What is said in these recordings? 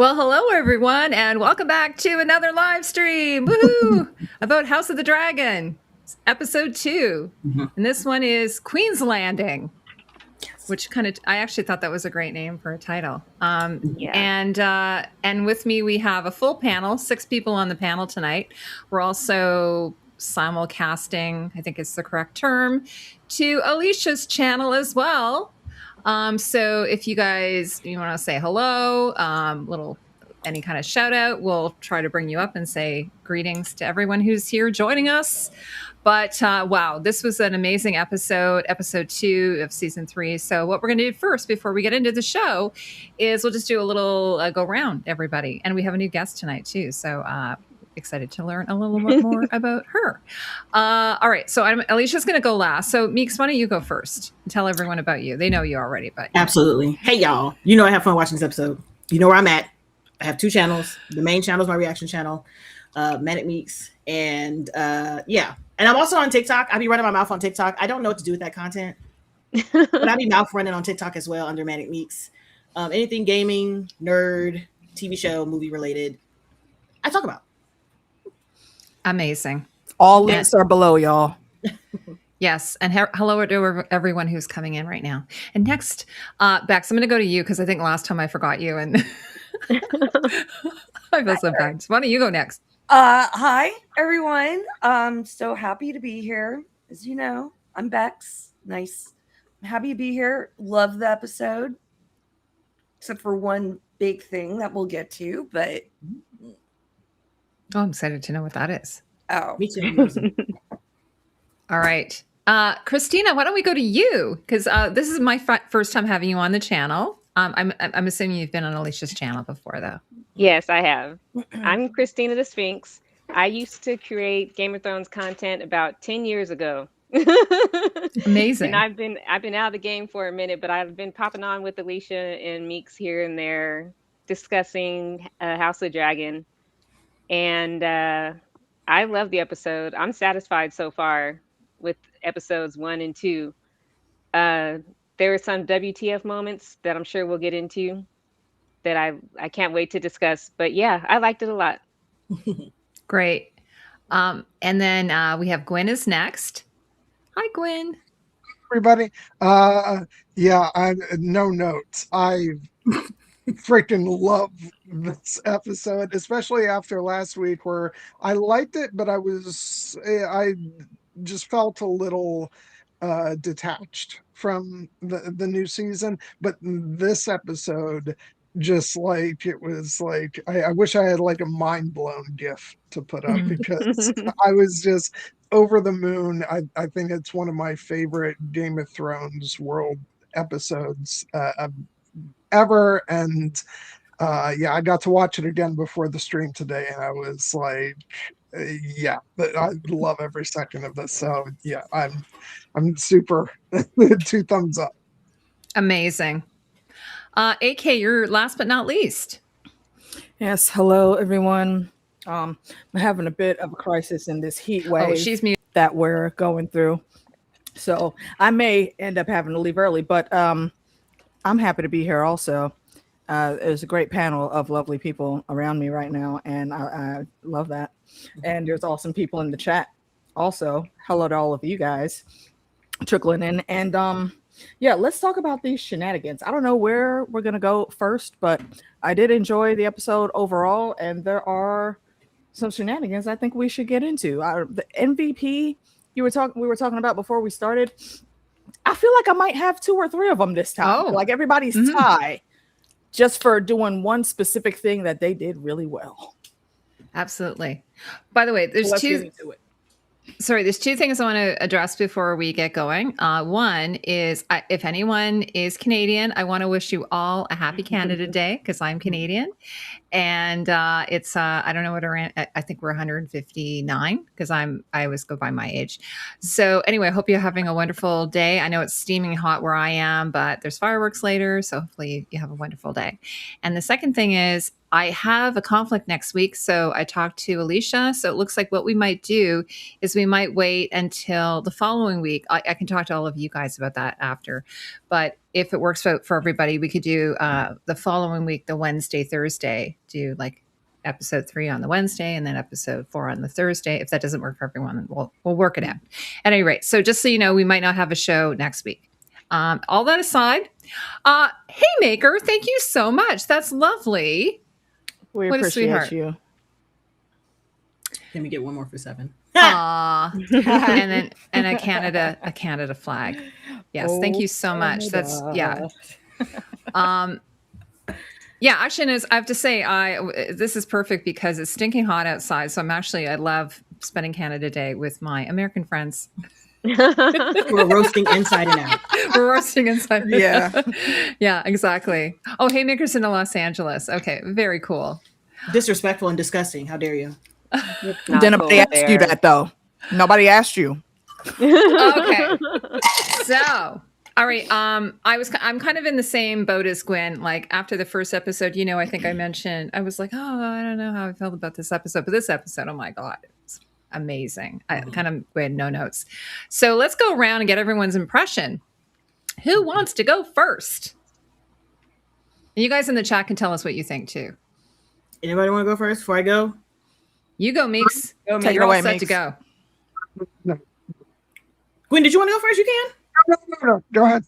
Well, hello everyone, and welcome back to another live stream. Woohoo! About House of the Dragon, episode 2. And this one is Queen's Landing, which I actually thought that was a great name for a title. And with me we have a full panel, 6 people on the panel tonight. We're also simulcasting, I think is the correct term, to Alicia's channel as well. So if you want to say hello, any kind of shout out, we'll try to bring you up and say greetings to everyone who's here joining us. But wow, this was an amazing episode 2 of season 3. So what we're going to do first, before we get into the show, is we'll just do a little go round, everybody. And we have a new guest tonight too. So excited to learn a little bit more about her. All right, so Alicia's going to go last. So Meeks, why don't you go first and tell everyone about you? They know you already, but absolutely. Hey y'all, you know I have fun watching this episode. You know where I'm at. I have 2 channels. The main channel is my reaction channel, Manic, Meeks, and yeah. And I'm also on TikTok. I be running my mouth on TikTok. I don't know what to do with that content, but I be mouth running on TikTok as well under Manic Meeks. Anything gaming, nerd, TV show, movie related, I talk about. Amazing. All links are below, y'all. Yes. And hello to everyone who's coming in right now. And next, Becks, I'm going to go to you because I think last time I forgot you. And I feel so bad. Why don't you go next? Hi, everyone. I'm so happy to be here. As you know, I'm Becks. Nice. I'm happy to be here. Love the episode. Except for one big thing that we'll get to, but... Oh, I'm excited to know what that is. Oh. Me too. All right. Christina, why don't we go to you? Because this is my first time having you on the channel. I'm assuming you've been on Alicia's channel before, though. Yes, I have. I'm Christina the Sphinx. I used to create Game of Thrones content about 10 years ago. Amazing. And I've been out of the game for a minute, but I've been popping on with Alicia and Meeks here and there, discussing House of the Dragon. And I love the episode. I'm satisfied so far with episodes 1 and 2. There are some WTF moments that I'm sure we'll get into that I can't wait to discuss. But yeah, I liked it a lot. Great. And then we have Gwyn is next. Hi, Gwyn. Everybody. Yeah, I no notes. I freaking love this episode, especially after last week where I liked it, but I just felt a little detached from the new season. But this episode, just like it was like I wish I had like a mind blown gif to put up because I was just over the moon. I think it's one of my favorite Game of Thrones world episodes ever. And yeah, I got to watch it again before the stream today, and I was like, yeah, but I love every second of this. So yeah, I'm super 2 thumbs up. Amazing. AK, you're last but not least. Yes, hello everyone. I'm having a bit of a crisis in this heat wave that we're going through. So I may end up having to leave early, but I'm happy to be here also. There's a great panel of lovely people around me right now, and I love that. And there's awesome people in the chat also. Hello to all of you guys trickling in. And yeah, let's talk about these shenanigans. I don't know where we're going to go first, but I did enjoy the episode overall, and there are some shenanigans I think we should get into. The MVP we were talking about before we started, I feel like I might have 2 or 3 of them this time. Oh. Like everybody's tie just for doing one specific thing that they did really well. Absolutely. By the way, there's 2 things I want to address before we get going. One is, if anyone is Canadian, I want to wish you all a happy Canada Day because I'm Canadian. And it's, I don't know what I think we're 159 because I always go by my age. So anyway, I hope you're having a wonderful day. I know it's steaming hot where I am, but there's fireworks later. So hopefully you have a wonderful day. And the second thing is, I have a conflict next week, so I talked to Alicia. So it looks like what we might do is we might wait until the following week. I can talk to all of you guys about that after. But if it works for everybody, we could do the following week, the Wednesday, Thursday, do like episode 3 on the Wednesday and then episode 4 on the Thursday. If that doesn't work for everyone, we'll work it out. At any rate, so just so you know, we might not have a show next week. All that aside, Haymaker, thank you so much. That's lovely. We What a appreciate sweetheart. you. Let me get one more for 7. Aw. and a Canada flag. Yes, thank you so much. That's yeah. Yeah, actually, I have to say, this is perfect because it's stinking hot outside. So I love spending Canada Day with my American friends. We're roasting inside and out. We're roasting inside. Yeah. Yeah, exactly. Oh, Haymaker's in Los Angeles. Okay, very cool. Disrespectful and disgusting. How dare you? Then nobody asked you that, though. Nobody asked you. Okay. So, all right. I'm kind of in the same boat as Gwyn. Like after the first episode, I think I mentioned, I was like, oh, I don't know how I felt about this episode. But this episode, oh my God, it's amazing. I kind of had no notes. So let's go around and get everyone's impression. Who wants to go first? And you guys in the chat can tell us what you think too. Anybody want to go first before I go? You go, Meeks. Take You're it away, all set Meeks. to go. Gwyn, did you want to go first? You can. No. Go ahead.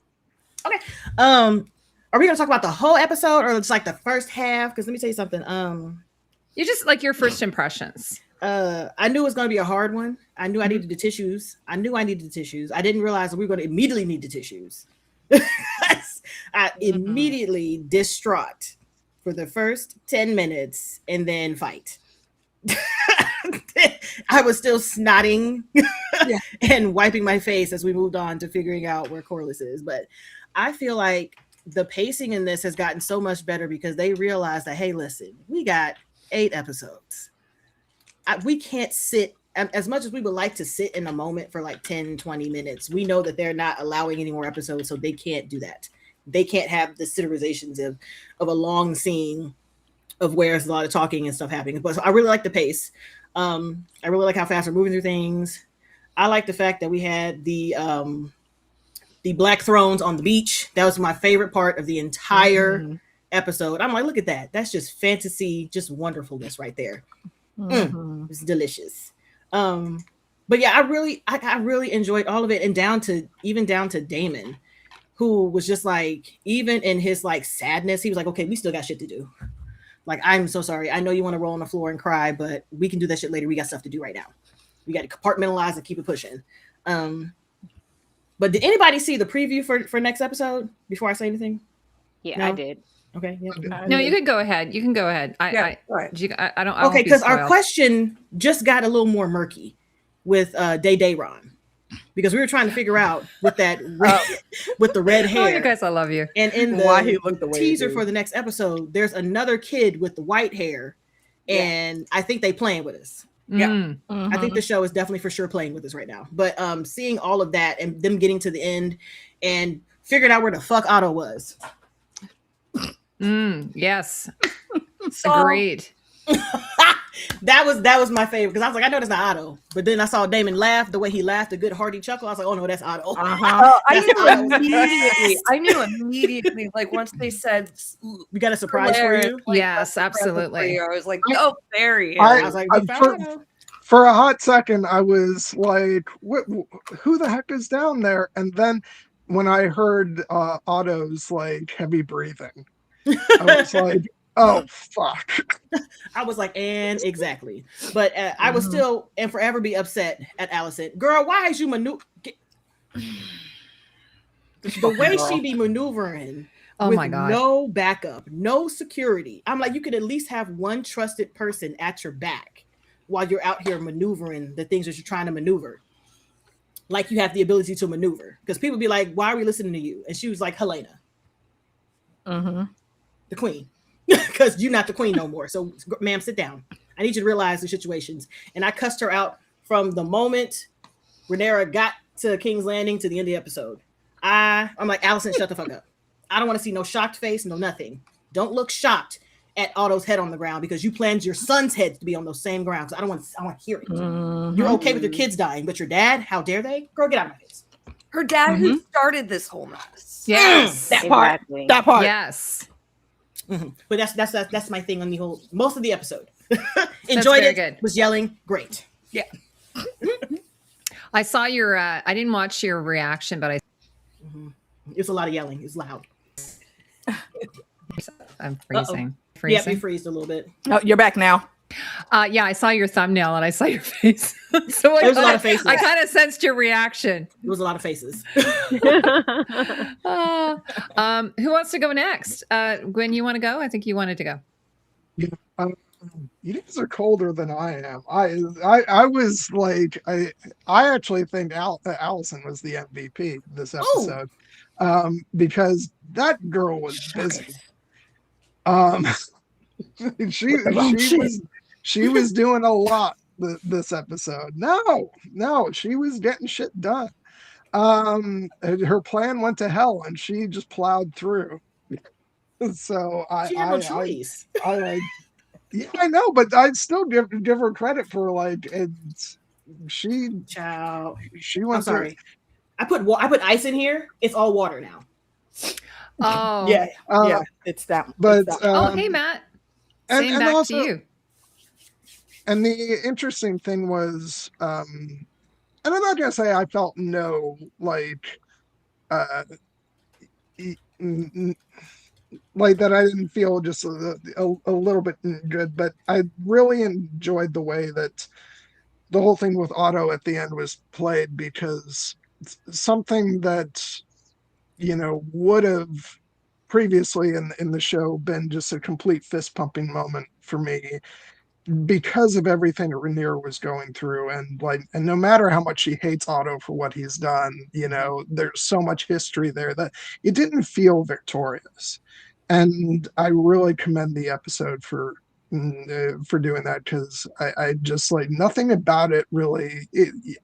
Okay. Are we gonna talk about the whole episode or just like the first half? Because let me tell you something. You just like your first impressions. I knew it was gonna be a hard one. I knew I needed the tissues. I didn't realize that we were gonna immediately need the tissues. I immediately distraught for the first 10 minutes and then fight. I was still snotting and wiping my face as we moved on to figuring out where Corliss is. But I feel like the pacing in this has gotten so much better because they realized that, hey, listen, we got 8 episodes. We can't sit, as much as we would like to sit in a moment for like 10, 20 minutes. We know that they're not allowing any more episodes, so they can't do that. They can't have the citerizations of a long scene of where there's a lot of talking and stuff happening. But so I really like the pace. I really like how fast we're moving through things. I like the fact that we had the black thrones on the beach. That was my favorite part of the entire episode. I'm like, look at that. That's just fantasy, just wonderfulness right there. It's delicious. But yeah, I really enjoyed all of it, and down to Damon, who was just like, even in his like sadness, he was like, okay, we still got shit to do. Like, I'm so sorry. I know you want to roll on the floor and cry, but we can do that shit later. We got stuff to do right now. We got to compartmentalize and keep it pushing. But did anybody see the preview for next episode before I say anything? Yeah, No? I did. Okay. Yeah. No, you can go ahead. You can go ahead. I don't. I won't Okay, be because our spoiled. question just got a little more murky with Day Ron, because we were trying to figure out with that with the red hair. Oh, you guys, I love you. And in the Why he looked the way he teaser did. for the next episode, there's another kid with the white hair, and I think they playing with us. Yeah. I think the show is definitely for sure playing with us right now. But seeing all of that and them getting to the end and figuring out where the fuck Otto was. Yes. Agreed. That was my favorite, because I was like, I know that's not Otto. But then I saw Damon laugh the way he laughed, a good hearty chuckle. I was like, oh no, that's Otto. I knew immediately. Like once they said, We got a surprise for you. like, Yes, absolutely. I was like, oh, there he is. I was like, we found Otto. For a hot second, I was like, who the heck is down there? And then when I heard Otto's like heavy breathing, I was like, oh, fuck. I was like, and exactly. But I would still and forever be upset at Allison. Girl, why is you the way she be maneuvering with my God. no backup, no security. I'm like, you could at least have one trusted person at your back while you're out here maneuvering the things that you're trying to maneuver. Like you have the ability to maneuver. Because people be like, why are we listening to you? And she was like, Helena. The queen. Because you're not the queen no more. So, ma'am, sit down. I need you to realize the situations. And I cussed her out from the moment Rhaenyra got to King's Landing to the end of the episode. I'm like, Allison, shut the fuck up. I don't want to see no shocked face, no nothing. Don't look shocked at Otto's head on the ground because you planned your son's head to be on those same ground. So I don't want to hear it. You're okay with your kids dying, but your dad, how dare they? Girl, get out of my face. Her dad who started this whole mess. Yes. That part. Exactly. That part. Yes. But that's my thing on the whole most of the episode. Enjoyed it. Good. Was yelling. Great. Yeah. I saw your I didn't watch your reaction, but It was a lot of yelling. It's loud. I'm freezing. Yeah, you freezed a little bit. Oh, you're back now. Yeah, I saw your thumbnail and I saw your face. So there was a lot of faces. I kind of sensed your reaction. There was a lot of faces. Who wants to go next? Gwyn, you want to go? I think you wanted to go. Yeah, you guys are colder than I am. I was like, I actually think Allison was the MVP this episode, because that girl was busy. She was doing a lot this episode. No, she was getting shit done. Her plan went to hell and she just plowed through. So she had no choice. Yeah, I know, but I'd still give her credit for like she went. I'm sorry. I put ice in here. It's all water now. Oh yeah, it's that. But hey Matt, and back also, to you. And the interesting thing was, and I'm not gonna say I felt like that I didn't feel just a little bit good, but I really enjoyed the way that the whole thing with Otto at the end was played, because something that, would have previously in the show been just a complete fist pumping moment for me, because of everything that Rhaenyra was going through, and no matter how much she hates Otto for what he's done, there's so much history there that it didn't feel victorious. And I really commend the episode for doing that, because I just nothing about it really.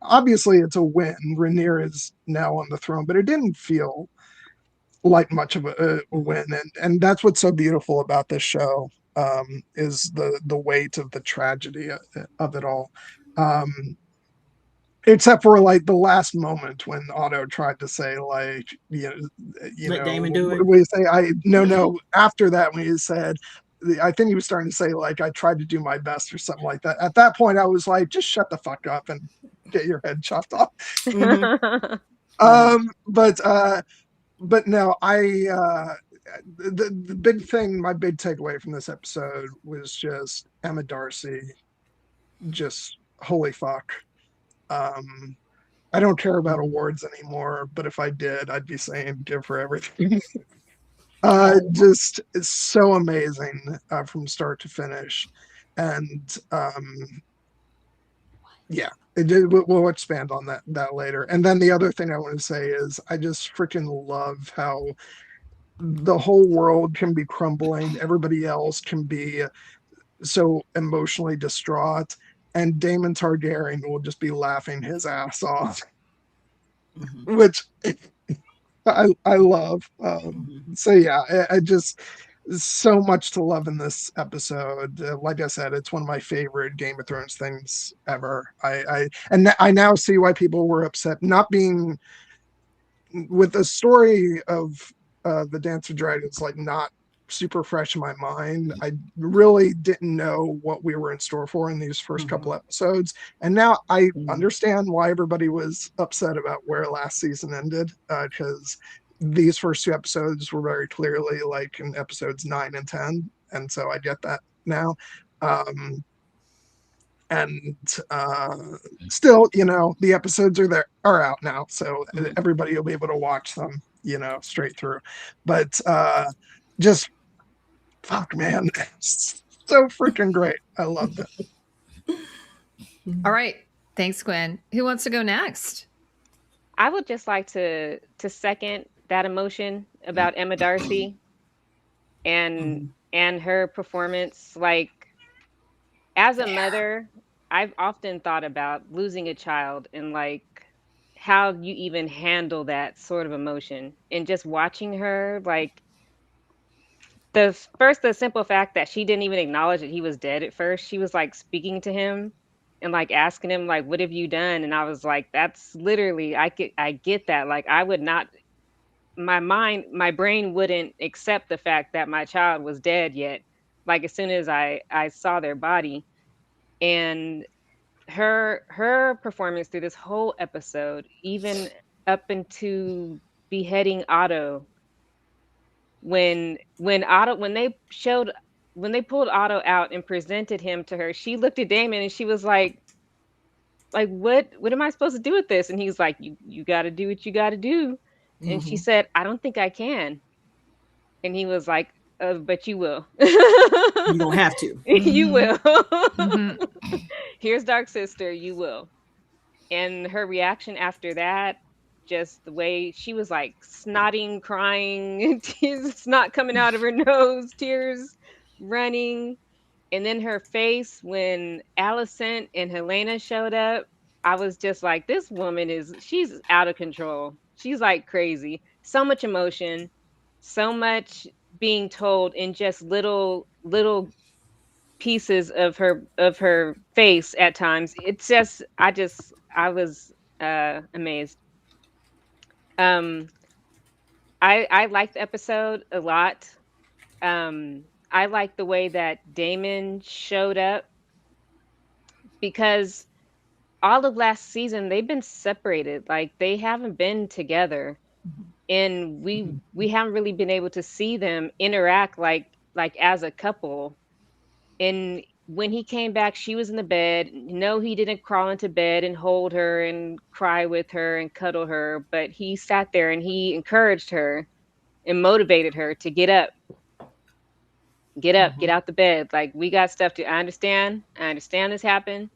Obviously, it's a win. Rhaenyra is now on the throne, but it didn't feel like much of a win, and that's what's so beautiful about this show. Is the weight of the tragedy of it all, except for the last moment when Otto tried to say let Daemon do it. We say no. After that, when he said, I think he was starting to say I tried to do my best or something like that. At that point, I was like, just shut the fuck up and get your head chopped off. But no, the big thing, my big takeaway from this episode was just Emma Darcy. Just holy fuck. I don't care about awards anymore, but if I did, I'd be saying give her everything. Just it's so amazing from start to finish, and yeah, we'll expand on that later. And then the other thing I want to say is I just freaking love how the whole world can be crumbling, everybody else can be so emotionally distraught, and Daemon Targaryen will just be laughing his ass off, which I love. So yeah, I just so much to love in this episode. Like I said, it's one of my favorite Game of Thrones things ever. I now see why people were upset not being with the story of the Dance of Dragons not super fresh in my mind. I really didn't know what we were in store for in these first couple episodes, and now I understand why everybody was upset about where last season ended, because these first two episodes were very clearly in episodes 9 and 10, and so I get that now. And still, the episodes are out now, so everybody will be able to watch them straight through. But just fuck, man, so freaking great. I loved it. All right, thanks, Gwyn. Who wants to go next? I would just like to second that emotion about Emma Darcy and her performance. As a mother, I've often thought about losing a child and how you even handle that sort of emotion, and just watching her the simple fact that she didn't even acknowledge that he was dead at first. She was like speaking to him and like asking him like, what have you done? And I was like, that's literally, I get that. Like, I would not, my brain wouldn't accept the fact that my child was dead yet. Like, as soon as I saw their body. And her performance through this whole episode, even up into beheading Otto, when they pulled Otto out and presented him to her, she looked at Damon and she was like, what am I supposed to do with this? And he's like, you got to do what you got to do. And she said, I don't think I can. And he was like, but you will. You don't have to. You will. Here's Dark Sister, you will. And her reaction after that, just the way she was like snotting, crying, snot coming out of her nose, tears running. And then her face when Alicent and Helena showed up, I was just like, this woman she's out of control. She's like crazy. So much emotion, so much being told in just little pieces of her face at times. It's just, I was amazed. I liked the episode a lot. I like the way that Damon showed up, because all of last season they've been separated. Like, they haven't been together, and we haven't really been able to see them interact like as a couple. And when he came back, she was in the bed. No, he didn't crawl into bed and hold her and cry with her and cuddle her, but he sat there and he encouraged her and motivated her to get up. Get up, get out the bed. Like, we got stuff to, I understand this happened,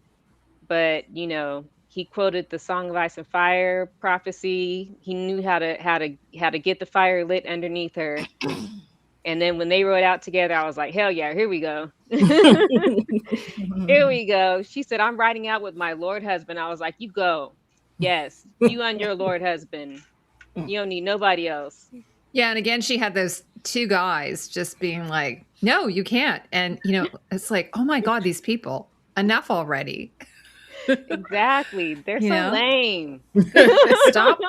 but he quoted the Song of Ice and Fire prophecy. He knew how to get the fire lit underneath her. And then when they rode out together, I was like, hell yeah, here we go. Here we go. She said, I'm riding out with my Lord husband. I was like, you go. Yes, you and your Lord husband. You don't need nobody else. Yeah, and again, she had those two guys just being like, no, you can't. And, it's like, oh my God, these people, enough already. Exactly. They're so lame. Stop.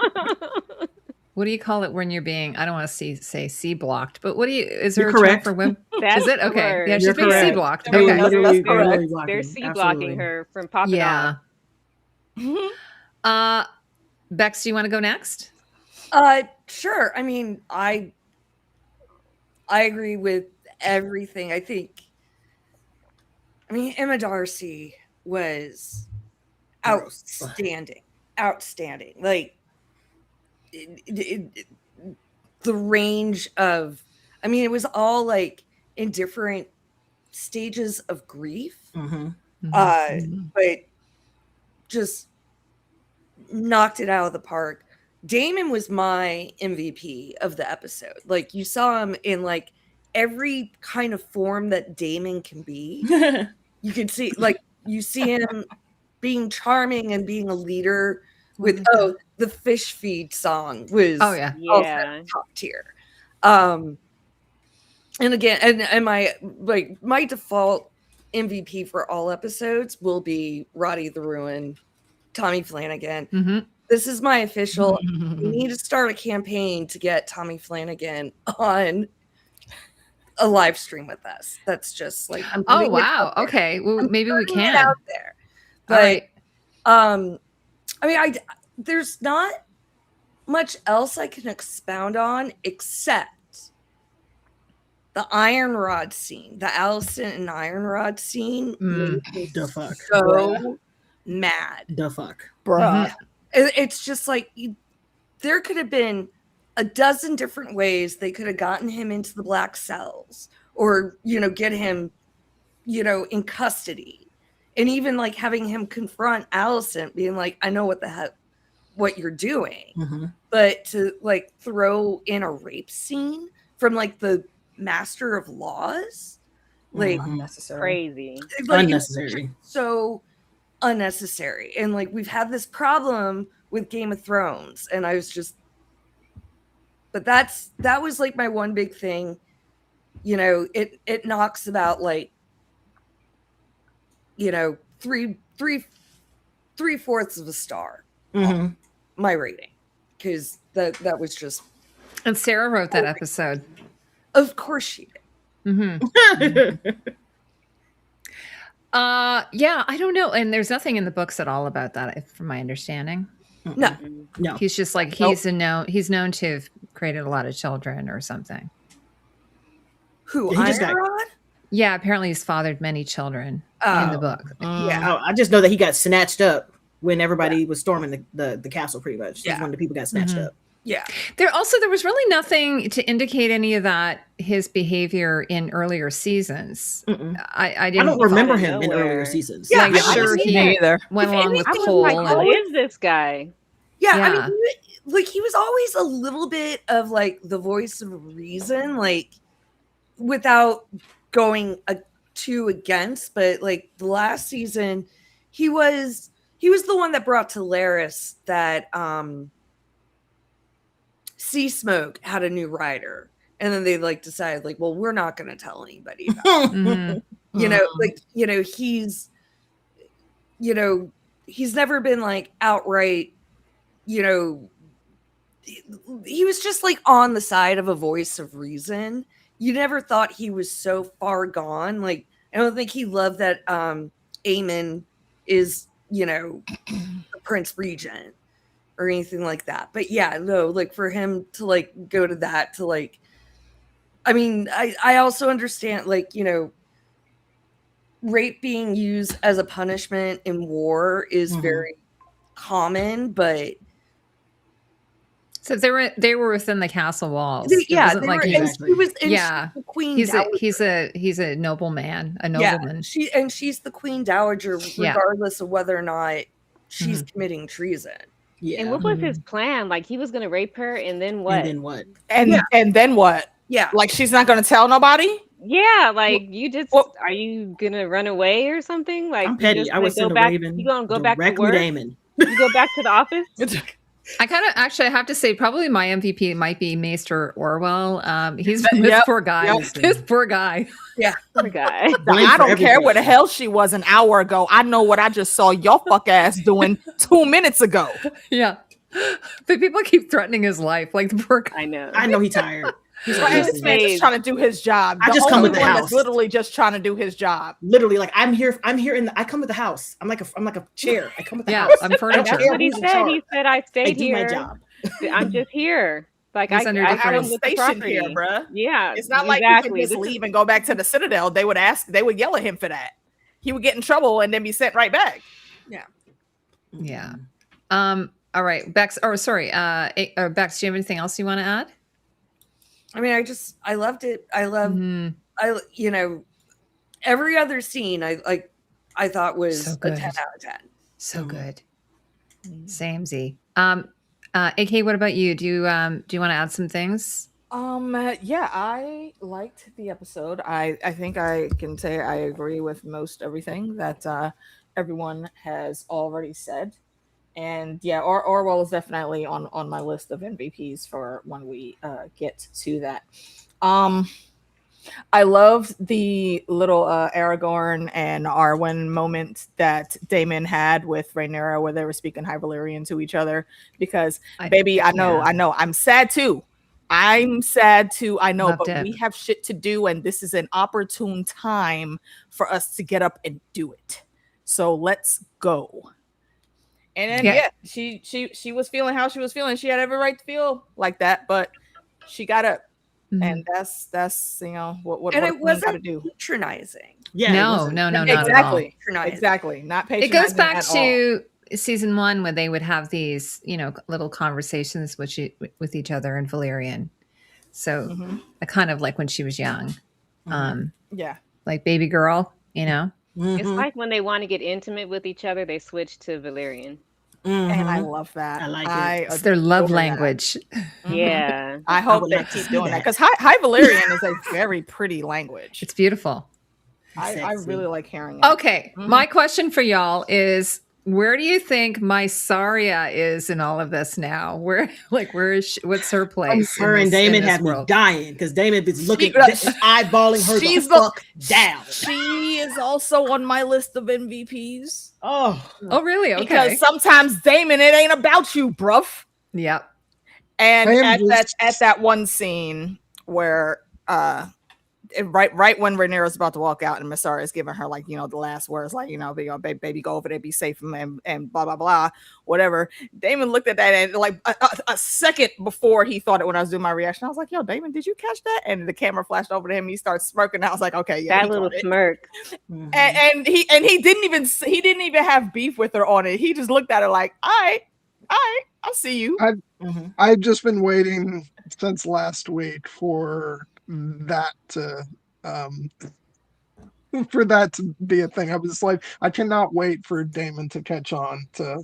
What do you call it when you're being, I don't want to say C blocked, but is there a term for women? Is it? Okay. Word. Yeah, she's being C blocked. Okay. They're C blocking her from popping off. Becks, do you want to go next? Sure. I mean, I agree with everything. I think, Emma Darcy was outstanding. Like, the range of, it was all like in different stages of grief, but just knocked it out of the park. Damon was my MVP of the episode. Like, you saw him in like every kind of form that Damon can be. You can see, like, you see him being charming and being a leader with the fish feed song was also top tier. And again, and my default MVP for all episodes will be Roddy the Ruin, Tommy Flanagan. This is my official. We need to start a campaign to get Tommy Flanagan on a live stream with us. That's just like, oh wow, okay. Well, maybe we can out there. But there's not much else I can expound on except the Iron Rod scene, the Alicent and Iron Rod scene. The fuck. So mad. The fuck. Bruh. It's just like, there could have been a dozen different ways they could have gotten him into the black cells, or, get him, in custody. And even like having him confront Alicent, being like, I know what you're doing. But to like throw in a rape scene from like the Master of Laws, like unnecessary. Crazy. Like, unnecessary. So unnecessary. And like, we've had this problem with Game of Thrones, and I was just, but that was like my one big thing. you know, it knocks about like, you know, three-fourths of a star on my rating, because that was just. And Sarah wrote that episode. Of course she did. Yeah, I don't know. And there's nothing in the books at all about that, from my understanding. No. He's just like, he's known to have created a lot of children or something. Who? Yeah, Iron Rod? Yeah, apparently he's fathered many children in the book. Yeah. I just know that he got snatched up when everybody was storming the castle, pretty much. That's when the people got snatched up. Yeah. There was really nothing to indicate any of that, his behavior in earlier seasons. I don't remember him in earlier seasons. Yeah, like, sure he went along with Cole. Who is this guy? Yeah, I mean, like, he was always a little bit of like the voice of reason, like, without going too against, but like the last season, he was the one that brought to Laris that Sea Smoke had a new rider, and then they like decided like, well, we're not going to tell anybody about it. You know, like, you know, he's never been like outright, you know, he was just like on the side of a voice of reason. You never thought he was so far gone. Like, I don't think he loved that Aemon is, you know, the Prince Regent or anything like that. But yeah, no, like for him to like go to that, to like, I mean, I also understand, like, you know, rape being used as a punishment in war is very common, but so they were within the castle walls. Yeah, it wasn't like he was the queen. He's a nobleman, a nobleman. Yeah, she's the queen dowager, regardless of whether or not she's committing treason. Yeah. And what was his plan? Like, he was going to rape her, and then what? And then what? Yeah, like, she's not going to tell nobody. Yeah, like, you just are you gonna run away or something? Like, I'm petty. I was send a raven. You gonna go back to work? Damon. You go back to the office? I I have to say, probably my MVP might be Maester Orwell. He's this poor guy. This poor guy. Yeah, poor guy. I don't care where the hell she was an hour ago. I know what I just saw your fuck ass doing 2 minutes ago. Yeah, but people keep threatening his life. Like, the poor guy. I know he's tired. He's this man just trying to do his job. I just come with the house. That's literally just trying to do his job. Literally, like, I'm here I come with the house. I'm like a chair. I come with the house. I'm furniture. That's what he said. He said, I stayed here. I do my job. I'm just here. Like, I have a station here, bruh. Yeah, it's not like you can just leave and go back to the Citadel. They would yell at him for that. He would get in trouble and then be sent right back. Yeah. Yeah. All right, Becks. Or sorry, Becks. Do you have anything else you want to add? I mean, I loved it. I love, you know, every other scene I thought was a 10 out of 10. So good. Same Z. AK, what about you? Do you want to add some things? Yeah, I liked the episode. I think I can say I agree with most everything that everyone has already said. And yeah, Orwell is definitely on my list of MVPs for when we get to that. I loved the little Aragorn and Arwen moment that Daemon had with Rhaenyra, where they were speaking High Valyrian to each other. Because, baby, I know, I'm sad too. I know, but we have shit to do, and this is an opportune time for us to get up and do it. So let's go. And then she was feeling how she was feeling. She had every right to feel like that, but she got up, and that's you know what and it wasn't do. No, patronizing. exactly, exactly. Not patronizing. It goes back to season 1 when they would have these, you know, little conversations with each other in Valyrian. So kind of like when she was young, like baby girl, you know. It's like when they want to get intimate with each other, they switch to Valyrian. And I love that. I like it. It's their love language. Yeah. I hope they keep doing that, because High Valyrian is a very pretty language. It's beautiful. I really like hearing it. Okay. My question for y'all is, Where do you think my Saria is in all of this now? Where is she, what's her place? Her and Damon have me dying because Damon is looking, eyeballing her the fuck down. She is also on my list of MVPs. Oh, really? Okay. Because sometimes, Damon, it ain't about you, bruv. Yep. And at that one scene where right when Rhaenyra's about to walk out and Masara is giving her like, the last words, like, baby, go over there, be safe, and blah blah blah, whatever. Damon looked at that and like a second before he thought it when I was doing my reaction, I was like, yo, Damon, did you catch that? And the camera flashed over to him. He starts smirking. I was like, okay, yeah, that little smirk. Mm-hmm. And he didn't even have beef with her on it. He just looked at her like, all right, I'll see you. I've just been waiting since last week for that to be a thing. I was like, I cannot wait for Damon to catch on to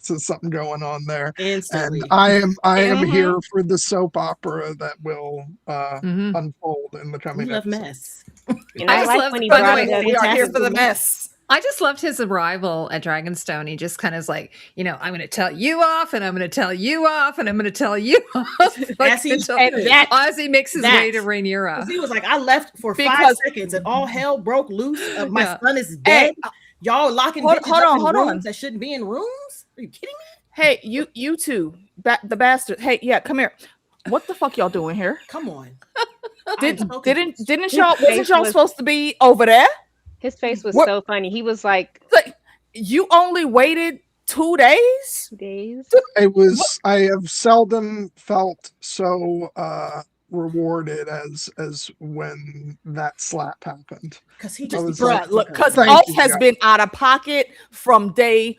something going on there. Instantly. And I am here for the soap opera that will unfold in the coming mess. And I like when he brought it up. We are here for the mess. I just loved his arrival at Dragonstone. He just kind of is like, I'm going to tell you off, and I'm going to tell you off, and I'm going to tell you off. As he makes his way to Rhaenyra. He was like, I left for 5 seconds, and all hell broke loose. My son is dead. Y'all locking bitches up in rooms that shouldn't be in rooms? Are you kidding me? Hey, you two, the bastards. Hey, yeah, come here. What the fuck y'all doing here? Come on. Didn't y'all? Wasn't y'all supposed to be over there? His face was so funny. He was like, you only waited 2 days? 2 days? It was, I have seldom felt so rewarded as when that slap happened. Because he just because Ulf has been out of pocket from the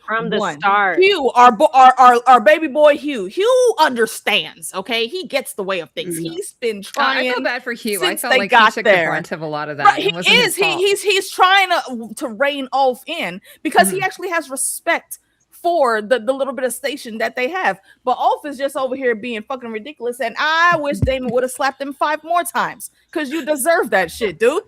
start. Hugh, our baby boy Hugh understands. Okay, he gets the way of things. He's been trying. I feel bad for Hugh. I felt like he took the brunt of a lot of that. Right, he's trying to rein Ulf in because he actually has respect for the little bit of station that they have, but Ulf is just over here being fucking ridiculous, and I wish Damon would have slapped him 5 more times because you deserve that shit, dude.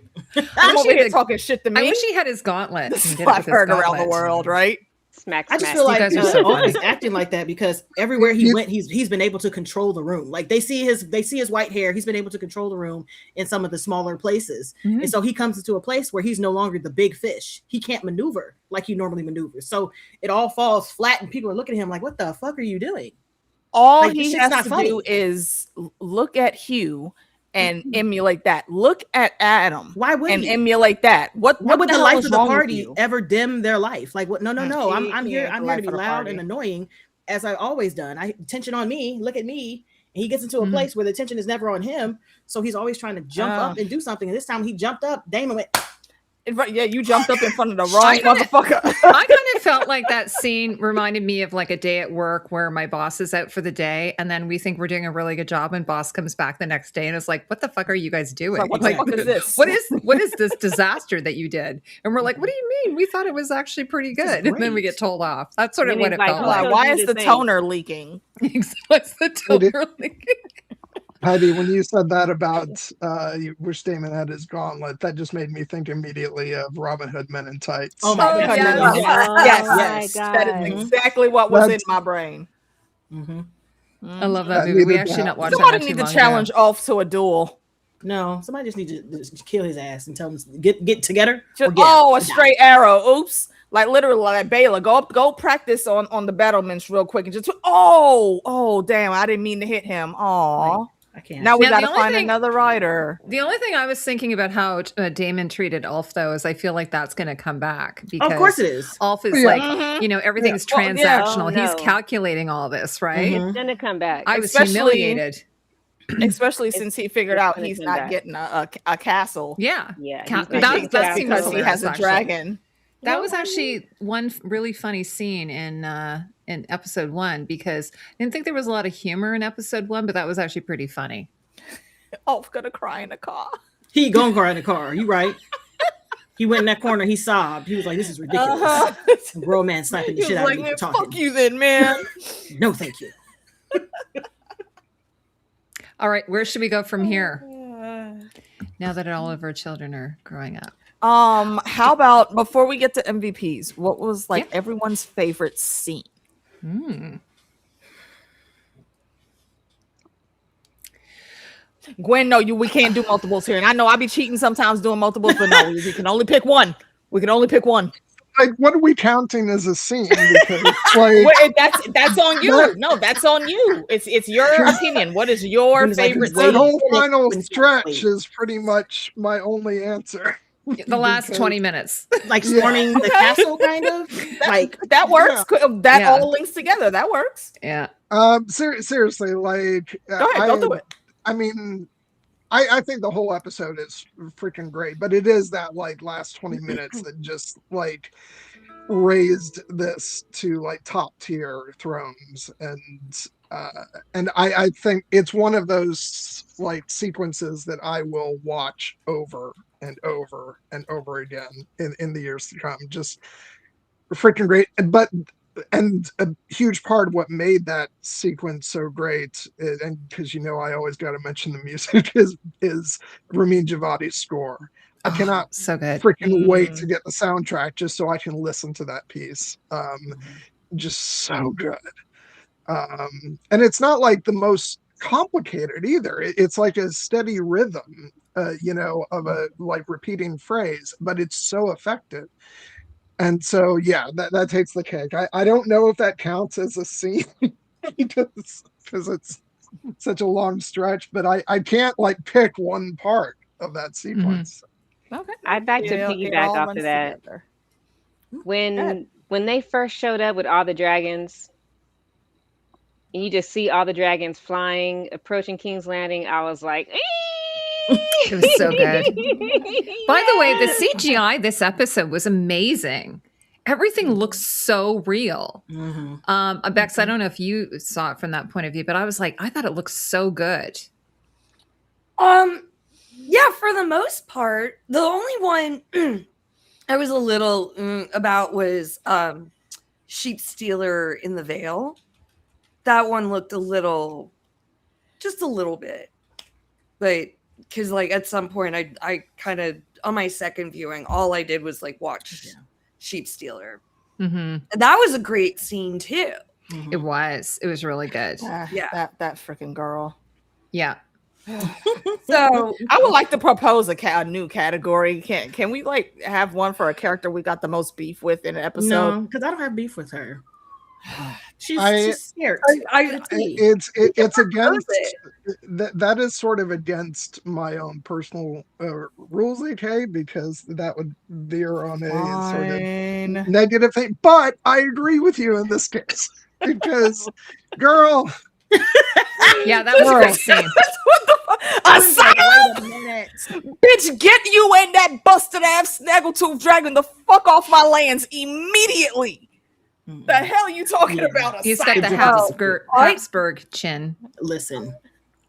I'm over here talking shit to me. I wish he had his gauntlet. I've heard around the world, right? I just feel like he's acting like that because everywhere he went, he's been able to control the room. Like they see his white hair, he's been able to control the room in some of the smaller places, and so he comes into a place where he's no longer the big fish. He can't maneuver like he normally maneuvers, so it all falls flat, and people are looking at him like, "What the fuck are you doing?" All he has to do is look at Hugh and emulate that. Look at Adam. Why would and emulate that? What would the life of the party ever dim their life? Like what? No. I'm here to be loud and annoying, as I've always done. Attention on me. Look at me. And he gets into a place where the attention is never on him, so he's always trying to jump up and do something. And this time he jumped up. Damon went. Yeah, you jumped up in front of the wrong motherfucker. I kind of felt like that scene reminded me of like a day at work where my boss is out for the day, and then we think we're doing a really good job, and boss comes back the next day and is like, "What the fuck are you guys doing? What the fuck is this? What is this disaster that you did?" And we're like, "What do you mean? We thought it was actually pretty good." And then we get told off. That's sort of what it felt like. Why is the toner leaking? What's the toner leaking? Heidi, when you said that about you wish Damon had his gauntlet, that just made me think immediately of Robin Hood Men in Tights. Oh my God. Yes. That is exactly what was in my brain. I love that movie. We actually not watched Somebody need to challenge Ulf to a duel. No, somebody just need to just kill his ass and tell him get together. A straight arrow. Oops. Like literally, like Baylor, go practice on the battlements real quick and just damn, I didn't mean to hit him. Aw. I can't. Now we gotta find another rider. The only thing I was thinking about how Damon treated Ulf, though, is I feel like that's going to come back because of course it is. Ulf is everything's transactional. He's calculating all this, right? It's going to come back. I was humiliated. Especially since he figured out he's not getting a castle. Yeah. That's because he has a dragon. That was actually one really funny scene in episode 1 because I didn't think there was a lot of humor in episode 1, but that was actually pretty funny. Ulf gonna cry in the car. He gonna cry in the car. You right. He went in that corner. He sobbed. He was like, "This is ridiculous." A grown man slapping the shit out of me. Fuck you then, man. No, thank you. All right, where should we go from here? Now that all of our children are growing up. How about before we get to MVPs, what was like everyone's favorite scene? Gwyn, no, we can't do multiples here. And I know I be cheating sometimes doing multiples, but no, we can only pick one. We can only pick one. Like, what are we counting as a scene? Because like, well, that's on you. No, that's on you. It's your opinion. What is your favorite scene? That whole final stretch is pretty much my only answer. The last 20 minutes. Like storming the castle, kind of. Like that works. That all links together. That works. Yeah. Seriously, like go ahead, don't do it. I mean, I think the whole episode is freaking great, but it is that like last 20 minutes that just like raised this to like top tier thrones, and I think it's one of those like sequences that I will watch over and over and over again in the years to come. Just freaking great. And a huge part of what made that sequence so great, and because I always got to mention the music, is Ramin Djawadi's score. I cannot so good. Freaking wait to get the soundtrack just so I can listen to that piece. Just so good. And it's not like the most complicated either. It's like a steady rhythm, of a like repeating phrase, but it's so effective. And so, yeah, that takes the cake. I don't know if that counts as a scene because it's such a long stretch, but I can't like pick one part of that sequence. Okay. I'd like to piggyback off of that. When they first showed up with all the dragons, and you just see all the dragons flying, approaching King's Landing, I was like, it was so good. By the way, the CGI this episode was amazing. Everything looks so real. Becks, I don't know if you saw it from that point of view, but I was like, I thought it looked so good. Yeah, for the most part. The only one I was a little about was Sheep Stealer in the Veil. That one looked just a little bit, but because like at some point I kind of on my second viewing all I did was like watch Sheep Stealer. And that was a great scene too. It was really good. That freaking girl. Yeah. So I would like to propose a new category. Can we like have one for a character we got the most beef with in an episode? No, because I don't have beef with her. She's scared. It's against that is sort of against my own personal rules, because that would veer on a sort of negative thing. But I agree with you in this case because, girl. Yeah, that was a great scene. Wait a minute. Bitch, get you and that busted ass snaggletooth dragon the fuck off my lands immediately. The hell are you talking about? He's got the Habsburg chin. Listen,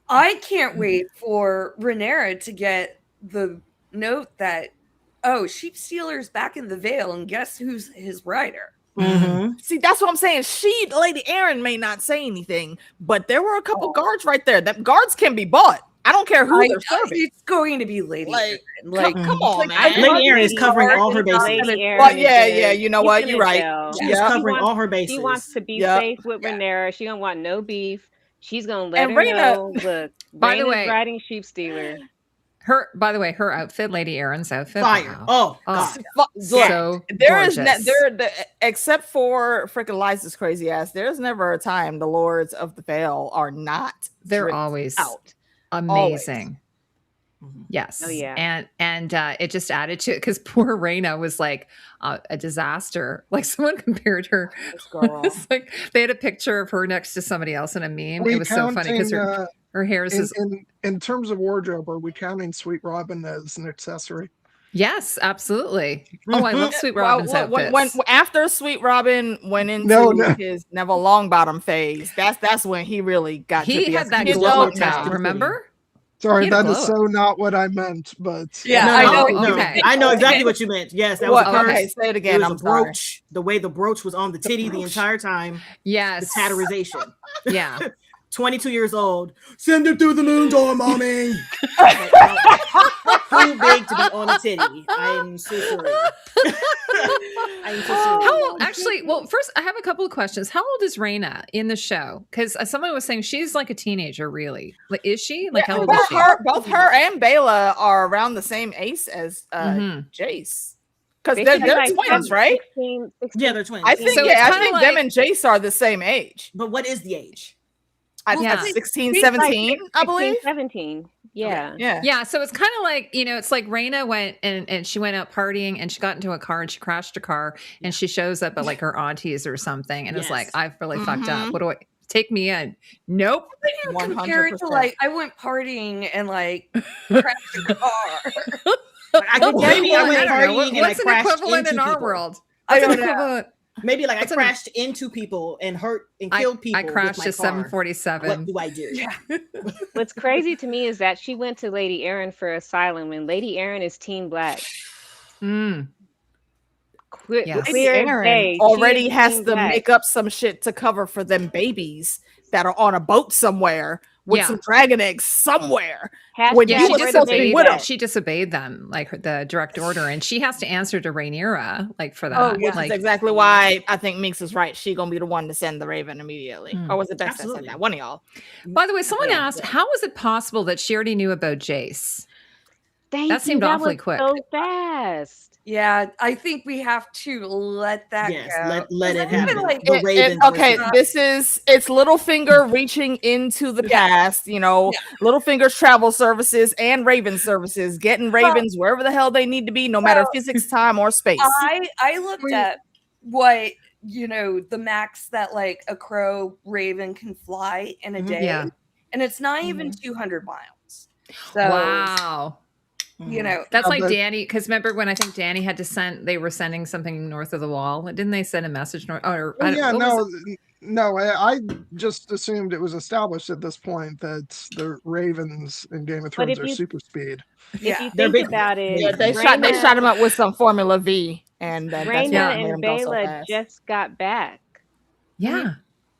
I can't wait for Rhaenyra to get the note that, Sheep Stealer's back in the Vale, and guess who's his rider? See, that's what I'm saying. Lady Aaron may not say anything, but there were a couple guards right there. That guards can be bought. I don't care who they're serving. It's going to be Lady Aaron. Like, come on, man. Lady Aaron is covering all her bases. Well, yeah. You know what? You're right. She's covering all her bases. She wants to be safe with Rhaenyra. She don't want no beef. She's gonna let her know. Look, by the way, riding Sheep Stealer. Her outfit, Lady Aaron's outfit, fire. Wow. So there is except for freaking Liza's crazy ass. There's never a time the Lords of the Vale are not. They're always out. Amazing. Yes. Oh yeah. And it just added to it because poor Rhaena was like a disaster. Like someone compared her. It's like they had a picture of her next to somebody else in a meme. It was so funny because her hair is in terms of wardrobe. Are we counting Sweet Robin as an accessory? Yes, absolutely. Oh, I love Sweet Robin's outfits. When after Sweet Robin went into his Neville Longbottom phase, that's when he really got. He had that glow now. Remember? Sorry, that is so not what I meant. But I know exactly what you meant. Yes, that was okay. Say it again. I'm brooch. The way the brooch was on the titty the entire time. Yes, the tatterization. Yeah. 22 years old. Send it through the moon door, mommy. Too big to be on a titty. I am so sorry. I am so sorry. How old? Actually, well, first I have a couple of questions. How old is Raina in the show? Because someone was saying she's like a teenager. Really, like, is she? Like, how old is she? Both her and Bela are around the same age as Jace. Because they're like twins, right? 16. Yeah, they're twins. I think, so I think them and Jace are the same age. But what is the age? I think 16, 17, I believe. 17. Yeah. Yeah. Yeah. So it's kind of like, it's like Raina went and she went out partying and she got into a car and she crashed a car and she shows up at like her auntie's or something. And it's like, I've really fucked up. What do I take me in? Nope. Compare it to like, I went partying and like crashed a car. Maybe I went partying and what's an equivalent in our world? I don't know. Maybe like I crashed into people and hurt and killed people. I crashed a 747. What do I do? Yeah. What's crazy to me is that she went to Lady Aaron for asylum when Lady Aaron is Team Black. Yes. Lady Aaron already has to make up some shit to cover for them babies that are on a boat somewhere with some dragon eggs somewhere. She disobeyed them, like the direct order, and she has to answer to Rhaenyra, like for that. Which is exactly why I think Meeks is right. She gonna be the one to send the Raven immediately. Or was it Becks that said that? One of y'all. By the way, someone asked, how was it possible that she already knew about Jace? That seemed awfully quick. So fast. Yeah, I think we have to let that go. Let it happen. Like, it's Littlefinger reaching into the past, Littlefinger's travel services and Raven services, getting Ravens wherever the hell they need to be, no matter physics, time, or space. I looked at what the max that like a crow Raven can fly in a day, and it's not even 200 miles. So wow. That's like Danny, because remember when I think Danny had to they were sending something north of the wall? Didn't they send a message north? I just assumed it was established at this point that the Ravens in Game of Thrones are super speed. If you think about it, they shot him up with some Formula V, and Raina and Bela just got back. Yeah.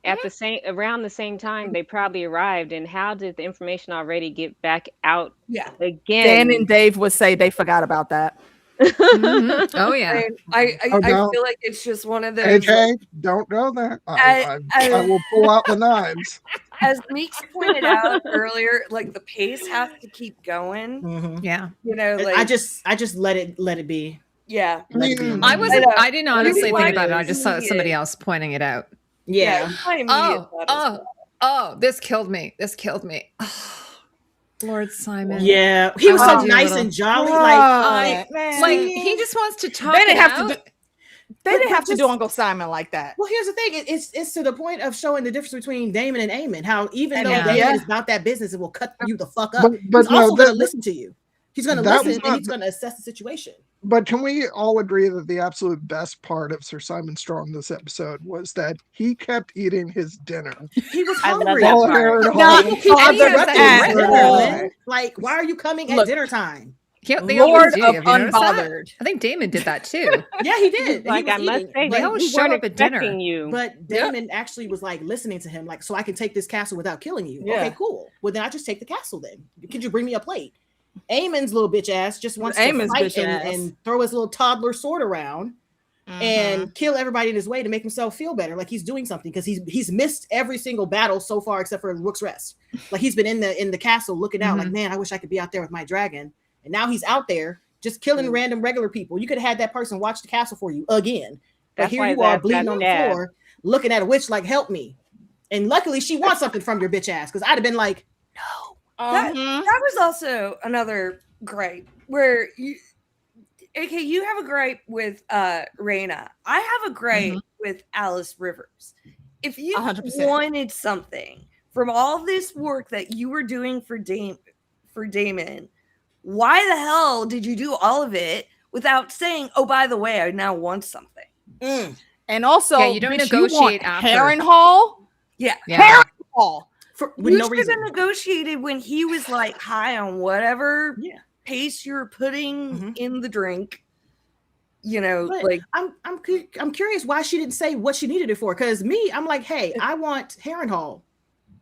At around the same time they probably arrived, and how did the information already get back out again? Dan and Dave would say they forgot about that. Oh yeah. I feel like it's just one of those. AJ, don't go there. I will pull out the knives. As Meeks pointed out earlier, like the pace has to keep going. Yeah. Like I just let it be. Yeah. I didn't honestly think about it. I just saw somebody else pointing it out. Yeah. This killed me. Lord Simon. Yeah, he was so nice and jolly. He just wants to talk. They didn't have to do Uncle Simon like that. Well, here's the thing: it's to the point of showing the difference between Daemon and Aemon. How even though Daemon is about that business and will cut you the fuck up, but he's also going to listen to you. He's going to listen and he's going to assess the situation. But can we all agree that the absolute best part of Sir Simon Strong this episode was that he kept eating his dinner? He was hungry. Like, why are you coming at dinner time? Lord of Unbothered. I think Daemon did that too. Yeah, he did. I must say, they always show up at dinner. But Daemon actually was like listening to him, like, so I can take this castle without killing you. Yeah. Okay, cool. Well, then I just take the castle. Then could you bring me a plate? Aemon's little bitch ass just wants to fight and throw his little toddler sword around and kill everybody in his way to make himself feel better, like he's doing something, because he's missed every single battle so far except for Rook's Rest. Like he's been in the castle looking out like, man, I wish I could be out there with my dragon. And now he's out there just killing random regular people. You could have had that person watch the castle for you again. But here you are bleeding on the floor, looking at a witch like, help me. And luckily she wants something from your bitch ass, because I'd have been like, no. That was also another gripe where you have a gripe with Raina. I have a gripe with Alice Rivers. If you 100%. Wanted something from all this work that you were doing for Daemon, why the hell did you do all of it without saying, oh, by the way, I now want something? And also, you don't negotiate after. Harrenhal? Yeah. Harrenhal. You should have negotiated when he was like high on whatever pace you're putting in the drink. But like I'm curious why she didn't say what she needed it for. Because I'm like, hey, I want Harrenhal.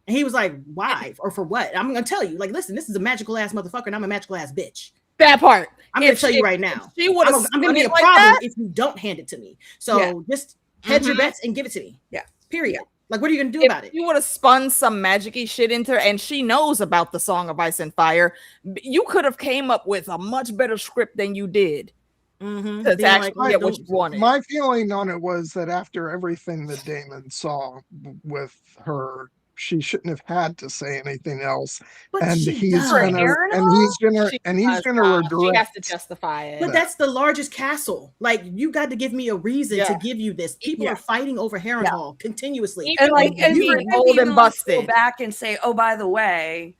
And he was like, why? Or for what? I'm going to tell you. Like, listen, this is a magical ass motherfucker and I'm a magical ass bitch. That part. I'm going to tell you right now. I'm going to be a like problem that? if you don't hand it to me. So just hedge your bets and give it to me. Yeah. Period. Like, what are you going to do about it? You would have spun some magic-y shit into her, and she knows about the Song of Ice and Fire. You could have came up with a much better script than you did to actually get what you wanted. My feeling on it was that after everything that Damon saw with her, she shouldn't have had to say anything else. But and he's gonna regret. She has to justify it. But that's the largest castle. Like, you got to give me a reason to give you this. People are fighting over Harrenhal continuously. And like, you old and busted. Go back and say, oh, by the way.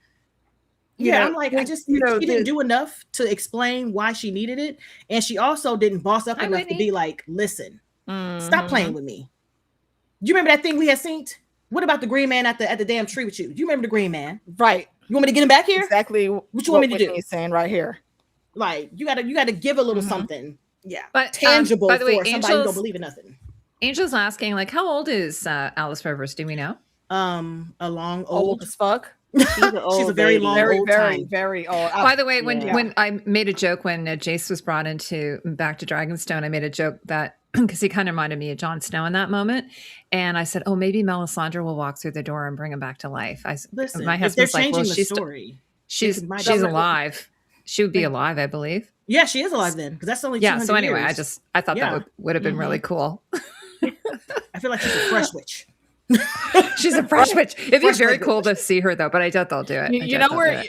I'm like, I just, she didn't do enough to explain why she needed it. And she also didn't boss up enough to be like, listen, stop playing with me. Do you remember that thing we had seen? What about the green man at the damn tree with you? Do you remember the green man? Right. You want me to get him back here? Exactly. What you want me to do? He's saying right here. Like, you gotta give a little something. Yeah. But tangible by the way, for somebody who don't believe in nothing. Angel's asking, like, how old is Alice Rivers? Do we know? A long old as fuck. She's a very long, very old. By the way, when I made a joke when Jace was brought into Back to Dragonstone, I made a joke that because he kind of reminded me of Jon Snow in that moment, and I said, "Oh, maybe Melisandre will walk through the door and bring him back to life." Listen, my husband's like, "Well, she's alive. She would be alive, I believe." Yeah, she is alive then, because that's only 200 So anyway, years. I thought that would have been really cool. I feel like she's a fresh witch. She's a fresh witch. It'd be very cool to see her though, but I doubt they'll do it. You know where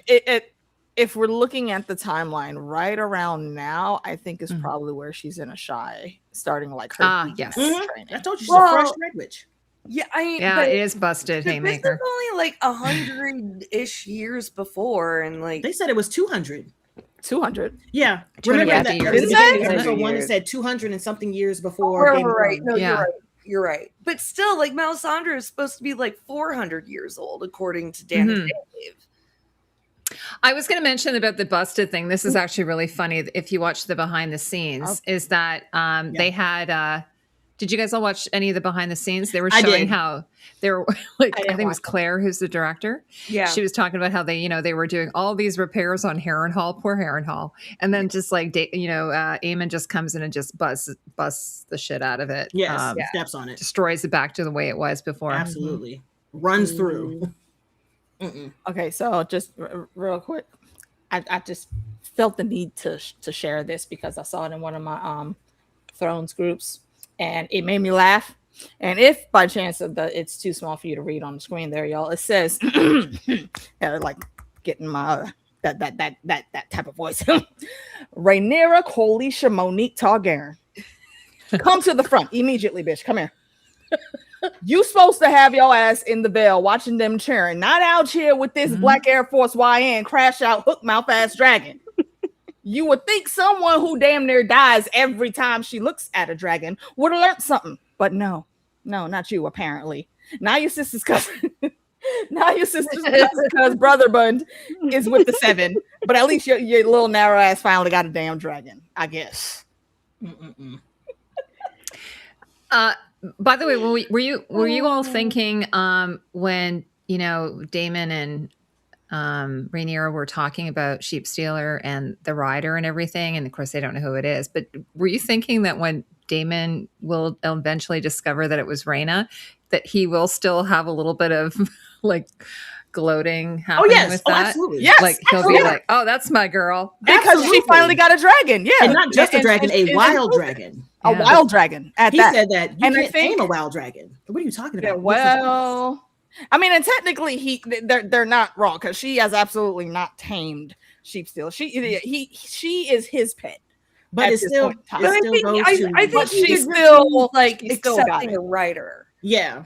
if we're looking at the timeline right around now, I think is probably where she's in a shy, starting like her yes. training. I told you she's a fresh red witch. Yeah, it is busted. Haymaker. This is only like 100-ish years before, and like they said it was 200. 200. Yeah, remember that? Episode 1 said 200 and something years before. Right. No, you're right. You're right. But still, like, Melisandre is supposed to be like 400 years old, according to Dan and Dave. I was going to mention about the busted thing. This is actually really funny. If you watch the behind the scenes, is that they had. Did you guys all watch any of the behind the scenes? They were showing how they were like. I think it was Claire, who's the director. Yeah, she was talking about how they were doing all these repairs on Harrenhal, poor Harrenhal, and then just like Aemon just comes in and just busts the shit out of it. Yes, steps on it, destroys it back to the way it was before. Absolutely, runs through. Okay, so just real quick, I just felt the need to share this because I saw it in one of my Thrones groups. And it made me laugh. And if by chance it's too small for you to read on the screen there, y'all, it says, like getting my that type of voice. Rhaenyra Coalition Monique Targaryen. Come to the front immediately, bitch. Come here. You supposed to have your ass in the Vale watching them cheering, not out here with this Black Air Force YN crash out hook mouth ass dragon. You would think someone who damn near dies every time she looks at a dragon would have learned something. But no, not you, apparently. Now your sister's cousin. Now your sister's cousin, brother bund is with the 7. But at least your little narrow ass finally got a damn dragon, I guess. By the way, were you all thinking when Daemon and Rhaenyra were talking about Sheepstealer and the rider and everything, and of course they don't know who it is, but were you thinking that when Daemon will eventually discover that it was Rhaena, that he will still have a little bit of like gloating happening with that? Absolutely. Yes, like he'll be like, oh, that's my girl, because she finally got a dragon. Yeah, and not just a dragon, a wild dragon. A wild dragon. He said that you can't tame a wild dragon. What are you talking about? Well, I mean, and technically, they're not wrong because she has absolutely not tamed Sheepstealer. She is his pet, but it's still. I think she's still like accepting a writer. Yeah.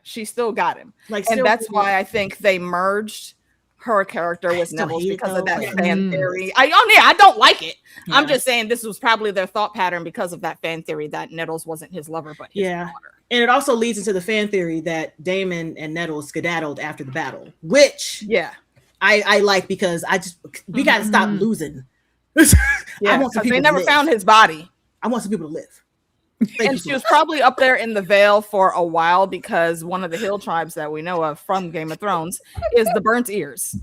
She still got him, and that's why I think they merged her character with Neville's because of that fan theory. I don't like it. Yeah. I'm just saying this was probably their thought pattern because of that fan theory that Nettles wasn't his lover, but his daughter. And it also leads into the fan theory that Daemon and Nettles skedaddled after the battle, which I like because we got to stop losing. I want some people they never found his body. I want some people to live. And she was probably up there in the Vale for a while because one of the hill tribes that we know of from Game of Thrones is the Burnt Ears.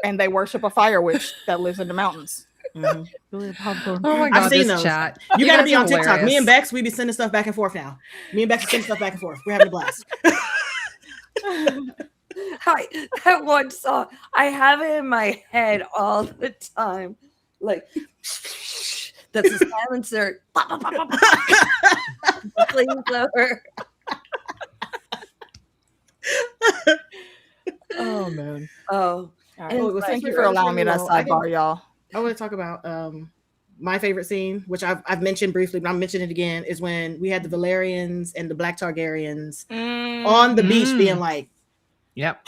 And they worship a fire witch that lives in the mountains. Oh my god, I've seen this those. chat. You gotta be on hilarious. TikTok. Me and Becks, we be sending stuff back and forth now. Me and Becks are sending stuff back and forth. We're having a blast. That one song, I have it in my head all the time. Like, that's a silencer. Flamethrower. Oh man. Oh. Right. Well, thank you for allowing me that sidebar, y'all. I want to talk about my favorite scene, which I've mentioned briefly, but I'm mentioning it again, is when we had the Valerians and the Black Targaryens on the beach being like, "Yep,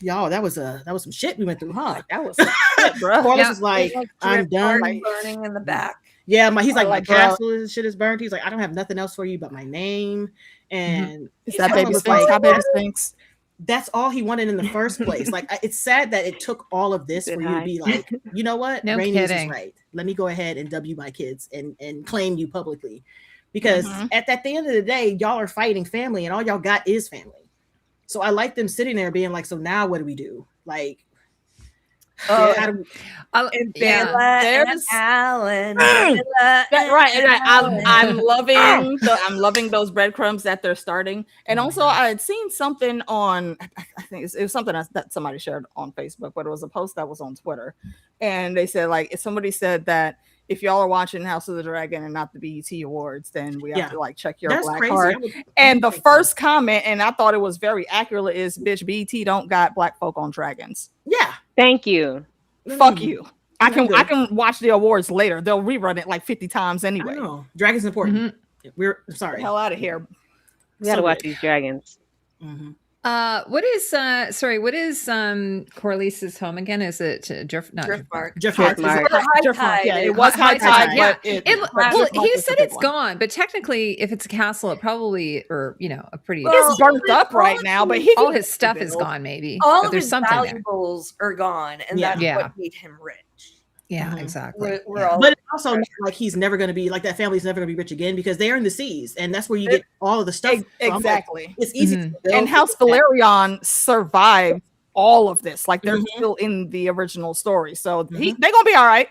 y'all, that was some shit we went through, huh? Like, that was shit, bro." Corlys was like, "I'm done." Burning in the back. Yeah, he's like, my castle shit is burnt. He's like, I don't have nothing else for you but my name. And is that baby Sphinx? How baby Sphinx? That's all he wanted in the first place. Like, it's sad that it took all of this for you to be like, you know what? No Rhaenys kidding. is right. Let me go ahead and W my kids and claim you publicly. Because at the end of the day, y'all are fighting family and all y'all got is family. So I like them sitting there being like, so now what do we do? Like, Oh, and Bella and Alan. I'm loving those breadcrumbs that they're starting. And also, I had seen something on, I think it was something that somebody shared on Facebook, but it was a post that was on Twitter, and they said like, if somebody said that if y'all are watching House of the Dragon and not the BET Awards, then we have to like check your black card. And the first comment, and I thought it was very accurate, is bitch, BET don't got black folk on dragons. Yeah. Thank you. Fuck you. I can watch the awards later. They'll rerun it like 50 times anyway. Dragons important. We're sorry. Hell out of here. We gotta watch these dragons. What is Corlys's home again? Is it Driftmark? Driftmark. Yeah, it was high tide. Well, he said it's gone, but technically, if it's a castle, it probably, or a pretty. It's burnt up right now, but all his stuff is gone. Maybe all of his valuables are gone, and that's what made him rich. Yeah, exactly. But it's also not like he's never going to be like that. Family's never going to be rich again because they're in the seas, and that's where you get all of the stuff. Exactly. Like, it's easy. To build. And House Valerian survived all of this. Like they're still in the original story, so they're gonna be all right.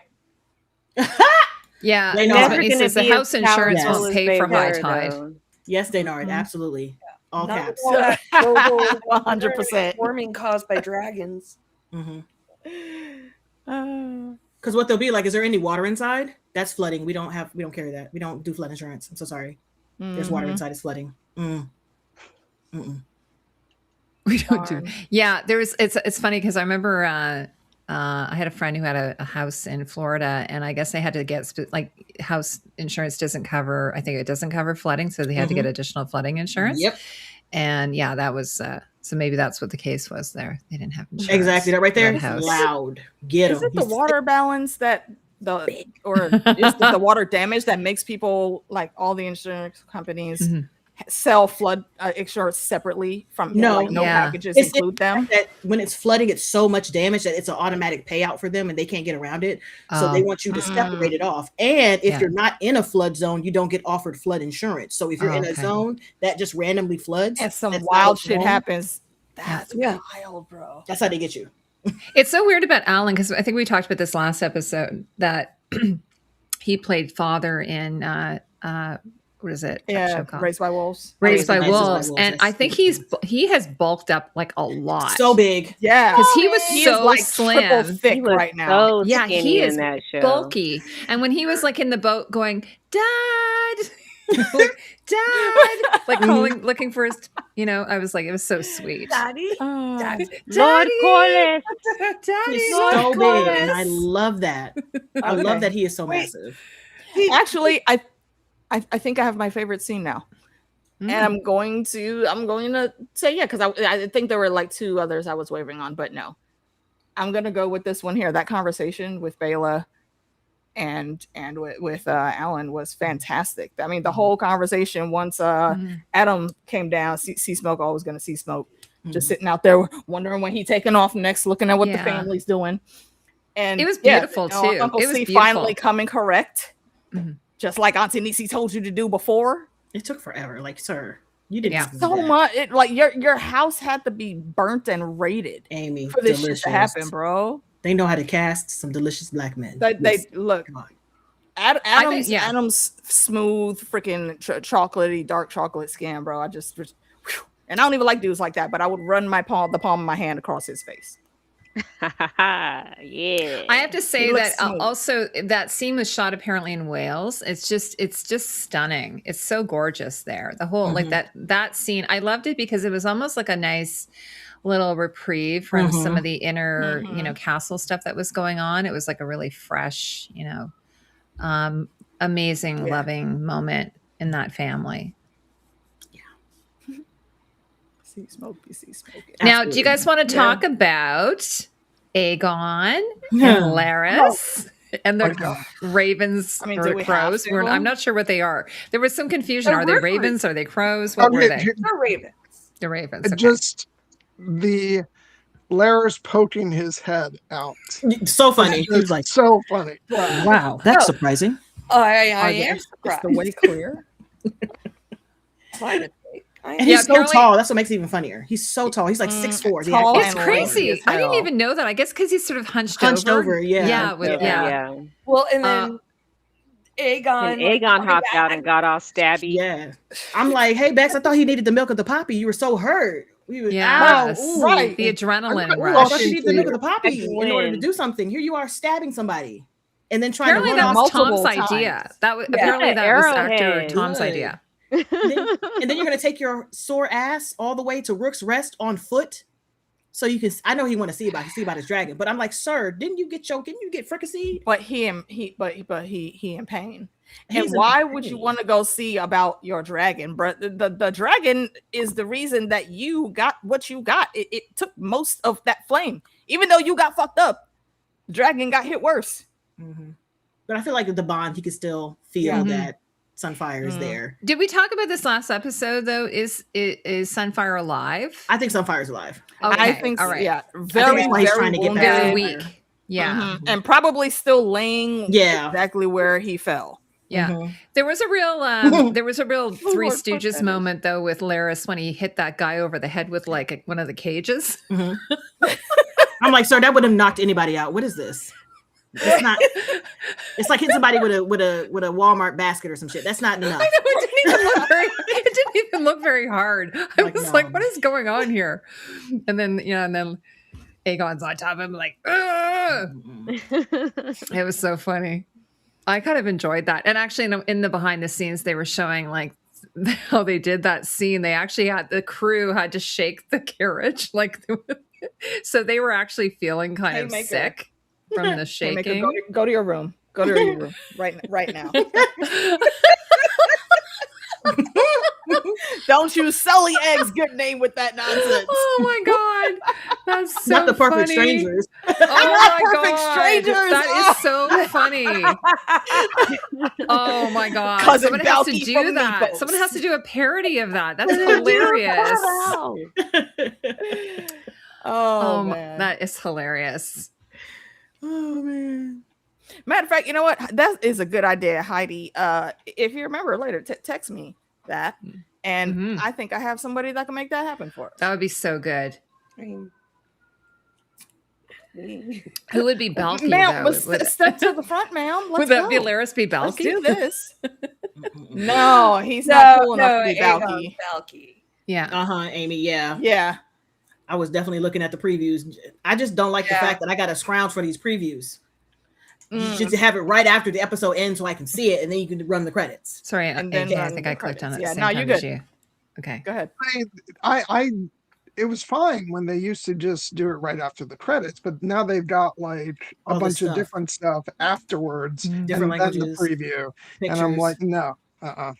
Yeah, he says the house insurance won't pay for high tide. Yes, Daynard, absolutely. All caps. 100%. Warming caused by dragons. Because what they'll be like, is there any water inside? That's flooding. We don't carry that. We don't do flood insurance. I'm so sorry. There's water inside. It's flooding. We don't do. Yeah, it's funny because I remember I had a friend who had a house in Florida, and I guess they had to get house insurance doesn't cover. I think it doesn't cover flooding, so they had to get additional flooding insurance. Yep. And yeah, that was so maybe that's what the case was there. They didn't have insurance. Exactly. That right there is loud. Get Is it the water balance or is it the water damage that makes people like all the insurance companies sell flood insurance separately from packages include them? That when it's flooding, it's so much damage that it's an automatic payout for them and they can't get around it. So they want you to separate it off. And if you're not in a flood zone, you don't get offered flood insurance. So if you're in a zone that just randomly floods and some wild shit happens, that's wild, bro. That's how they get you. It's so weird about Alan because I think we talked about this last episode that he played father in what is it? Yeah, Raised by Wolves. Raised by Wolves. And I think he has bulked up like a lot. So big. Yeah. Because he was so like slim. Thick right now. So he is in that show. Bulky. And when he was like in the boat going, Dad, like looking for his, I was like, it was so sweet. Daddy. Lord Corlys. Daddy. He's so big. And I love that. I love that he is so massive. Actually, I think I have my favorite scene now, and I'm going to say because I think there were like two others I was wavering on, but no, I'm gonna go with this one here. That conversation with Bela and with Alan was fantastic. I mean, the whole conversation once Adam came down, see Smoke always gonna see Smoke, just sitting out there wondering when he taking off next, looking at what the family's doing, and it was beautiful too. Uncle it was C beautiful. finally coming correct. just like Auntie Nisi told you to do before. It took forever. Like, sir, you didn't have to do so that. much. It, like your house had to be burnt and raided, Amy, for this delicious. shit to happen, bro. They know how to cast some delicious black men. They look. Adam's smooth, freaking chocolatey, dark chocolate skin, bro. And I don't even like dudes like that, but I would run the palm of my hand across his face. Yeah, I have to say that also that scene was shot apparently in Wales. It's just stunning. It's so gorgeous there. The whole like that scene. I loved it because it was almost like a nice little reprieve from some of the inner castle stuff that was going on. It was like a really fresh, amazing, loving moment in that family. See smoke. Now, do you guys want to talk about Aegon and Larys and the ravens or crows? I'm not sure what they are. There was some confusion. Are they ravens? Are they crows? What were they? They're ravens. They're ravens. Okay. Just the Larys poking his head out. So funny. He was like, so funny. Wow, that's surprising. I am surprised. Is the way clear? And he's so tall. That's what makes it even funnier. He's so tall. He's like 6'4". It's crazy. I didn't even know that. I guess because he's sort of hunched over. Yeah. Well, and then Aegon hopped out and got all stabby. Yeah. I'm like, hey, Becks, I thought he needed the milk of the poppy. You were so hurt. Right. The adrenaline rush. I thought you needed the milk of the poppy in order to do something. Here you are stabbing somebody. And then trying apparently to run that was Tom's idea. Apparently that was actor Tom's idea. and then you're gonna take your sore ass all the way to Rook's Rest on foot, so you can. I know he want to see about his dragon, but I'm like, sir, didn't you get fricasseed? But he in pain. And why would you want to go see about your dragon, bro? The dragon is the reason that you got what you got. It took most of that flame, even though you got fucked up. The dragon got hit worse. But I feel like with the bond, he could still feel that Sunfire is there. Did we talk about this last episode though? Is Sunfire alive? I think Sunfire's alive. Okay. I think all right. Yeah, very trying to get back. Very weak. Yeah, and probably still laying exactly where he fell. Yeah, there was a real Three Stooges moment though with Larys when he hit that guy over the head with like one of the cages. I'm like, sir, that would have knocked anybody out. What is this? It's not. It's like hitting somebody with a Walmart basket or some shit. That's not enough. It didn't even look very hard. I was like, what is going on here? And then Aegon's on top of him like, it was so funny. I kind of enjoyed that. And actually in the behind the scenes, they were showing like how they did that scene. They actually the crew had to shake the carriage. So they were actually feeling kind of sick from the shaking. Go to your room. Go to your room right now. Don't use Sully Egg's good name with that nonsense. Oh my god, that's so not the perfect funny. Strangers. Oh my Perfect god, Strangers. that is so funny. Oh my god, Cousin someone has to Balky do from that. Meeples. Someone has to do a parody of that. That's hilarious. Oh man, that is hilarious. Oh man. Matter of fact, you know what? That is a good idea, Heidi. If you remember later, text me that, and I think I have somebody that can make that happen for us. That would be so good. Who would be Balky? Ma'am, step to the front, ma'am. Would that be Larys be Balky? Let's do this. No, he's not cool enough to be Balky. Yeah. Amy. Yeah. Yeah. I was definitely looking at the previews. I just don't like the fact that I got to scrounge for these previews. You should have it right after the episode ends so I can see it, and then you can run the credits. Sorry, and then I think I clicked on it. Yeah, no, you're good. You. Okay, go ahead. It was fine when they used to just do it right after the credits, but now they've got like a bunch of different stuff afterwards, different and then the preview, pictures. And I'm like, no, I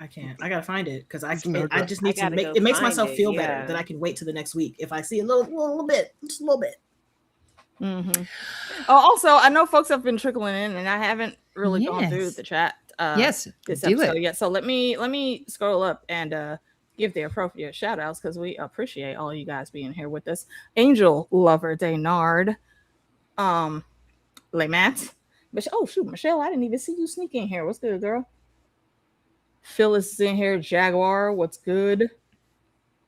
can't. I gotta find it because I just need to make it makes myself feel better that I can wait till the next week if I see a little bit, just a little bit. Also, I know folks have been trickling in, and I haven't really gone through the chat. Yes, this do episode it. yet. So let me scroll up and give the appropriate shout outs because we appreciate all you guys being here with us. Angel Lover Daynard, Laymat, But oh shoot, Michelle, I didn't even see you sneak in here. What's good, girl? Phyllis is in here. Jaguar, what's good?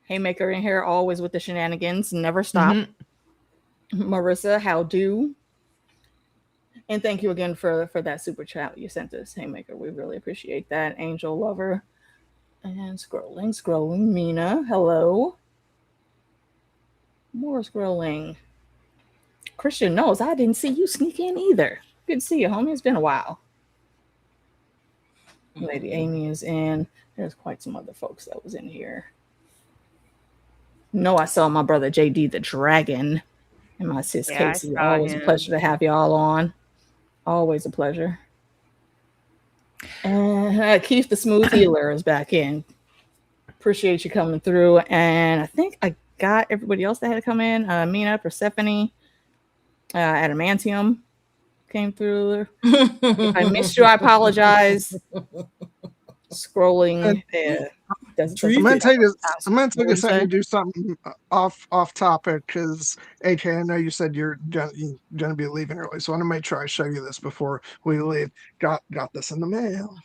Haymaker in here, always with the shenanigans, never stop. Marissa, how do? And thank you again for that super chat you sent us, Haymaker. We really appreciate that. Angel Lover. And scrolling. Mina, hello. More scrolling. Christian knows I didn't see you sneak in either. Good to see you, homie. It's been a while. Lady Amy is in. There's quite some other folks that was in here. No, I saw my brother JD the Dragon and my sis Casey. Always a pleasure to have y'all on. Always a pleasure. And Keith the Smooth Healer is back in. Appreciate you coming through. And I think I got everybody else that had to come in. Mina, Persephone, Adamantium came through. If I missed you, I apologize. Scrolling. I'm gonna take a second to do something off topic because AK, I know you said you're gonna be leaving early, so I want to make sure I show you this before we leave. Got this in the mail.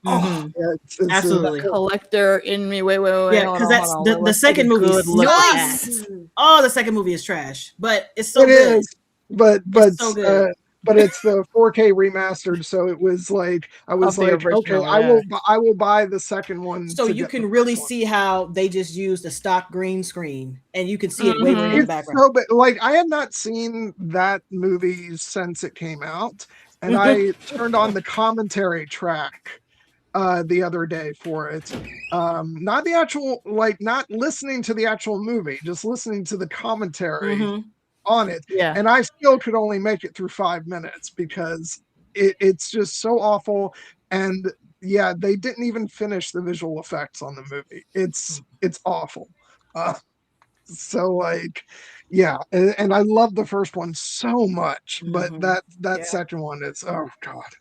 It's absolutely the collector in me. Wait. Yeah, because that's the second movie. Nice. Oh, the second movie is trash, but it's so good. Is, but it's so good. But it's the 4K remastered, so it was like I was like, original, okay, yeah. I will buy the second one. So you can really see how they just used a stock green screen, and you can see it wavering in the background. So, but like I had not seen that movie since it came out, and I turned on the commentary track the other day for it. Not the actual, like not listening to the actual movie, just listening to the commentary. On it, and I still could only make it through 5 minutes because it's just so awful. And yeah, they didn't even finish the visual effects on the movie. It's awful. So like, yeah, and I love the first one so much, but that second one is oh god.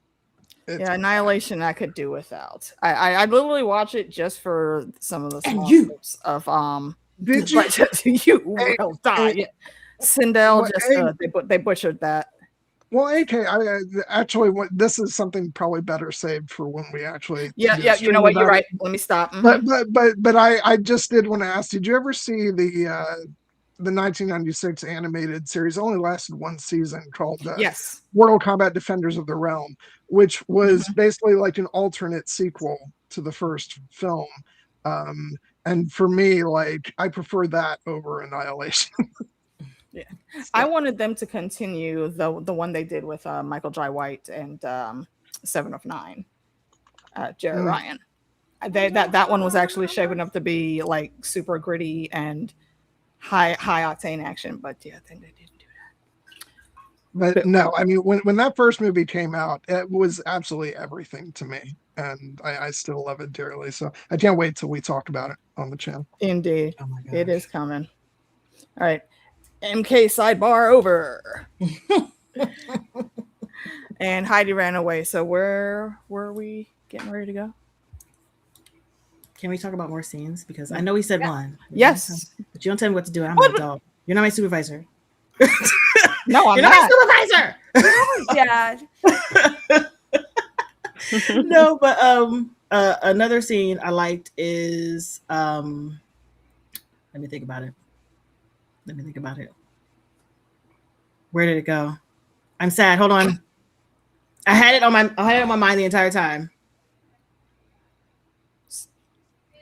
Annihilation I could do without. I literally watch it just for some of the small clips of Did you? You will die. Sindel they butchered that. Well, AK, I actually this is something probably better saved for when we actually. Yeah. You know what? You're right. Let me stop. But I just did want to ask. Did you ever see the 1996 animated series? It only lasted one season called Mortal Kombat Defenders of the Realm, which was basically like an alternate sequel to the first film. And for me, like I prefer that over Annihilation. Yeah, I wanted them to continue the one they did with Michael Jai White and 7 of 9, Jerry Ryan. That one was actually shaping up to be like super gritty and high octane action, but yeah, I think they didn't do that. But no, I mean when that first movie came out, it was absolutely everything to me, and I still love it dearly. So I can't wait till we talk about it on the channel. Indeed, it is coming. All right. MK sidebar over. And Heidi ran away. So where were we getting ready to go? Can we talk about more scenes? Because I know we said one. Yes. But you don't tell me what to do. I'm an adult. You're not my supervisor. No, I'm You're not my supervisor. Dad. No, but another scene I liked is let me think about it. Where did it go? I'm sad. Hold on. I had it on my mind the entire time.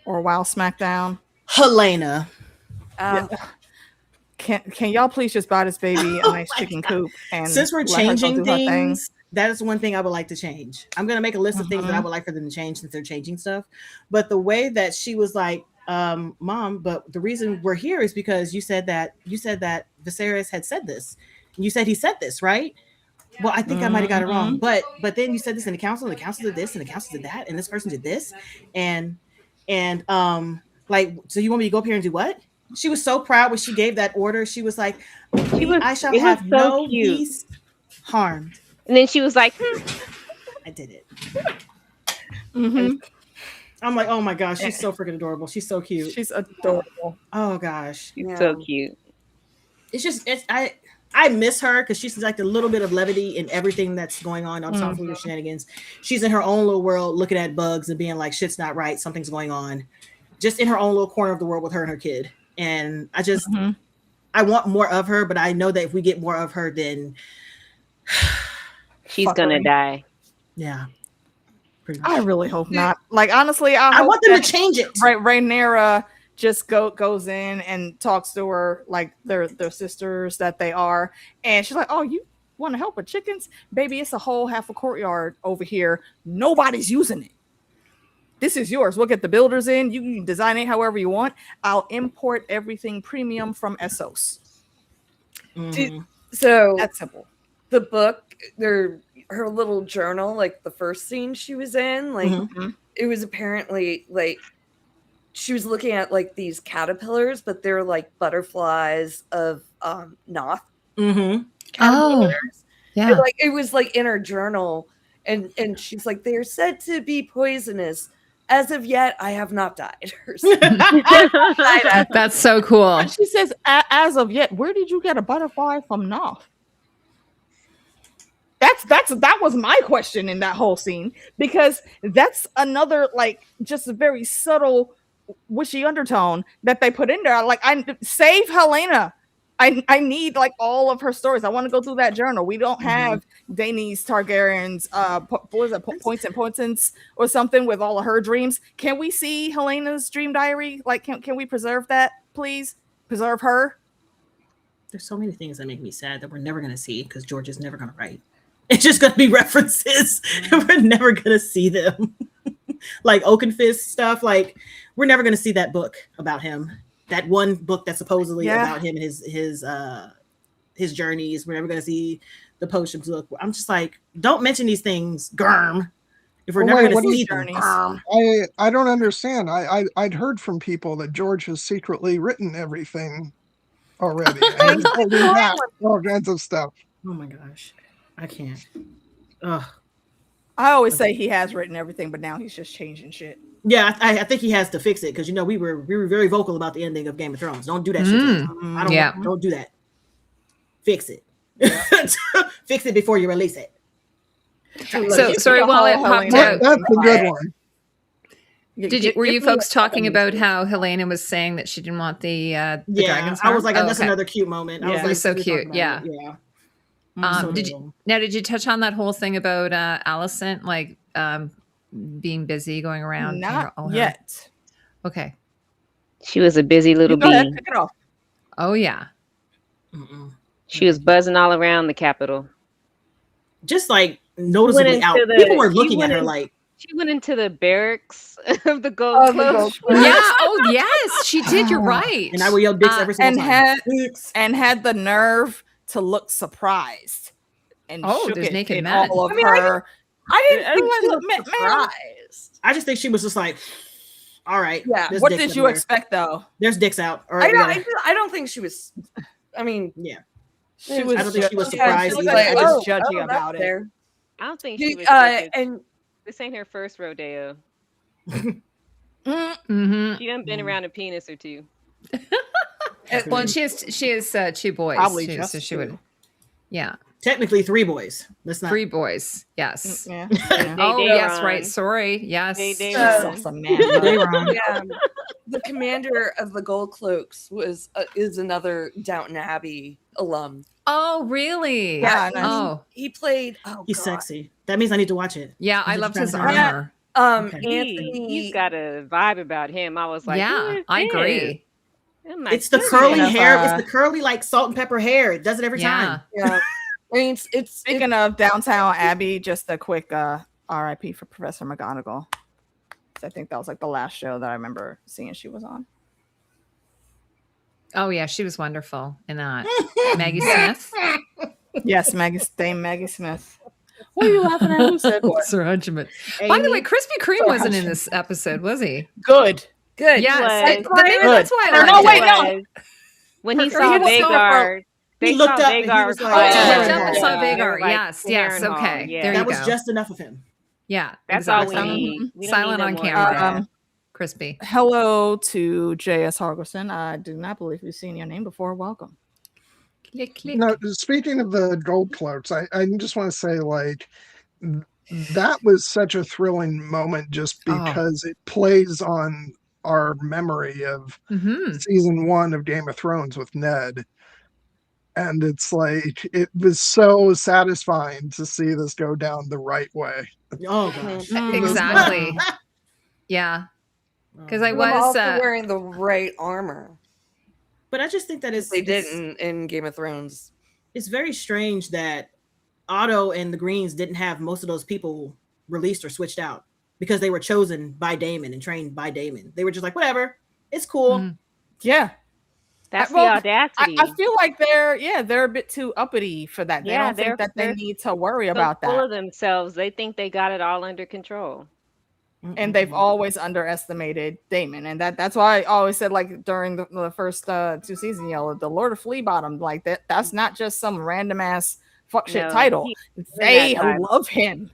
Or while SmackDown. Helena. Can y'all please just buy this baby a nice chicken coop? And since we're changing things, that is one thing I would like to change. I'm gonna make a list of things that I would like for them to change since they're changing stuff. But the way that she was like, Mom, but the reason we're here is because you said that Viserys had said this. You said he said this, right? Well, I think I might have got it wrong. But then you said this in the council, and the council did this, and the council did that, and this person did this, and like, so you want me to go up here and do what? She was so proud when she gave that order. She was like, I shall have no beast harmed. And then she was like, I did it. I'm like, oh my gosh, she's so freaking adorable. She's so cute. She's adorable. Oh gosh. She's so cute. It's just I miss her because she's like a little bit of levity in everything that's going on top of your shenanigans. She's in her own little world, looking at bugs and being like, "Shit's not right. Something's going on." Just in her own little corner of the world with her and her kid. And I just, I want more of her, but I know that if we get more of her, then she's gonna die. Yeah. I really hope not. Like, honestly, I want them to change it. Right, Rhaenyra just goes in and talks to her like they're sisters that they are, and she's like, "Oh, you want to help with chickens, baby? It's a whole half a courtyard over here. Nobody's using it. This is yours. We'll get the builders in. You can design it however you want. I'll import everything premium from Essos." So that's simple. The book, her little journal, like the first scene she was in, like it was apparently like she was looking at like these caterpillars, but they're like butterflies of Noth. Oh, yeah. And, like it was like in her journal, and she's like, they're said to be poisonous. As of yet, I have not died. That's so cool. And she says, as of yet, where did you get a butterfly from Noth? That was my question in that whole scene, because that's another like just a very subtle wishy undertone that they put in there. Like, I save Helena. I need like all of her stories. I want to go through that journal. We don't have Daenerys Targaryen's what was it, points and pointants or something with all of her dreams. Can we see Helena's dream diary? Like, can we preserve that, please? Preserve her. There's so many things that make me sad that we're never going to see because George is never going to write. It's just going to be references. And we're never going to see them. Like Oakenfist stuff. Like, we're never going to see that book about him. That one book that's supposedly about him and his journeys. We're never going to see the potions book. I'm just like, don't mention these things, Germ. If we're never going to see them, I don't understand. I'd heard from people that George has secretly written everything already. And he's holding back all kinds of stuff. Oh my gosh, I can't. Ugh. I always say he has written everything, but now he's just changing shit. Yeah, I think he has to fix it because we were very vocal about the ending of Game of Thrones. Don't do that shit. Don't do that. Fix it. Yeah. Fix it before you release it. So sorry, while it popped out. That's a good one. Were you folks talking about how Helena was saying that she didn't want the dragon's heart? I was like, that's another cute moment. I was like, so cute. Yeah. Did you touch on that whole thing about Alicent, like being busy going around? Not yet. Okay. She was a busy little bee. Go ahead, pick it off. Oh yeah. She was buzzing all around the Capitol. Just like noticeably out. People were looking at her like. She went into the barracks of the Gold Coast. Yeah. Oh yes, she did. You're right. And I will yell Becks every single time. Had the nerve to look surprised. And there's naked men. All of her. I didn't think she was surprised. I just think she was just like, all right. Yeah. What did you expect, though? There's dicks out. All right, I don't think she was. I mean, yeah. She was. I don't think she was surprised. She was like, just judging about it. I don't think she was. And this ain't her first rodeo. She done been around a penis or two. Well, she has 2 boys. Probably too, just so she would. Yeah. Technically 3 boys. Let's not. 3 boys. Yes. Yeah. Yes. Right. Sorry. Yes. The commander of the Gold Cloaks is another Downton Abbey alum. Oh, really? Yeah. He played. He's sexy. That means I need to watch it. Yeah, I loved his armor. Anthony, he's got a vibe about him. I was like, yeah, I agree. It's the curly hair. It's the curly like salt and pepper hair. It does it every time. Yeah. I mean, it's speaking of Downtown Abbey, just a quick RIP for Professor McGonagall. I think that was like the last show that I remember seeing she was on. Oh yeah, she was wonderful in that. Maggie Smith. Yes, Dame Maggie Smith. What are you laughing at? Who said what? Sir Hudgman. By the way, Krispy Kreme wasn't in this episode, was he? Good. Yes. Maybe that's why I liked it. When he saw Vagar. He looked up and he was like, and saw Vagar. Yes. Okay. Yeah. There you go. That was just enough of him. Yeah. That's all we need. Silent on camera. Crispy. Hello to J.S. Hargerson. I do not believe we've seen your name before. Welcome. Click, click. No, speaking of the gold cloaks, I just want to say, like, that was such a thrilling moment just because it plays on our memory of season 1 of Game of Thrones with Ned. And it's like, it was so satisfying to see this go down the right way. Oh gosh. Exactly. Yeah. Because I was also wearing the right armor. But I just think that they didn't in Game of Thrones. It's very strange that Otto and the Greens didn't have most of those people released or switched out because they were chosen by Daemon and trained by Daemon. They were just like, whatever, it's cool. Yeah. That's the audacity. I feel like they're a bit too uppity for that. They don't think that they need to worry about that. Full of themselves. They think they got it all under control. And they've always underestimated Daemon, and that's why I always said, like, during the first 2 seasons, the Lord of Flea Bottom, like that's not just some random ass fuck shit title. They love him.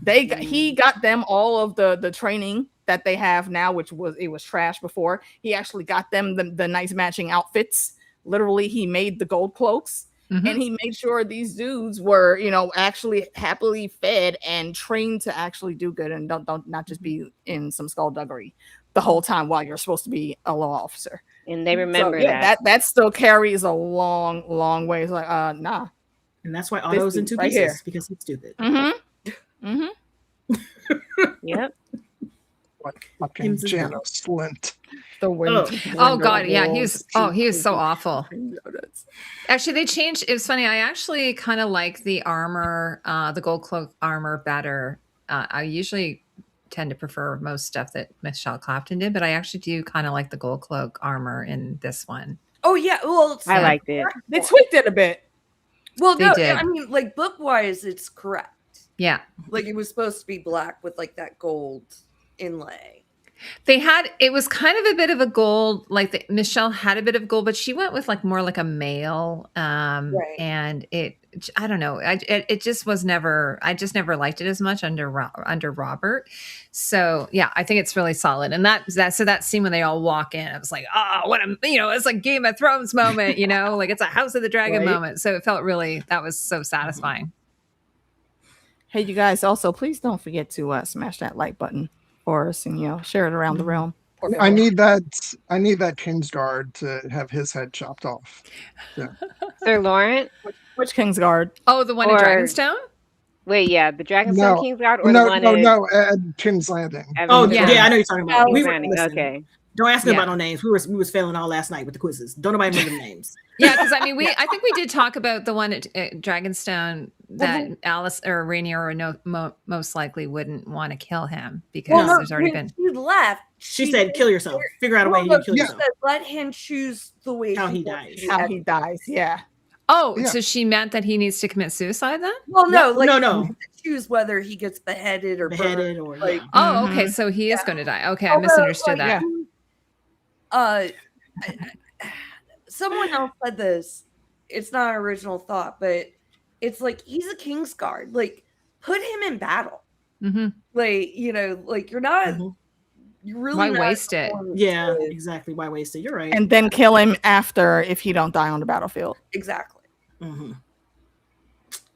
He got them all of the training that they have now, which was trash before. He actually got them the nice matching outfits. Literally, he made the gold cloaks. And he made sure these dudes were, actually happily fed and trained to actually do good and don't not just be in some skullduggery the whole time while you're supposed to be a law officer. And they remember that still carries a long, long way. It's like, nah. And that's why Otto's in 2 pieces because he's stupid. Yep. Like fucking Janos Slint. Oh god, yeah, he is so awful. Actually, they changed. It was funny. I actually kind of like the armor, the gold cloak armor better. I usually tend to prefer most stuff that Michelle Clapton did, but I actually do kind of like the gold cloak armor in this one. Oh yeah, well, I liked it. They tweaked it a bit. Well, no, I mean, like, book wise, it's correct. Yeah, like it was supposed to be black with like that gold inlay. It was kind of a bit of a gold, like Michelle had a bit of gold, but she went with like more like a male. Right. And I don't know. It just was never, I just never liked it as much under Robert. So yeah, I think it's really solid. And that scene when they all walk in, I was like, it's like Game of Thrones moment, like it's a House of the Dragon moment. So it felt that was so satisfying. Hey, you guys, also, please don't forget to smash that like button for us and, share it around the realm. I need that Kingsguard to have his head chopped off. Yeah. Sir Laurent? Which Kingsguard? Oh, the one in Dragonstone? Wait, yeah, the Dragonstone Kingsguard or the one at King's Landing. Oh, yeah, I know you're talking about. Okay. Don't ask me about no names. We was failing all last night with the quizzes. Don't nobody remember the names. Yeah, because I mean, I think we did talk about the one at Dragonstone that Alice or Rainier most likely wouldn't want to kill him because there's already been. She left. She said, "Kill yourself. Figure out a way to kill yourself." Said, let him choose the way how he dies. How he dies. Yeah. Oh, so she meant that he needs to commit suicide then? Well, no. Choose whether he gets beheaded or burned. Or like. Oh, okay. So he is going to die. Okay, I misunderstood that. Someone else said this. It's not an original thought, but it's like he's a Kingsguard. Like, put him in battle. Like, you're not. You really why waste it? Yeah, exactly. Why waste it? You're right. And then kill him after if he don't die on the battlefield. Exactly.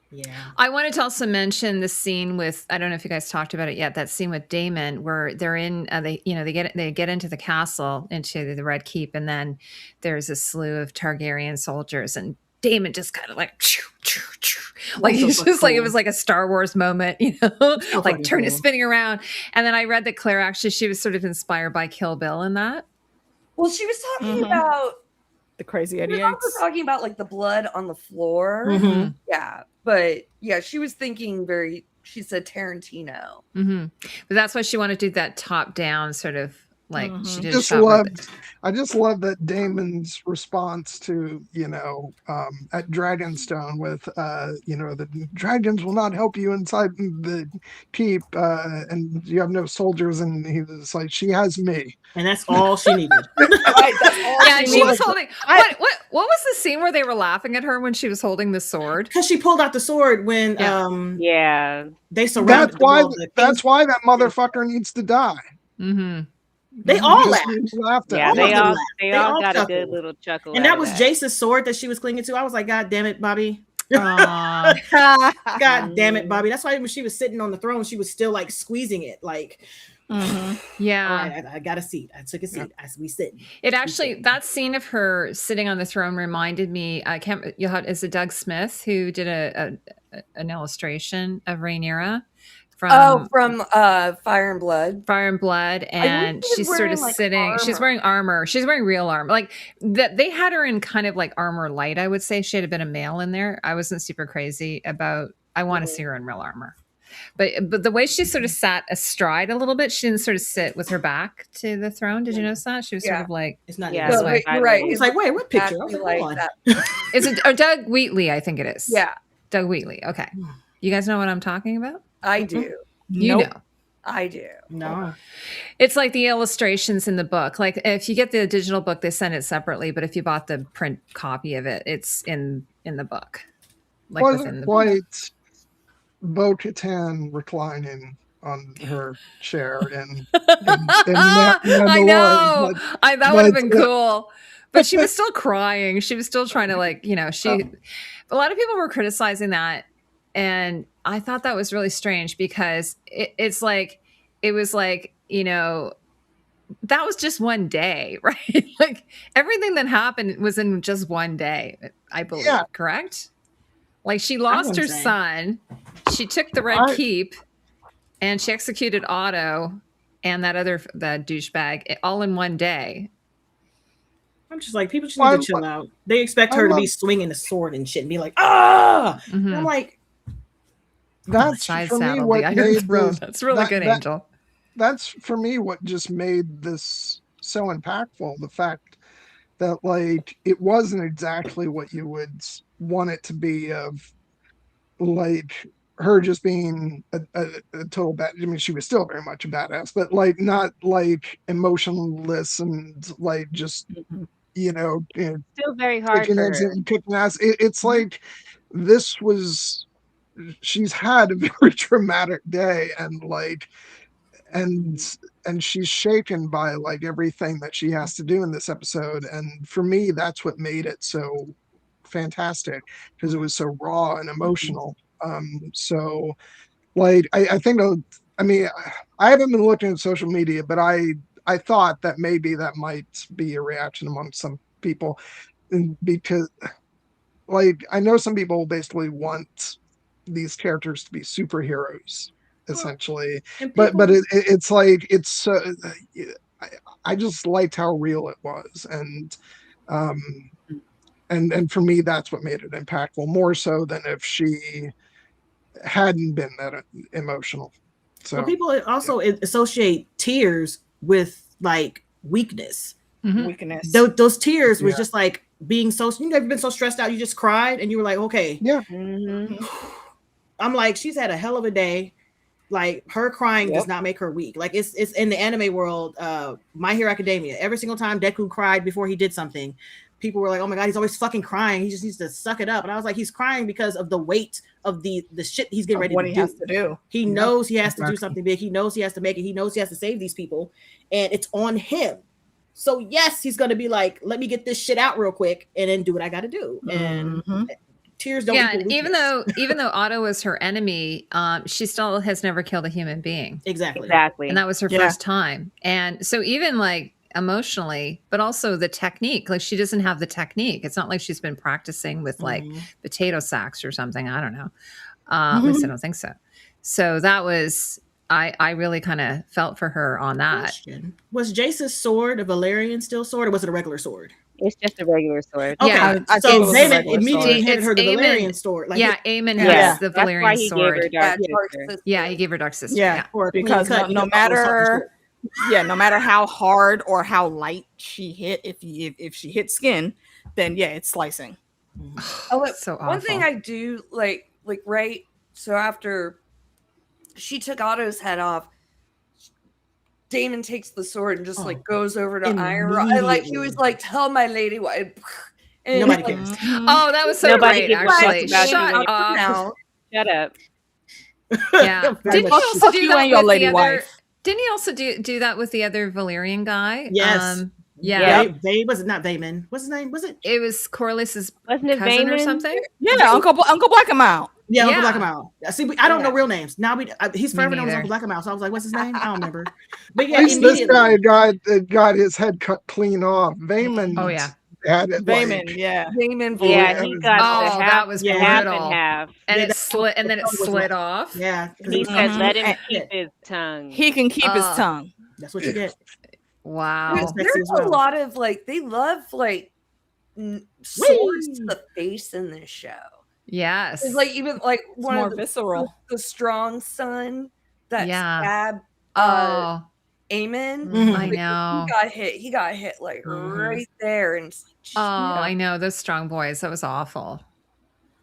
Yeah. I wanted to also mention the scene with, I don't know if you guys talked about it yet, that scene with Daemon where they're in they get into the castle, into the Red Keep, and then there's a slew of Targaryen soldiers and Daemon just kind of like he's just like, it was like a Star Wars moment, like spinning around. And then I read that Claire actually, she was sort of inspired by Kill Bill in that. Well, she was talking about the crazy idea. She was also talking about like the blood on the floor. Yeah. But yeah, she was thinking she said Tarantino. But that's why she wanted to do that top down sort of like she did. I just love that Damon's response to, at Dragonstone with, the dragons will not help you inside the keep and you have no soldiers. And he was like, she has me. And that's all she needed. She was holding. What was the scene where they were laughing at her when she was holding the sword? Because she pulled out the sword when they surrounded. That's why that motherfucker needs to die. They all laughed. Yeah, they all got chuckled. A good little chuckle. And that was Jace's sword that she was clinging to. I was like, God damn it, Bobby. God damn it, Bobby. That's why when she was sitting on the throne, she was still like squeezing it. Like, yeah. All right, I got a seat. I took a seat as we sit. It actually, that scene of her sitting on the throne reminded me, is it Doug Smith who did an illustration of Rhaenyra? From Fire and Blood. Fire and Blood, and she's sort of sitting. Armor. She's wearing armor. She's wearing real armor. Like they had her in kind of like armor light. I would say she had a bit of mail in there. I wasn't super crazy about. I want to see her in real armor, but the way she sort of sat astride a little bit, she didn't sort of sit with her back to the throne. Did you notice that? She was sort of like it's not. Yeah, no, you're right. It's like wait, what picture? Like that. Is it or Doug Wheatley? I think it is. Yeah, Doug Wheatley. Okay, you guys know what I'm talking about? I do. You know. I do. No. It's like the illustrations in the book. Like if you get the digital book, they send it separately. But if you bought the print copy of it, it's in the book. Like wasn't quite Bo-Katan reclining on her chair in I know. That would have been cool. But she was still crying. She was still trying to a lot of people were criticizing that. And I thought that was really strange because it was like, that was just one day, right? Like everything that happened was in just one day, I believe, correct? Like she lost her son, she took the Red Keep, and she executed Otto and that douchebag all in one day. I'm just like, people just need to chill out. They expect her to be swinging a sword and shit and be like, ah! Mm-hmm. I'm like, that's for me what made that's really good, Angel. That's for me what just made this so impactful. The fact that like it wasn't exactly what you would want it to be of like her just being a total bad. I mean, she was still very much a badass, but like not like emotionless and like just still very hard for her. And kicking ass. It's like this was. She's had a very traumatic day and like and she's shaken by like everything that she has to do in this episode, and for me that's what made it so fantastic because it was so raw and emotional. So like I think I mean I haven't been looking at social media, but I thought that maybe that might be a reaction among some people because like I know some people basically want these characters to be superheroes essentially, but it's like it's I just liked how real it was, and for me that's what made it impactful more so than if she hadn't been that emotional. So people also associate tears with like weakness. Weakness. Those tears was just like being so. You never been so stressed out. You just cried and you were like, okay, I'm like, she's had a hell of a day. Like her crying does not make her weak. Like it's in the anime world, My Hero Academia. Every single time Deku cried before he did something, people were like, "Oh my god, he's always fucking crying. He just needs to suck it up." And I was like, he's crying because of the weight of the shit he's getting ready to do. What he has to do. He knows he has to do something big. He knows he has to make it. He knows he has to save these people, and it's on him. So yes, he's gonna be like, "Let me get this shit out real quick, and then do what I got to do." And tears don't. Yeah, and even though Otto was her enemy, she still has never killed a human being. Exactly, and that was her first time. And so even like emotionally, but also the technique, like she doesn't have the technique. It's not like she's been practicing with like potato sacks or something. I don't know. At least I don't think so. So that was. I really kind of felt for her on that. Question. Was Jace's sword a Valerian steel sword, or was it a regular sword? It's just a regular sword. Okay, yeah, so Damon immediately handed her the Valerian sword. Like Aemon has the Valerian sword. He gave her Dark Sister. Yeah, because no matter how hard or how light she hit, if she hit skin, then it's slicing. So awful. One thing I do like right. So after she took Otto's head off, Damon takes the sword and just like goes over to Iron Rod. Like he was like, "Tell my lady what." And nobody cares. Oh, that was so great! Actually, shut up. Shut up. Yeah. Did you also do that with the other? Didn't he also do that with the other Valyrian guy? Yes. Yeah. They was it not Vayman? What's his name? Was it? It was Corlys's Wasn't it cousin or Vayman? something? Yeah, Uncle Blackamout. Yeah, Yeah. Uncle Blackamout. See, I don't know real names. Now he's forever known as neither. Uncle Blackamout. So I was like, what's his name? I don't remember. But yeah, At least this immediately. guy got his head cut clean off. Vayman. Oh yeah. Had it Vayman, like, yeah. Vayman. Yeah, he got Oh, that was half brutal. and half. And Yeah, it slid, and then it slid off. Yeah. He said, "Let him keep his tongue." He can keep his tongue. That's what you get. Wow. There's a lot of like they love like swords to the face in this show. Yes. It's like even like It's one more of visceral. the strong son that stabbed Oh, Aemon. Mhm. I know. He got hit like right there, and it's like, Oh, I know those strong boys. That was awful.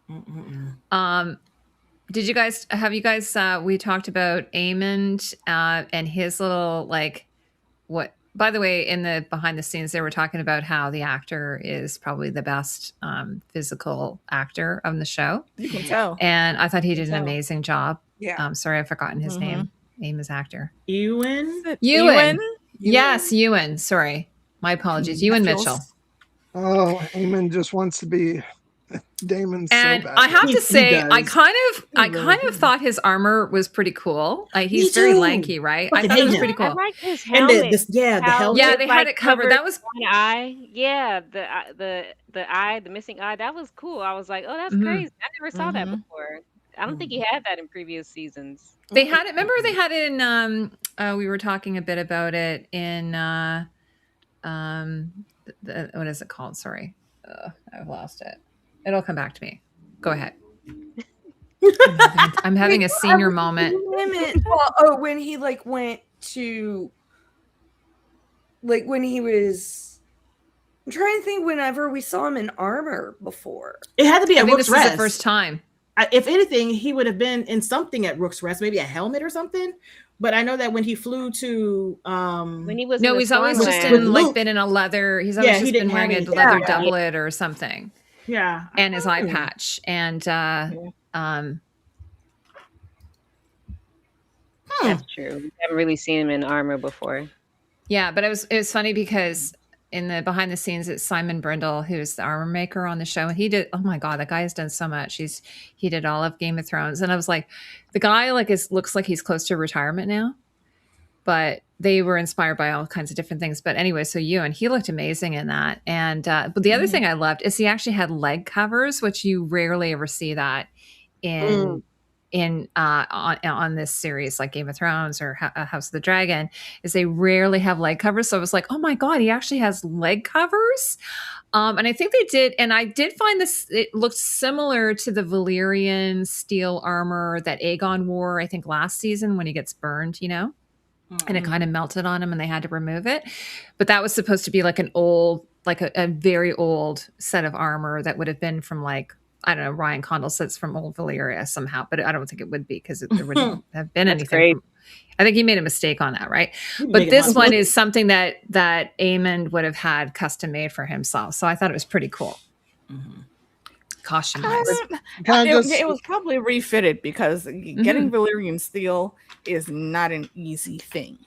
Did you guys we talked about Aemond and his little like what? By the way, in the behind the scenes, they were talking about how the actor is probably the best physical actor on the show. You can tell. And I thought he did an amazing job. Yeah. Sorry, I've forgotten his name. Name is actor. Ewan. Yes, Ewan. Sorry, my apologies. Ewan Mitchell. oh, Eamon just wants to be Damon And so bad. I have to say, does. I kind of thought his armor was pretty cool. He's very lanky, right? I thought it was pretty I cool. like his And helmet. the helmet. Yeah, they had it covered. That was one eye. Yeah, the eye, the missing eye. That was cool. I was like, oh, that's crazy. I never saw that before. I don't think he had that in previous seasons. They had it. Remember, they had it in. We were talking a bit about it in. What is it called? Sorry, I've lost it. It'll come back to me. Go ahead. I'm having a senior moment. When he like went to, like when he was, I'm trying to think. Whenever we saw him in armor before, It had to be I at think Rook's this is Rest. the first time. If anything, he would have been in something at Rook's Rest, maybe a helmet or something. But I know that when he flew to when he was he's always just been in a leather. He's always just been wearing a leather doublet or something. Yeah, and his eye patch, and that's true. We haven't really seen him in armor before. Yeah, but it was funny because in the behind the scenes, it's Simon Brindle, who's the armor maker on the show, and he did. Oh my god, that guy has done so much. He did all of Game of Thrones, and I was like, the guy looks like he's close to retirement now, but they were inspired by all kinds of different things. But anyway, so Ewan, he looked amazing in that, and but the other thing I loved is he actually had leg covers, which you rarely ever see that in on this series like Game of Thrones or House of the Dragon, is they rarely have leg covers. So I was like, oh my god, he actually has leg covers. And I think they did, and I did find this, it looked similar to the Valyrian steel armor that Aegon wore, I think last season when he gets burned, and it kind of melted on him and they had to remove it. But that was supposed to be like an old, like a very old set of armor that would have been from like, I don't know, Ryan Condal says from old Valyria somehow, but I don't think it would be because there wouldn't have been anything. I think he made a mistake on that, right? But this one is something that Aemond would have had custom made for himself. So I thought it was pretty cool. Costume wise. It was probably refitted because getting Valyrian steel is not an easy thing.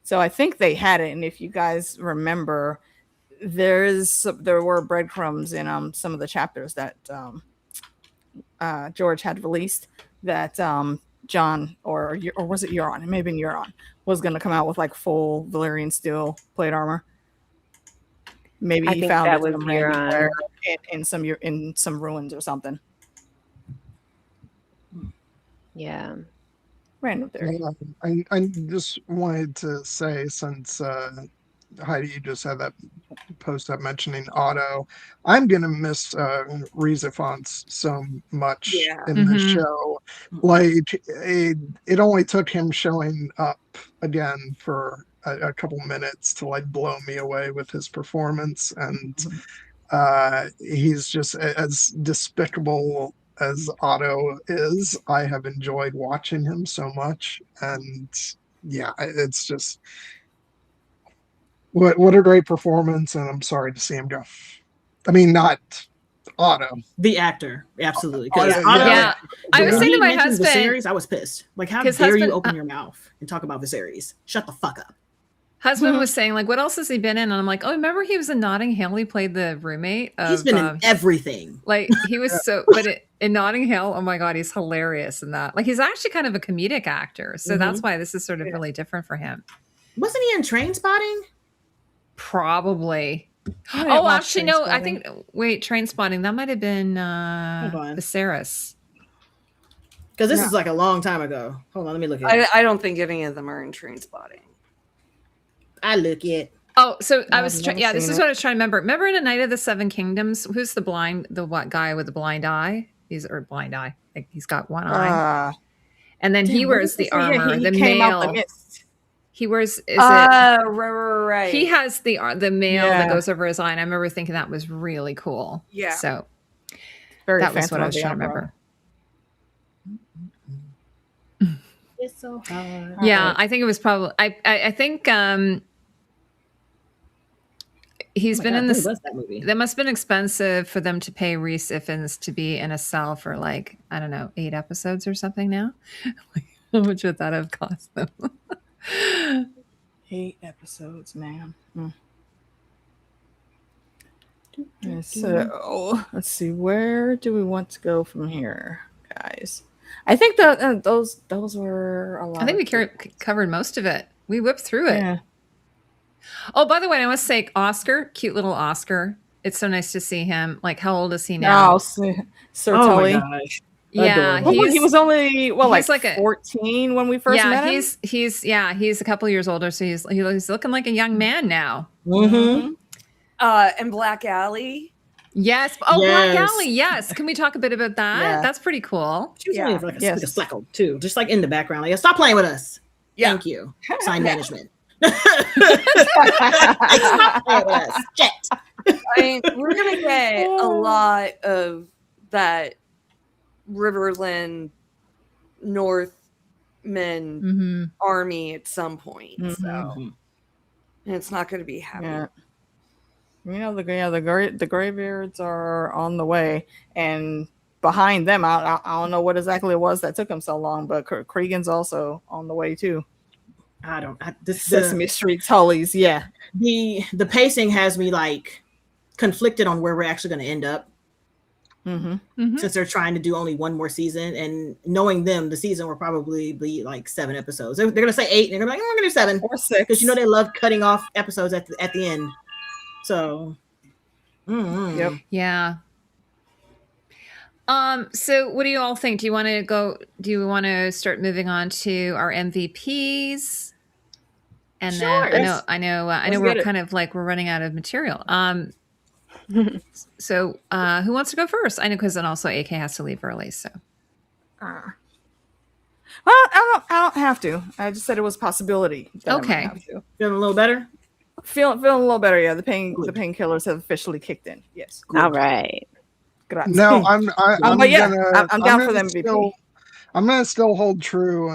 So I think they had it. And if you guys remember, there were breadcrumbs in some of the chapters that George had released that John or was it Euron? It may have been Euron was going to come out with like full Valyrian steel plate armor. Maybe he found that was Euron in some ruins or something. Yeah. Random theory. I just wanted to say, since Heidi, you just had that post up mentioning Otto, I'm gonna miss Riza Fonts so much in the show. Like it only took him showing up again for a couple minutes to like blow me away with his performance, and he's just as despicable as Otto is. I have enjoyed watching him so much, and yeah, it's just what a great performance, and I'm sorry to see him go. I mean, not Otto. The actor, absolutely. Yeah, I was saying to my husband, Viserys, I was pissed. Like, how dare you open your mouth and talk about Viserys? Shut the fuck up. Husband was saying, like, what else has he been in? And I'm like, oh, remember he was in Notting Hill? He played the roommate. He's been in everything. Like, he was in Notting Hill, oh my God, he's hilarious in that. Like, he's actually kind of a comedic actor. So that's why this is sort of really different for him. Wasn't he in Trainspotting? Probably. Oh, actually, no, I think, Trainspotting, that might have been Viserys. Because this is like a long time ago. Hold on, let me look at it. I don't think any of them are in Trainspotting. I look it. Oh, so I was this is what I was trying to remember. Remember in A Night of the Seven Kingdoms, who's the guy with the blind eye? He's got one eye. And then he wears the armor, the mail. He wears right. He has the mail that goes over his eye, and I remember thinking that was really cool. Yeah. So that was what I was trying to remember. It's so hard. Yeah, I think it was probably I think he's been in this. That movie. That must have been expensive for them to pay Rhys Ifans to be in a cell for 8 episodes or something now. How much would that have cost them? 8 episodes, man. So let's see, where do we want to go from here, guys? I think those were a lot. I think we covered most of it. We whipped through it. Yeah. Oh, by the way, I must say, Oscar, cute little Oscar. It's so nice to see him. Like, how old is he now? Sir Tully. Oh my gosh. Yeah, he was only 14 when we first met him. He's a couple years older, so he's looking like a young man now. Mm-hmm. And Black Alley. Yes. Oh, yes. Black Alley. Yes. Can we talk a bit about that? Yeah. That's pretty cool. She was only like a speckle too, just like in the background. Like, stop playing with us. Yeah. Thank you. Sign management. Stop playing with us. Jet. I mean, we're gonna get a lot of that Riverland Northmen army at some point. So it's not going to be happy. Yeah. The Greybeards are on the way, and behind them, I don't know what exactly it was that took them so long, but Cregan's also on the way too. Sesame Street Tullys, yeah. The pacing has me like conflicted on where we're actually going to end up. Since they're trying to do only one more season, and knowing them, the season will probably be like 7 episodes. They're going to say 8, and they're going to be like, we're going to do 7 or 6 because they love cutting off episodes at the end. So, yep, yeah. So what do you all think? Do you want to start moving on to our MVPs? And sure. Then I know we're kind of like we're running out of material. So who wants to go first? I know, because then also AK has to leave early. So, well, I don't have to. I just said it was a possibility. Okay. Feeling a little better. Feeling a little better. Yeah, the painkillers have officially kicked in. Yes. Good. All right. Grazie. No, I'm down for the MVP. I'm gonna still hold true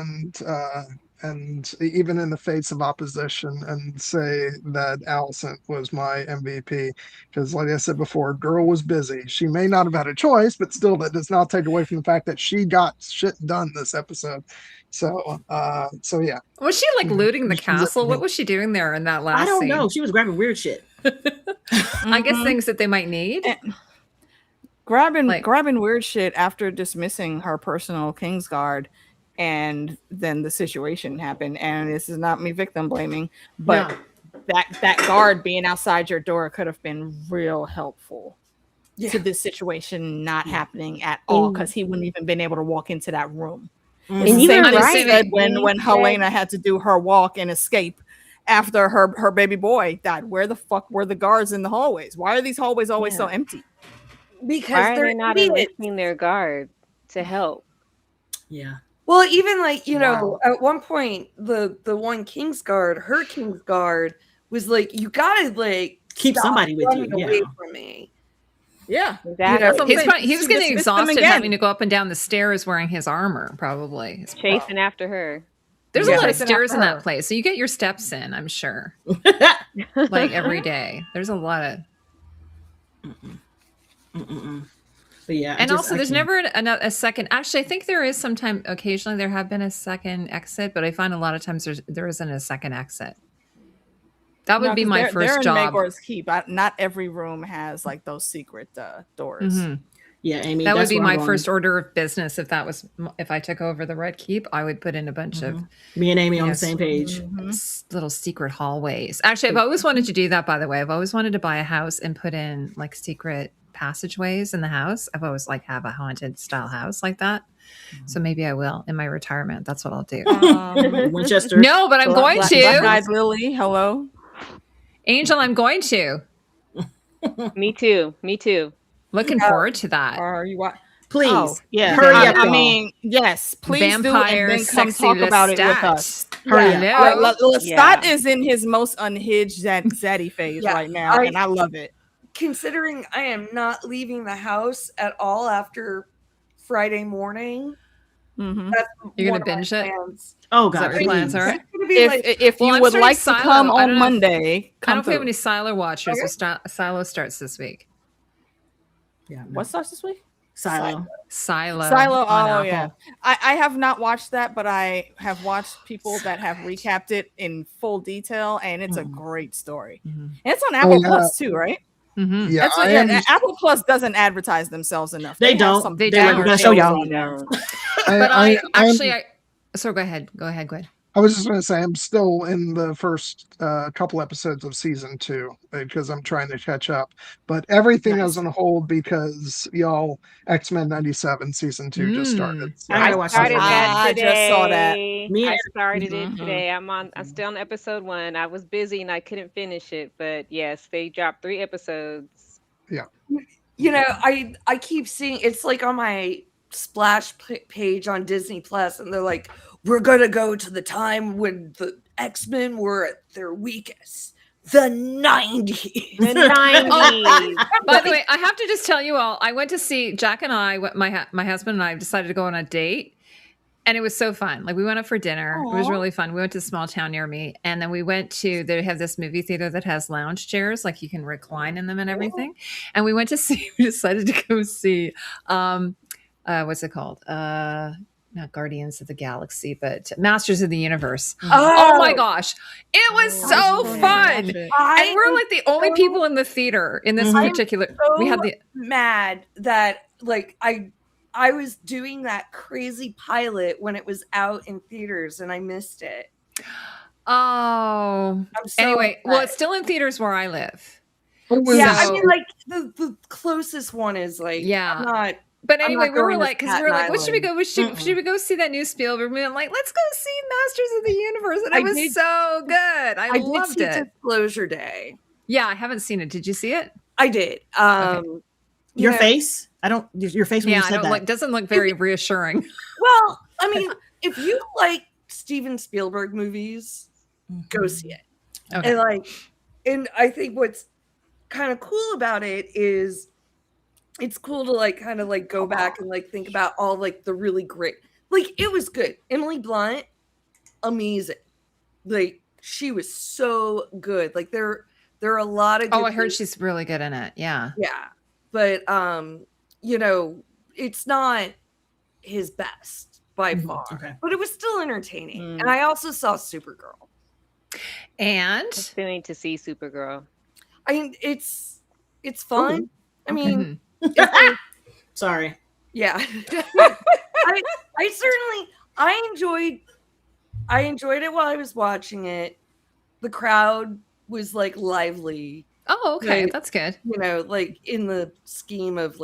and even in the face of opposition, and say that Alicent was my MVP, because like I said before, girl was busy. She may not have had a choice, but still that does not take away from the fact that she got shit done this episode. So yeah. Was she like looting the castle? What was she doing there in that last scene? I don't know. She was grabbing weird shit. I guess things that they might need. Grabbing weird shit after dismissing her personal Kingsguard. And then the situation happened, and this is not me victim blaming, but that guard being outside your door could have been real helpful to this situation not happening at all, because he wouldn't even been able to walk into that room. And you were right when Helena had to do her walk and escape after her baby boy died. Where the fuck were the guards in the hallways? Why are these hallways always so empty? Because they're not enlisting their guard to help. Yeah. Well, even at one point, the one Kingsguard, her Kingsguard was like, you gotta keep somebody with you away from me. Yeah, exactly. He was getting exhausted having to go up and down the stairs wearing his armor, probably chasing after her. There's a lot of stairs in that place, so you get your steps in, I'm sure. Like every day, there's a lot of. But yeah, and also there's never a second. Actually, I think there is sometime occasionally there have been a second exit, but I find a lot of times there isn't a second exit. That would be my first job. Magor's Keep. Not every room has like those secret doors. Yeah, Amy. That would be my first order of business if I took over the Red Keep. I would put in a bunch of me and Amy on the same page. Little secret hallways. Actually, I've always wanted to do that. By the way, I've always wanted to buy a house and put in like secret passageways in the house. I've always have a haunted style house like that. So maybe I will in my retirement. That's what I'll do. Winchester. No, but I'm going to. Black-eyed Lily, hello. Angel, I'm going to. Me too. Looking forward to that. Are you? Please, hurry up. I mean, yes, please Vampires, do, and then come talk about it with us. Hurry up. Lestat is in his most unhinged zaddy phase right now, and I love it. Considering I am not leaving the house at all after Friday morning, you're gonna binge it. Oh God, your plans are. If you would like to come on Monday, I don't know if we have any Silo watchers. Silo starts this week. Yeah. What starts this week? Silo. Oh yeah. I have not watched that, but I have watched people that have recapped it in full detail, and it's a great story. And it's on Apple Plus too, right? Yeah, Apple Plus doesn't advertise themselves enough. They don't. They don't. We're gonna show y'all now. But so go ahead, Gwyn. I was just going to say I'm still in the first couple episodes of season 2 because I'm trying to catch up. But everything is on hold because y'all X-Men 97 season 2 just started. So. I started that today. I just saw that. I started it today. I'm still on episode 1. I was busy and I couldn't finish it, but yes, they dropped 3 episodes. Yeah. You know, I keep seeing it's like on my splash page on Disney Plus, and they're like, we're gonna go to the time when the X-Men were at their weakest, the 90s. The 90s. By the way, I have to just tell you all, I went to see Jack and I, my husband and I decided to go on a date, and it was so fun. Like, we went out for dinner. Aww. It was really fun. We went to a small town near me, and then we went to, they have this movie theater that has lounge chairs, like you can recline in them and everything. And we decided to go see, what's it called? Not Guardians of the Galaxy, but Masters of the Universe. Oh my gosh. It was so fun. And we're like the only people in the theater in this particular. We had the mad that like I was doing that crazy pilot when it was out in theaters and I missed it. Oh. Anyway, well, it's still in theaters where I live. Yeah, I mean, like the closest one is like not. But anyway, we were like, what should we go? Should we go see that new Spielberg movie? I'm like, let's go see Masters of the Universe. And it was so good. I loved it. Disclosure Day. Yeah, I haven't seen it. Did you see it? I did. Your face? Your face when you said that. Doesn't look very reassuring. Well, I mean, if you like Steven Spielberg movies, go see it. Okay. And I think what's kind of cool about it is it's cool to kind of go back and think about all the really great, it was good. Emily Blunt, amazing. She was so good. There are a lot of good I heard she's really good in it. Yeah. Yeah. But it's not his best by far. Okay. But it was still entertaining. And I also saw Supergirl. And I still need to see Supergirl. I mean, it's fun. Ooh. I mean, sorry. Yeah. I enjoyed it while I was watching it. The crowd was lively. Oh, okay. That's good. In the scheme of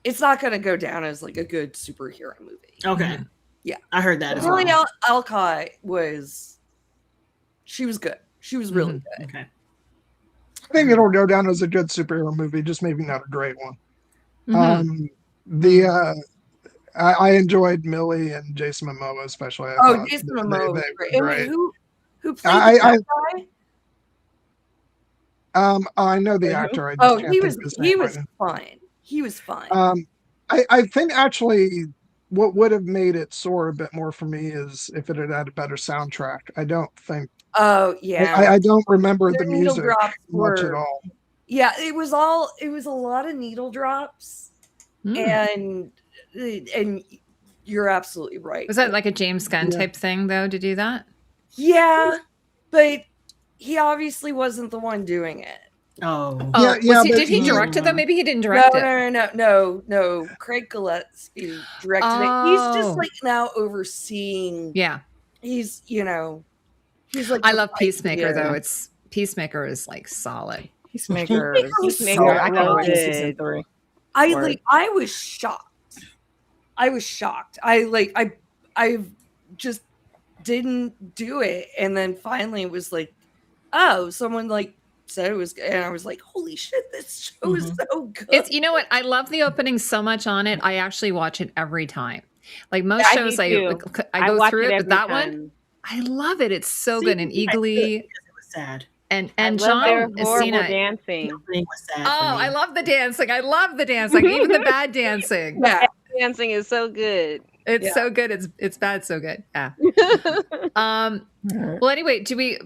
it's not going to go down as a good superhero movie. Okay. Yeah. I heard that as Lily well. Alcott she was good. She was really good. Okay. I think it'll go down as a good superhero movie, just maybe not a great one. I enjoyed Millie and Jason Momoa especially. Jason Momoa was great. Great. Who played that guy? I know the actor. He was fun. He was fun. I think actually what would have made it soar a bit more for me is if it had had a better soundtrack. I don't think. Oh yeah. I don't remember the music much at all. Yeah, it was a lot of needle drops, and you're absolutely right. Was that like a James Gunn type thing, though, to do that? Yeah, but he obviously wasn't the one doing it. Oh, yeah. Did he direct it though? Maybe he didn't direct it. No. Craig Gillespie directed it. He's just like now overseeing. Yeah, he's like. I love Peacemaker though. Peacemaker is like solid. Peacemaker. I was shocked. I just didn't do it, and then finally it was like, oh, someone like said it was, and I was like, holy shit, this show is so good. It's, you know what, I love the opening so much on it. I actually watch it every time. Like most shows, I go through it, but that one, I love it. It's so good. And Eagly, it was sad. And John Cena dancing. I love the dancing. I love the dance, like even the bad dancing. Yeah, dancing is so good. It's so good. It's bad, so good. Yeah. Well, anyway, do we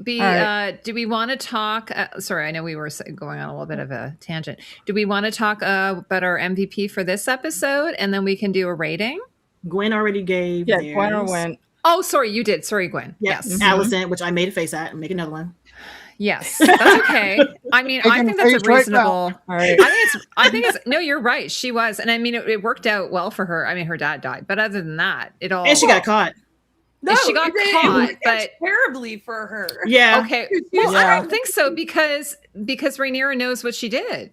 want to talk? Sorry, I know we were going on a little bit of a tangent. Do we want to talk about our MVP for this episode, and then we can do a rating? Gwyn already gave. Yeah, Gwyn went. Oh, sorry, you did. Sorry, Gwyn. Yes, Allison, which I made a face at, and make another one. Yes, that's okay. I mean, I think that's a reasonable. Right. I think it's no. You're right. She was, and I mean, it worked out well for her. I mean, her dad died, but other than that, it all. And she got caught. No, she got caught, but terribly for her. Yeah. Okay. Well, I don't think so because Rhaenyra knows what she did.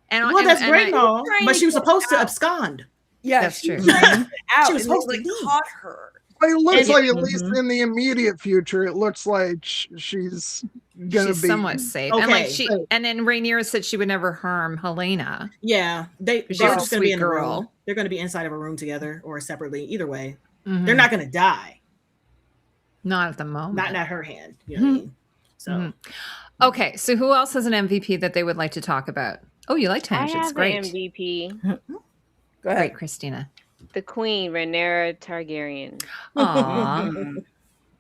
And that's great, no. But she was supposed to abscond. Yeah, that's true. She was supposed to caught her. It looks like, at least in the immediate future, it looks like she's gonna be somewhat safe. Okay. And then Rhaenyra said she would never harm Helena. Yeah, they're just gonna be in a room. They're gonna be inside of a room together or separately. Either way, they're not gonna die. Not at the moment. Not in her hand. You know what I mean? So, okay. So who else has an MVP that they would like to talk about? Oh, you like tangents? Great. An MVP. Go ahead, great, Christina. The Queen, Rhaenyra Targaryen. Aww.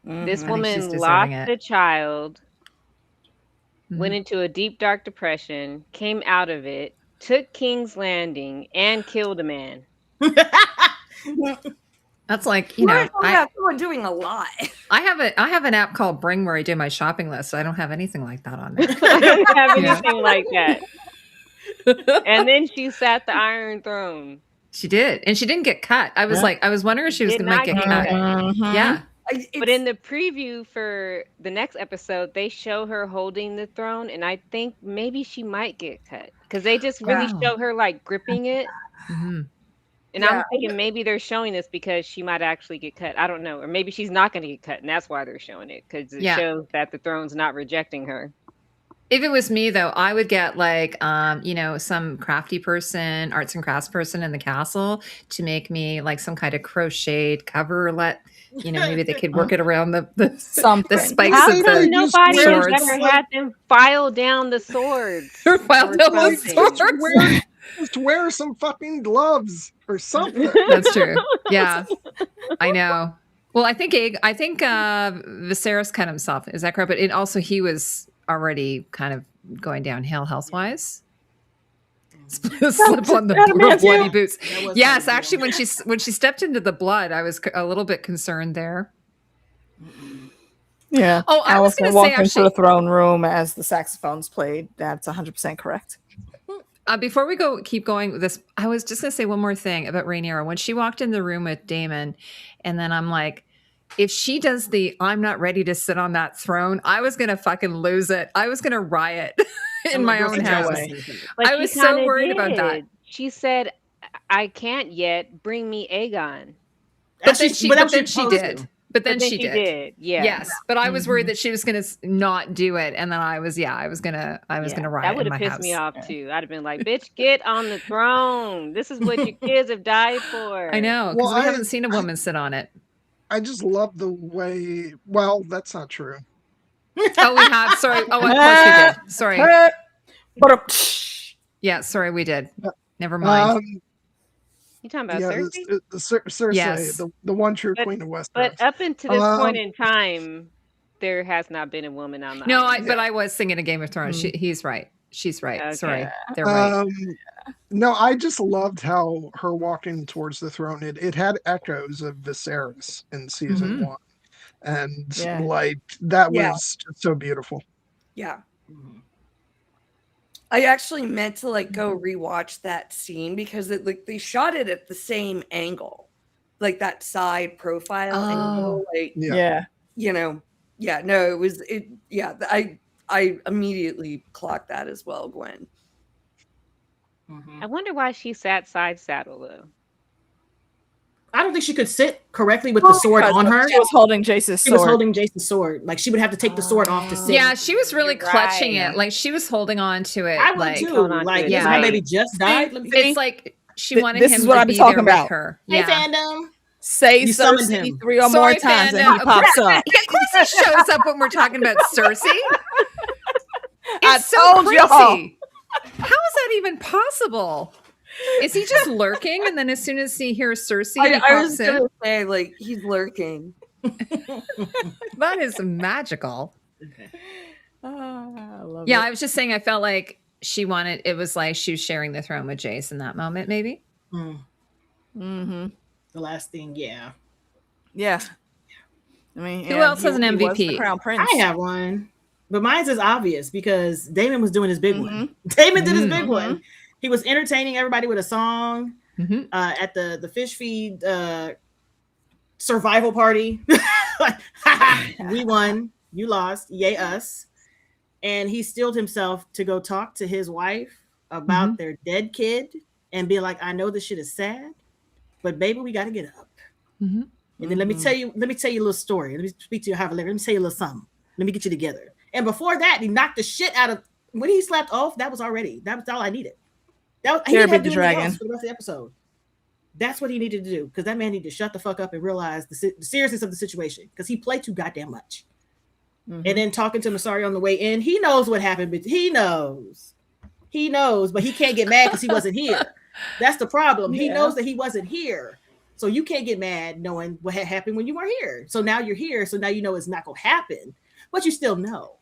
This woman lost a child, went into a deep, dark depression, came out of it, took King's Landing, and killed a man. That's like, you know, we're doing a lot. I have an app called Bring where I do my shopping list. So I don't have anything like that on there. I don't have anything like that. And then she sat the Iron Throne. She did, and she didn't get cut. I was I was wondering if she was going to get cut. Yeah. But in the preview for the next episode, they show her holding the throne, and I think maybe she might get cut because they just really show her like gripping it. And I'm thinking maybe they're showing this because she might actually get cut. I don't know, or maybe she's not going to get cut, and that's why they're showing it because it shows that the throne's not rejecting her. If it was me, though, I would get like, some crafty person, arts and crafts person in the castle to make me like some kind of crocheted cover. Maybe they could work it around the spikes How of the come nobody has swords. ever had them file down the swords? File down the swords. Just wear some fucking gloves or something. That's true. Yeah, I know. Well, I think Viserys cut himself. Is that correct? But he was already kind of going downhill health-wise. Slip on the bloody boots. Yes, actually, when she stepped into the blood, I was a little bit concerned there. Yeah. Oh, I was going to say into the throne room as the saxophones played. That's 100% correct. Before we keep going with this, I was just going to say one more thing about Rhaenyra. When she walked in the room with Daemon, and then I'm like, if she does I'm not ready to sit on that throne, I was going to fucking lose it. I was going to riot in my own house. I was so worried about that. She said, I can't yet. Bring me Aegon. But then she did. But then she did. Yeah. Yes. But I was worried that she was going to not do it. And then I was going to riot. That would have pissed me off too. I'd have been like, bitch, get on the throne. This is what your kids have died for. I know. Because we haven't seen a woman sit on it. I just love the way. Well, that's not true. Oh, we have. Sorry. Oh, of course we did. Sorry. Yeah. Sorry, we did. Never mind. You talking about Cersei? The Cersei, yes. the one true queen of Westeros. But up until this point in time, there has not been a woman on the island. But I was singing a Game of Thrones. He's right. She's right. Okay. Sorry. They're right. No, I just loved how her walking towards the throne, it had echoes of Viserys in season 1. And like that was just so beautiful. Yeah. I actually meant to like go rewatch that scene because they shot it at the same angle, like that side profile angle. Like, I immediately clocked that as well, Gwyn. I wonder why she sat side saddle though. I don't think she could sit correctly with the sword on her. She was holding Jace's sword. She was holding Jace's sword. Like she would have to take the sword off to sit. Yeah, she was really clutching it. Like she was holding on to it. I would too. Like, my baby just died. It's like she wanted him to be there with her. Hey, fandom. Say Cersei 3 or more times and he pops up. Of course he shows up when we're talking about Cersei. I told y'all. How is that even possible? Is he just lurking, and then as soon as he hears Cersei, I was going to say, like, he's lurking. That is magical. I love it. I was just saying, I felt like it was like she was sharing the throne with Jace in that moment, maybe. The last thing, yeah. I mean, who else has an MVP? Crown Prince. I have one, but mine's is obvious because Damon was doing his big one. Damon did his big one. He was entertaining everybody with a song at the fish feed survival party. We won, you lost, yay us. And he steeled himself to go talk to his wife about their dead kid and be like, I know this shit is sad, but baby, we got to get up. And then let me tell you a little story. Let me speak to you however. Let me tell you a little something. Let me get you together. And before that, he knocked the shit out of when he slapped off. That was all I needed. He didn't have to do anything else for the rest of the episode. That's what he needed to do because that man needed to shut the fuck up and realize the seriousness of the situation because he played too goddamn much. And then talking to Masari on the way in, he knows what happened, but he knows, but he can't get mad because he wasn't here. That's the problem. He knows that he wasn't here. So you can't get mad knowing what had happened when you weren't here. So now you're here. So now you know it's not going to happen, but you still know.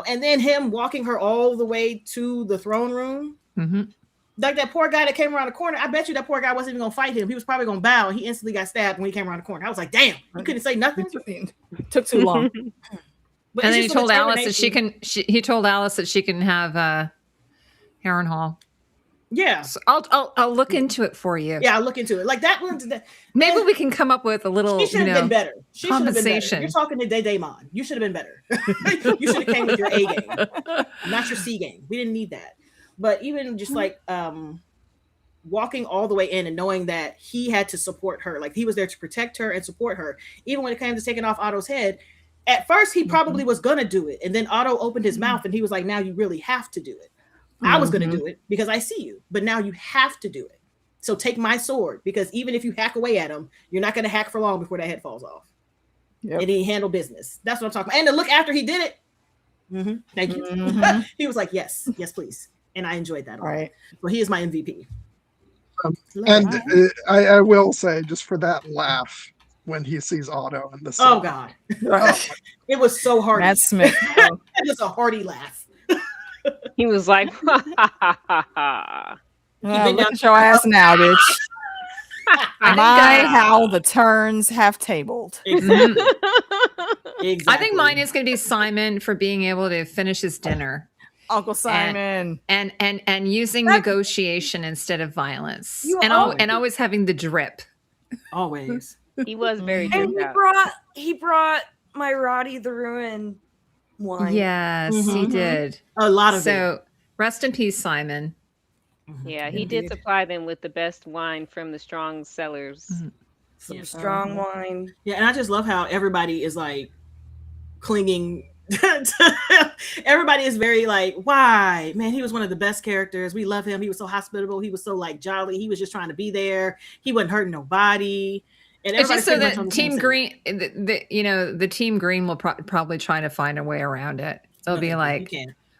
And then him walking her all the way to the throne room. Like that poor guy that came around the corner. I bet you that poor guy wasn't even going to fight him. He was probably going to bow. He instantly got stabbed when he came around the corner. I was like, damn, you couldn't say nothing. Took too long. But and then he told Alice that he told Alice that she can have Harrenhal. Yeah. So I'll look into it for you. Yeah, I'll look into it. Like that one. Maybe we can come up with a little, she should have been better. She compensation. You're talking to Daemon. You should have been better. You should have came with your A game, not your C game. We didn't need that. But even just like walking all the way in and knowing that he had to support her, like he was there to protect her and support her, even when it came to taking off Otto's head. At first, he probably was going to do it. And then Otto opened his mouth and he was like, now you really have to do it. I was going to do it because I see you, but now you have to do it. So take my sword because even if you hack away at him, you're not going to hack for long before that head falls off. And he handled business. That's what I'm talking about. And to look after he did it. Thank you. He was like, yes, please. And I enjoyed that. Right. So he is my MVP. I will say, just for that laugh when he sees Otto in the sun. Oh God. It was so hearty. Matt Smith. It was a hearty laugh. He was like, look at your ass now, bitch. How the turns have tabled. Exactly. I think mine is going to be Simon for being able to finish his dinner. Uncle Simon. And using negotiation instead of violence. And always having the drip. Always. He was very and he brought my Roddy the Ruin wine. Yes, he did. A lot of it. So rest in peace, Simon. Yeah, he did supply them with the best wine from the strong cellars. Some strong wine. Yeah, and I just love how everybody is like clinging. Everybody is very like, why? Man, he was one of the best characters. We love him. He was so hospitable. He was so like jolly. He was just trying to be there. He wasn't hurting nobody. And it's just so that Team Green, the Team Green will probably try to find a way around it. They'll be like,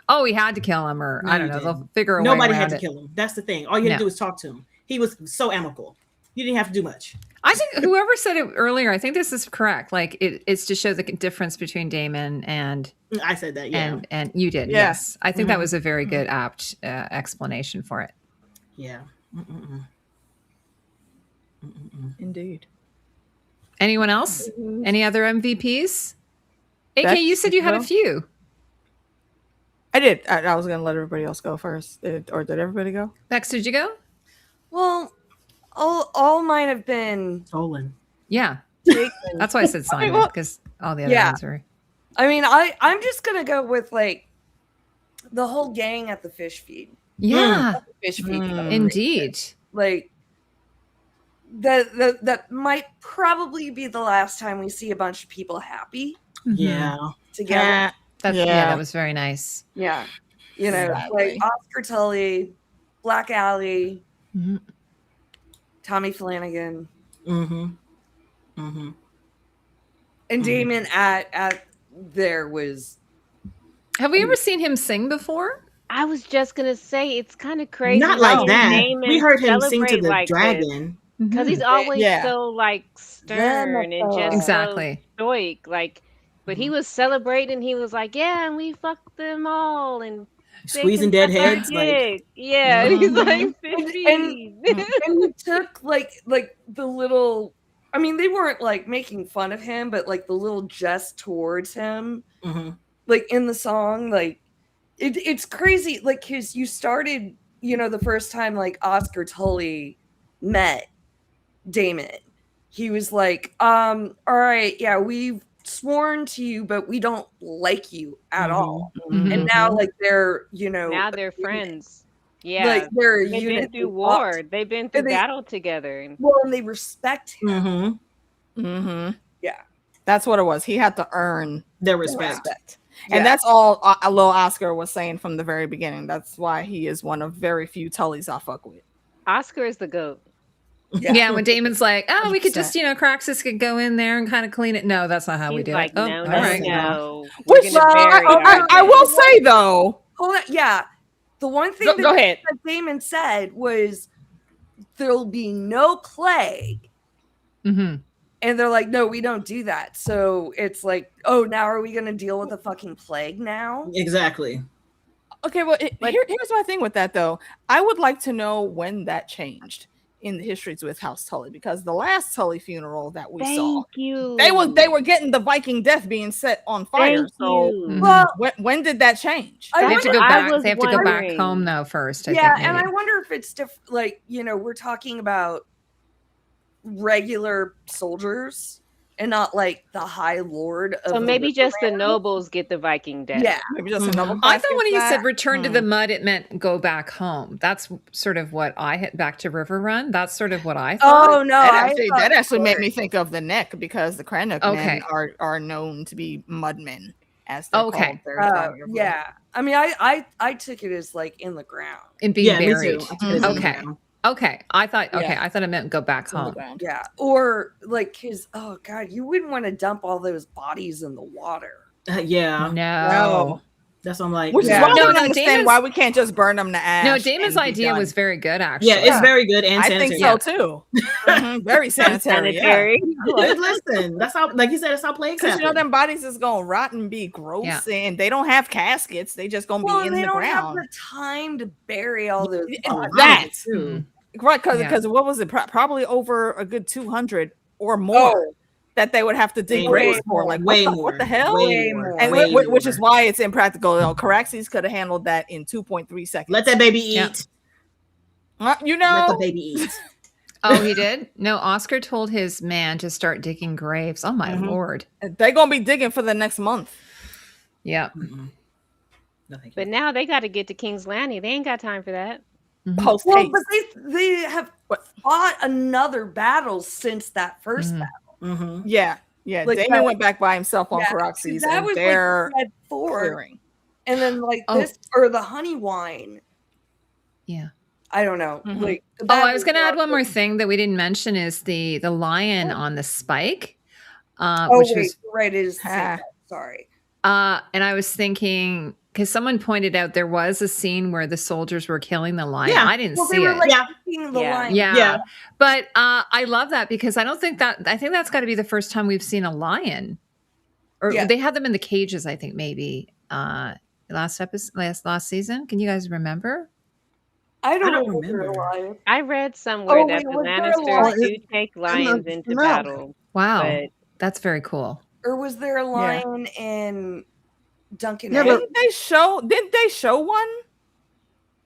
oh, we had to kill him, or I don't know. They'll figure a way around it. Nobody had to kill him. That's the thing. All you had to do was talk to him. He was so amicable. You didn't have to do much. I think whoever said it earlier, I think this is correct. Like it's to show the difference between Damon and I said that, yeah. And you did, Yeah. yes. I think that was a very good, apt explanation for it. Yeah. Indeed. Anyone else? Any other MVPs? AK, Becks, you said you had a few. I did. I was going to let everybody else go first. Or did everybody go? Becks, did you go? Well, all mine have been stolen. Yeah. taken. That's why I said Simon, because all the other ones are. I mean, I'm just going to go with like the whole gang at the fish feed. Yeah. Fish feed. Indeed. Like, that might probably be the last time we see a bunch of people happy. Yeah. Together. That was very nice. Yeah. You know, like Oscar Tully, Black Alley, Tommy Flanagan. And Damon at there was. Have we ever seen him sing before? I was just gonna say it's kind of crazy. Not like that. We heard him sing to the dragon. Because he's always so like stern and just so stoic. Like, but he was celebrating. He was like, "Yeah, and we fucked them all and squeezing dead heads." Like, yeah, he's like 50. And he took like the little. I mean, they weren't like making fun of him, but like the little jest towards him, like in the song, like it's crazy. Like, because you started, the first time like Oscar Tully met Damon, he was like, all right, yeah, we've sworn to you, but we don't like you at all. And now like they're, now they're friends. Yeah, like they've been through war. They've been through battle together. And they respect him. Yeah, that's what it was. He had to earn their respect. And that's all Lil Oscar was saying from the very beginning. That's why he is one of very few Tullys I fuck with. Oscar is the GOAT. Yeah, when Damon's like, "Oh, we could just, Craxus could go in there and kind of clean it." No, that's not how we do it. Oh, no, all right. no. Which I will say though. Hold on, yeah. The one thing that Damon said was there'll be no plague. And they're like, no, we don't do that. So it's like, oh, now are we going to deal with a fucking plague now? Exactly. Okay, well, here's my thing with that, though. I would like to know when that changed in the histories with House Tully, because the last Tully funeral that we saw, they were getting the Viking death being set on fire. Well, when did that change? They have to go back. They have to go back home though first. I think, and I wonder if it's different. Like, we're talking about regular soldiers and not like the High Lord of so maybe just the nobles get the Viking death. Yeah, maybe just a noble. I thought when he said return to the mud, it meant go back home. That's sort of what I hit back to River Run. That's sort of what I thought. Oh no, that actually made me think of the Neck, because the Crannock men are known to be mudmen, as they're called. Yeah, I mean, I took it as like in the ground and being buried. Okay. Okay, I thought it meant go back home. Yeah, or like, because oh god, you wouldn't want to dump all those bodies in the water. No. That's what I'm like. Which is why I don't understand why we can't just burn them to ash. No, Damon's idea was very good, actually. Yeah, it's very good and sanitary. I think so too. Very sanitary. Listen, that's how, like you said, that's how plagues happen. Because them bodies is gonna rot and be gross, and they don't have caskets. They just gonna be in the ground. They don't have the time to bury all those. That too. Right, because what was it? Probably over a good 200 or more that they would have to dig graves for. Like way more. What the hell? Way more. And which is why it's impractical. Caraxes could have handled that in 2.3 seconds. Let that baby eat. Let the baby eat. Oh, he did? No, Oscar told his man to start digging graves. Oh my Lord. They're gonna be digging for the next month. Yeah. But now they got to get to King's Landing. They ain't got time for that. Post but they have fought another battle since that first battle. Yeah. Like Damon went back by himself on Caraxes, that was they're like clearing. And then like this or the honey wine. Yeah. I don't know. Like I was gonna add one more thing that we didn't mention is the lion on the spike. Which was right is sorry. And I was thinking, because someone pointed out there was a scene where the soldiers were killing the lion. Yeah. I didn't Well, see they were it. like Yeah. eating the Yeah. lion. Yeah. But I love that because I think that's got to be the first time we've seen a lion. Or they had them in the cages, I think maybe last season. Can you guys remember? I don't remember. I read somewhere that the was there a Lannisters lion? do take lions into battle. Wow. But that's very cool. Or was there a lion in Duncan? Yeah, Didn't they show one?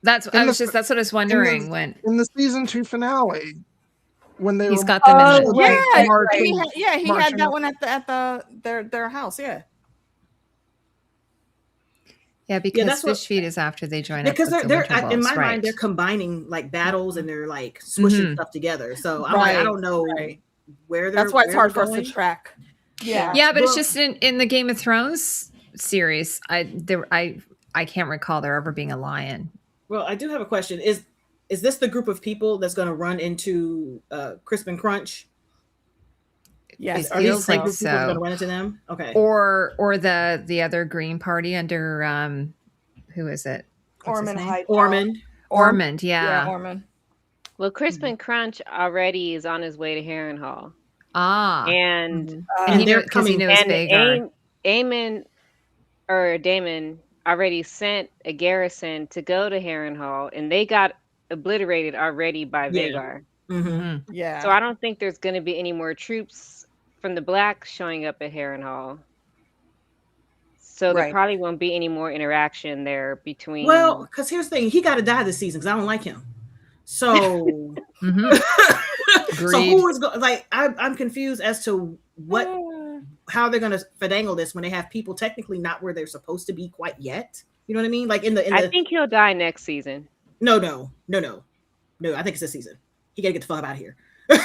That's what I was wondering when in the season 2 finale when they he's got them in the he had that one at their house. Yeah, because Fish Feed is after they join up. Because they're in my mind they're combining like battles and they're like swishing stuff together. So I'm like, I don't know where they're. That's why it's hard for us to track. Yeah, but it's just in the Game of Thrones series. I can't recall there ever being a lion. Well, I do have a question. Is this the group of people that's going to run into Crisp and Crunch? Yes, are these the group of people going to run into them? Okay. Or the other Green Party under who is it? Ormond. Ormond, yeah. Ormond. Well, Crisp and Crunch already is on his way to Harrenhal. And they're coming. And Damon already sent a garrison to go to Harrenhal, and they got obliterated already by Vhagar. Mm-hmm. Yeah. So I don't think there's going to be any more troops from the Black showing up at Harrenhal. So there probably won't be any more interaction there between. Well, because here's the thing, he got to die this season because I don't like him. So, so who is like? I'm confused as to how they're going to finagle this when they have people technically not where they're supposed to be quite yet. You know what I mean? Like I think he'll die next season. No. I think it's this season. He got to get the fuck out of here. I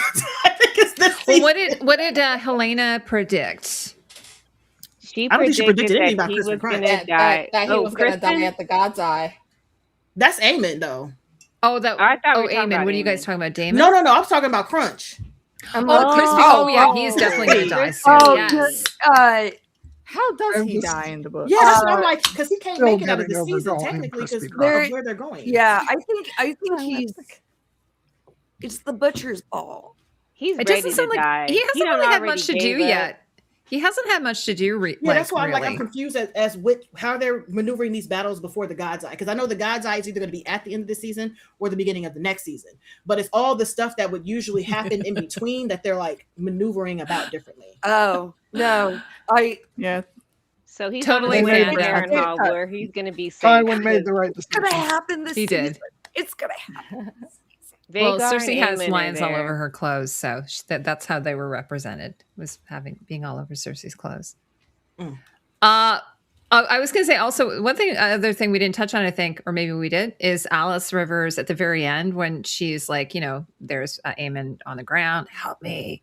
think it's this season. Well, what did Helena predict? She predicted anything about he was going to die. That he was going to die at the God's Eye. That's Aemon, though. Oh, I thought Aemon. What are you guys talking about, Damon? No. I was talking about Crunch. Crispy. Oh, yeah, he's definitely going to die soon. Yes. How does he die in the book? Yeah, that's what I'm like, because he can't make it out of the season technically because of where they're going. Yeah, I think he's. It's the butcher's ball. He's ready to die. He hasn't really had much to do yet. He hasn't had much to do. That's why I'm confused as with how they're maneuvering these battles before the God's Eye. Because I know the God's Eye is either going to be at the end of the season or the beginning of the next season. But it's all the stuff that would usually happen in between that they're like maneuvering about differently. Oh no, So he's totally made where he's going to be safe. Tywin made the right decision. It's going to happen this season. He did. It's going to happen. Well, Cersei has lions all over her clothes, so that's how they were represented, was being all over Cersei's clothes. I was going to say also other thing we didn't touch on, I think, or maybe we did, is Alice Rivers at the very end when she's like, there's Aemon on the ground, help me,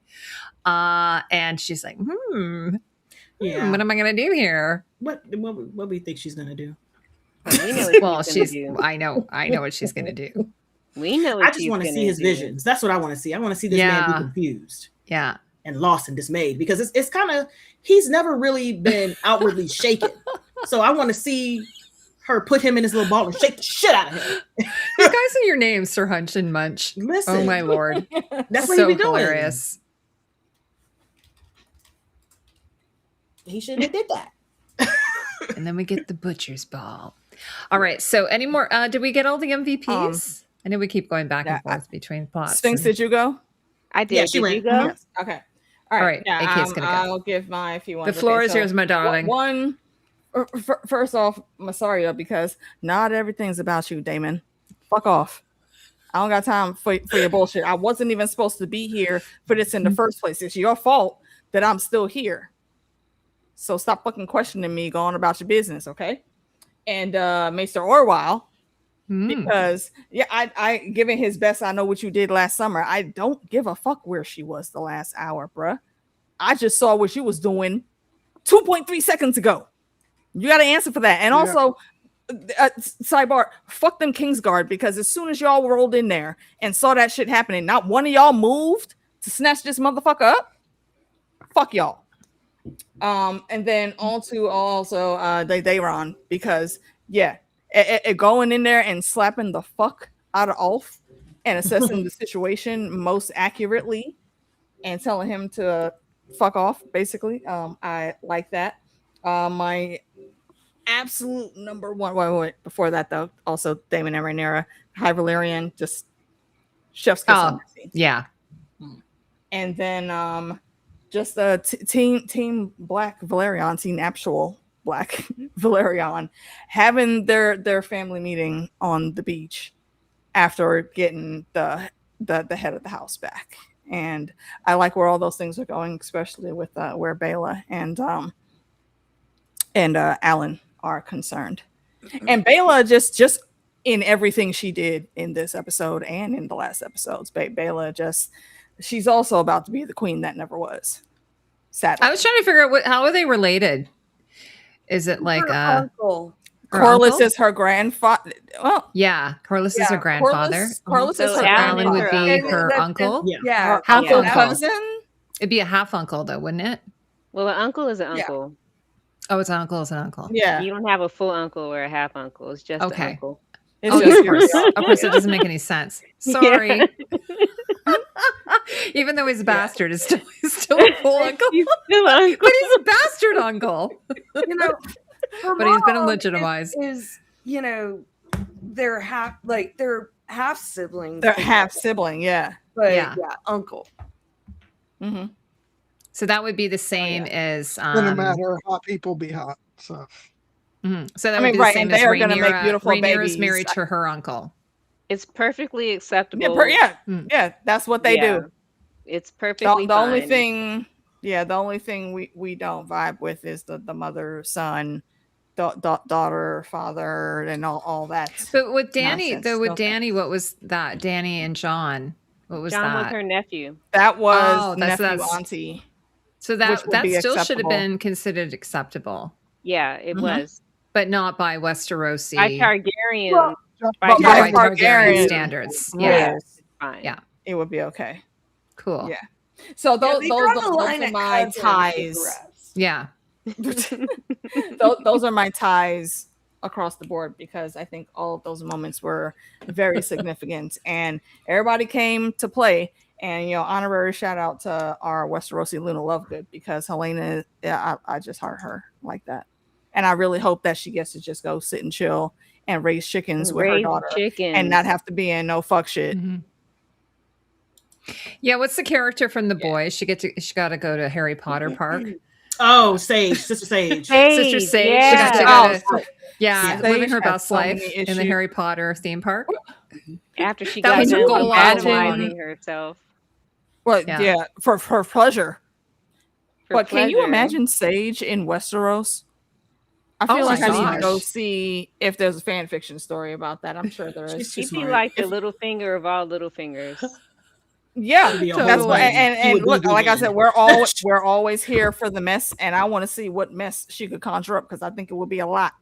and she's like, what am I going to do here? What do you think she's going to do? I know what she's going to do. We know. I just want to see his visions. That's what I want to see. I want to see this man be confused, and lost and dismayed, because it's kind of, he's never really been outwardly shaken. So I want to see her put him in his little ball and shake the shit out of him. You guys are your names, Sir Hunch and Munch. Listen, oh my lord, that's what he be doing. Hilarious. He shouldn't have did that. And then we get the butcher's ball. All right. So any more? Did we get all the MVPs? I know we keep going back and forth between plots. Sphinx, did you go? I did. Yeah, she went. You go? Yes. Okay. All right. AK's gonna go. I'll give my few ones. The floor is yours, my darling. One. First off, Massaria, because not everything's about you, Damon. Fuck off. I don't got time for your bullshit. I wasn't even supposed to be here for this in the first place. It's your fault that I'm still here. So stop fucking questioning me, going about your business, okay? And Maester Orwell, because I given his best, I know what you did last summer. I don't give a fuck where she was the last hour, bruh. I just saw what she was doing 2.3 seconds ago. You got to answer for that. And also, sidebar, fuck them Kingsguard, because as soon as y'all rolled in there and saw that shit happening, not one of y'all moved to snatch this motherfucker up. Fuck y'all. And then on to also Daeron, because going in there and slapping the fuck out of Ulf and assessing the situation most accurately and telling him to fuck off, basically. I like that. My absolute number one. Wait. Before that, though, also Damon and Rhaenyra, High Valyrian, just chef's kiss on that scene. Yeah. And then just the team Black Valerian, team actual Black Valerian, having their family meeting on the beach after getting the head of the house back. And I like where all those things are going, especially with where Bela and Alan are concerned. And Bela just in everything she did in this episode and in the last episodes, Bela she's also about to be the queen that never was. Sadly. I was trying to figure out how are they related? Is it like uncle? Corlys is her grandfather. Well, yeah, Corlys is her grandfather. Corlys is her Alan would be her uncle. Yeah, half cousin. It'd be a half uncle, though, wouldn't it? Well, an uncle is an uncle. Oh, it's an uncle. It's an uncle. Yeah, you don't have a full uncle or a half uncle. It's just an uncle. Of course, it doesn't make any sense. Sorry. Yeah. Even though he's a bastard, he's still a full uncle. He's still uncle. But he's a bastard uncle. But he's been legitimized. They're half siblings. They're half sibling, yeah. But yeah, uncle. Mm-hmm. So that would be the same as no matter hot people be hot. So so that would be the same as Rhaenyra's married to her uncle. It's perfectly acceptable. Yeah, that's what they do. It's perfectly the fine. the only thing we don't vibe with is the mother, son, daughter, father, and all that. But with Danny, what was that? Danny and John. What was John that? was her nephew. That was nephew, auntie. So that still should have been considered acceptable. Yeah, it was. But not by Westerosi. By Targaryen. Well, by Targaryen standards. Yeah. Fine. Yeah. It would be okay. Cool. Yeah. So those are my ties. Yeah. Those are my ties across the board because I think all of those moments were very significant and everybody came to play. And honorary shout out to our Westerosi Luna Lovegood because Helena, I just heart her like that. And I really hope that she gets to just go sit and chill and raise chickens with her daughter and not have to be in no fuck shit. Mm-hmm. Yeah, what's the character from The Boys? She got to go to Harry Potter Park. Oh, Sister Sage. Sister Sage. Yeah. She got to go living her best life in the Harry Potter theme park. After she got done animalizing herself. Well, for pleasure. Can you imagine Sage in Westeros? I feel like I need to go see if there's a fan fiction story about that. I'm sure there is. She'd be like the little finger of all little fingers. Yeah, that's what. And look, like I said, we're always here for the mess, and I want to see what mess she could conjure up because I think it would be a lot.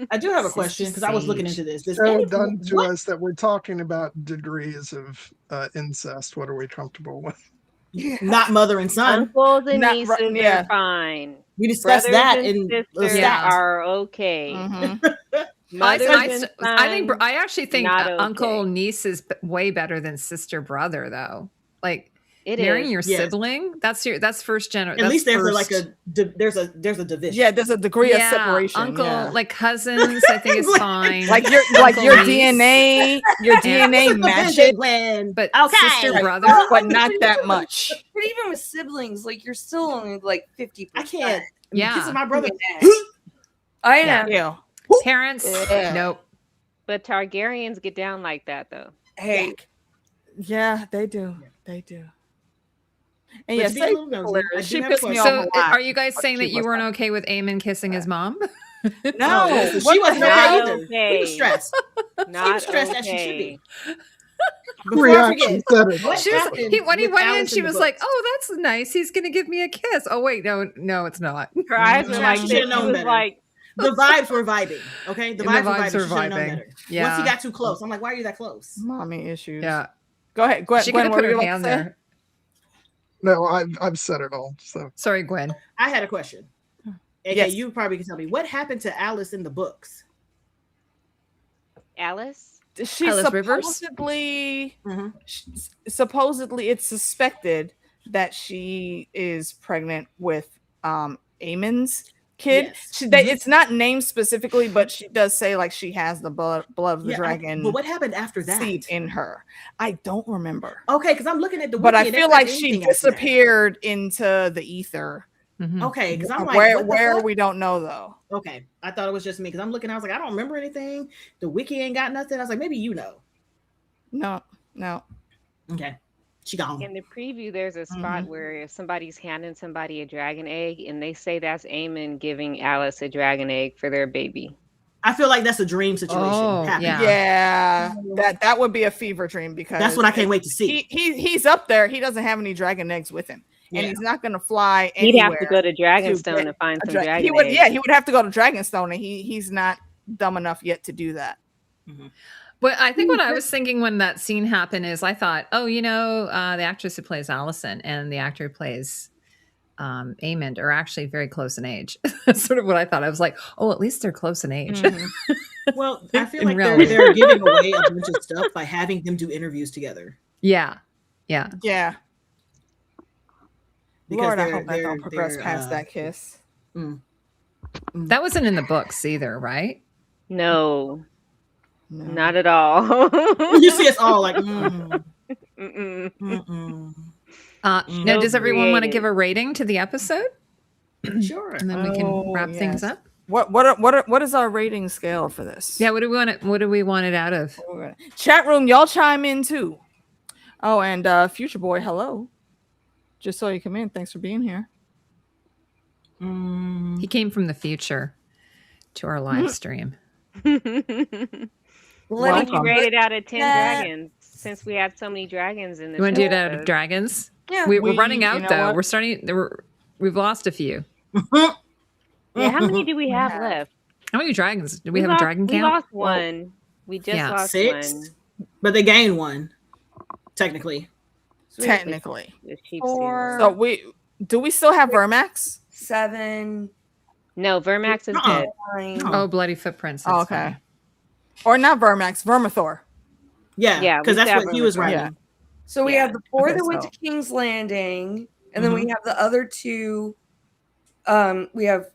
I do have a question because I was looking into this. So done to us that we're talking about degrees of incest. What are we comfortable with? Not mother and son. Uncles and nieces are fine. We discussed that in sisters are okay. Mm-hmm. I actually think uncle niece is way better than sister brother though. Like marrying your sibling, that's first generation. At least there's a division. Yeah, there's a degree of separation. Uncle, like cousins, I think is fine. Like your DNA matches, but sister brother, but not that much. But even with siblings, like you're still only like 50%. I can't. Yeah, this is my brother. I know. Yeah. Parents, nope. But Targaryens get down like that though. Hey, yeah, they do. They do. And she pissed me off a lot. Are you guys saying that you weren't okay with Aemon kissing his mom? No, she wasn't okay either. He was stressed. Not he was stressed as she should be. When he went in, she was like, "Oh, that's nice. He's gonna give me a kiss." Oh wait, no, it's not. Her eyes were like, she should have known better. Like, the vibes were vibing. Okay, the vibes were vibing. Yeah. Once he got too close, I'm like, "Why are you that close?" Mommy issues. Yeah. Go ahead, Gwen. She could have put her hand there. No, I've said it all. So sorry, Gwen. I had a question, Okay, you probably can tell me what happened to Alice in the books. Alice? She's supposedly supposedly it's suspected that she is pregnant with Aemon's kid. Yes. It's not named specifically, but she does say like she has the blood of the dragon. But what happened after that? Seed in her. I don't remember. Okay, because I'm looking at the wiki, but I feel like she disappeared into the ether. Okay, because I'm like, where we don't know though. Okay, I thought it was just me because I'm looking. I was like, I don't remember anything. The wiki ain't got nothing. I was like, maybe you know. No. Okay, she gone. In the preview, there's a spot where somebody's handing somebody a dragon egg, and they say that's Aemon giving Alice a dragon egg for their baby. I feel like that's a dream situation. Yeah. That would be a fever dream because that's what I can't wait to see. He's up there. He doesn't have any dragon eggs with him. And he's not going to fly anywhere. He'd have to go to Dragonstone to find some dragon eggs. He would have to go to Dragonstone, and he's not dumb enough yet to do that. But I think what I was thinking when that scene happened is I thought, the actress who plays Allison and the actor who plays Aemond are actually very close in age. That's sort of what I thought. I was like, oh, at least they're close in age. Well, I feel like they're giving away a bunch of stuff by having them do interviews together. Yeah. Because Lord, I hope I don't progress past that kiss. That wasn't in the books either, right? No. Not at all. You see us all like, Now, does everyone want to give a rating to the episode? Sure. And then we can wrap things up. What is our rating scale for this? Yeah, what do we want it out of? Chat room, y'all chime in too. Oh, and Future Boy, hello. Just saw you come in. Thanks for being here. He came from the future to our live stream. What did you rate it out of 10 dragons? Since we had so many dragons in this. You want to do it out of dragons? Yeah, we're running out though. We're starting. We've lost a few. Yeah, how many do we have left? How many dragons? Do we have a dragon count? We lost one. We just lost 6, one. But they gained one, technically. So we still have Vermax? 7. No, Vermax is dead. Oh, bloody footprints. Oh, okay. Funny. Or not Vermax, Vermithor. Yeah, because that's what he was writing. Yeah. So we have the 4 that went to King's Landing, and then we have the other 2. We have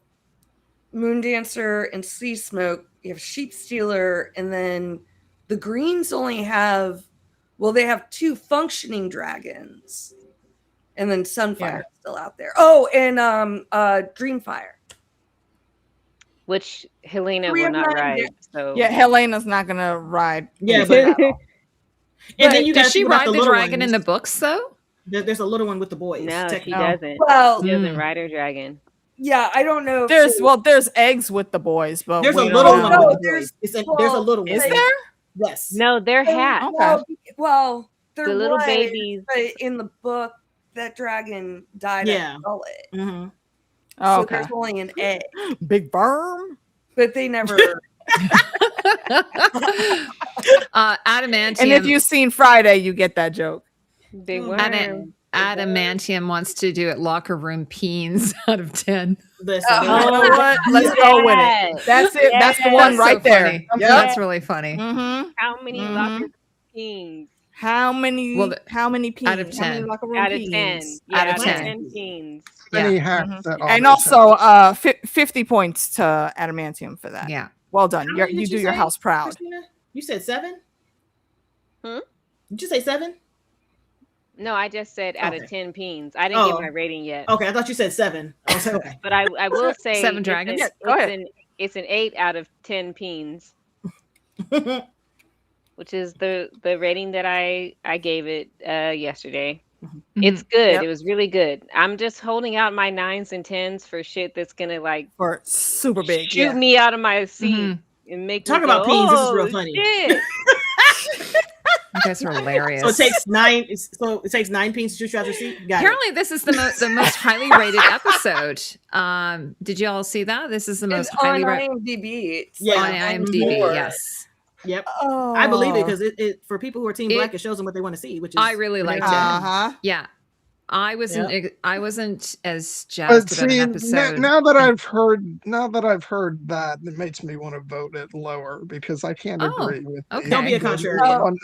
Moondancer and Sea Smoke. We have Sheep Stealer, and then the Greens only have. Well, they have 2 functioning dragons, and then Sunfire is still out there. Oh, and Dreamfire, which Helena will not ride. So Helena's not gonna ride. Yeah, but then does she ride the dragon in the books though? There's a little one with the boys. No, she doesn't. Well, she doesn't ride her dragon. Yeah, I don't know. There's eggs with the boys, but there's a little one with the boys. There's a little one. Is there? Yes. No, they're hats. Okay. Well, they're the little babies. But in the book, that dragon died at the gullet. So there's only an egg. Big Berm. But they never. Adamantium. And if you've seen Friday, you get that joke. Big worm. Adamantium wants to do it locker room peens out of 10. What? Let's go with it. That's it. That's the one right there. Yep. That's really funny. How many locker peens? How many peens? Out of 10. Out of 10. Out of 10 peens. And also 50 points to Adamantium for that. Yeah. Well done. You do your house proud. Christina? You said 7? Did you say 7? No, I just said out of 10 peens. I didn't give my rating yet. Okay, I thought you said 7. I was like, okay. But I will say 7 dragons. Go ahead. It's an 8 out of 10 peens. Which is the rating that I gave it yesterday. It's good. Yep. It was really good. I'm just holding out my 9s and 10s for shit that's gonna for super big shoot me out of my seat and make talk me about go, peens. This is real funny. Shit. You guys are hilarious. So it takes 9. So it takes 9 peens to shoot you out your seat. Apparently, this is the most highly rated episode. Did you all see that? This is the most highly rated. On IMDb. On IMDb, yes. Yep. Oh. I believe it because it for people who are Team Black, it shows them what they want to see, which is I really liked it. Yeah. I wasn't as jazzed about an episode. Now that I've heard that, it makes me want to vote it lower because I can't agree with. Okay. Don't be a contrary. No,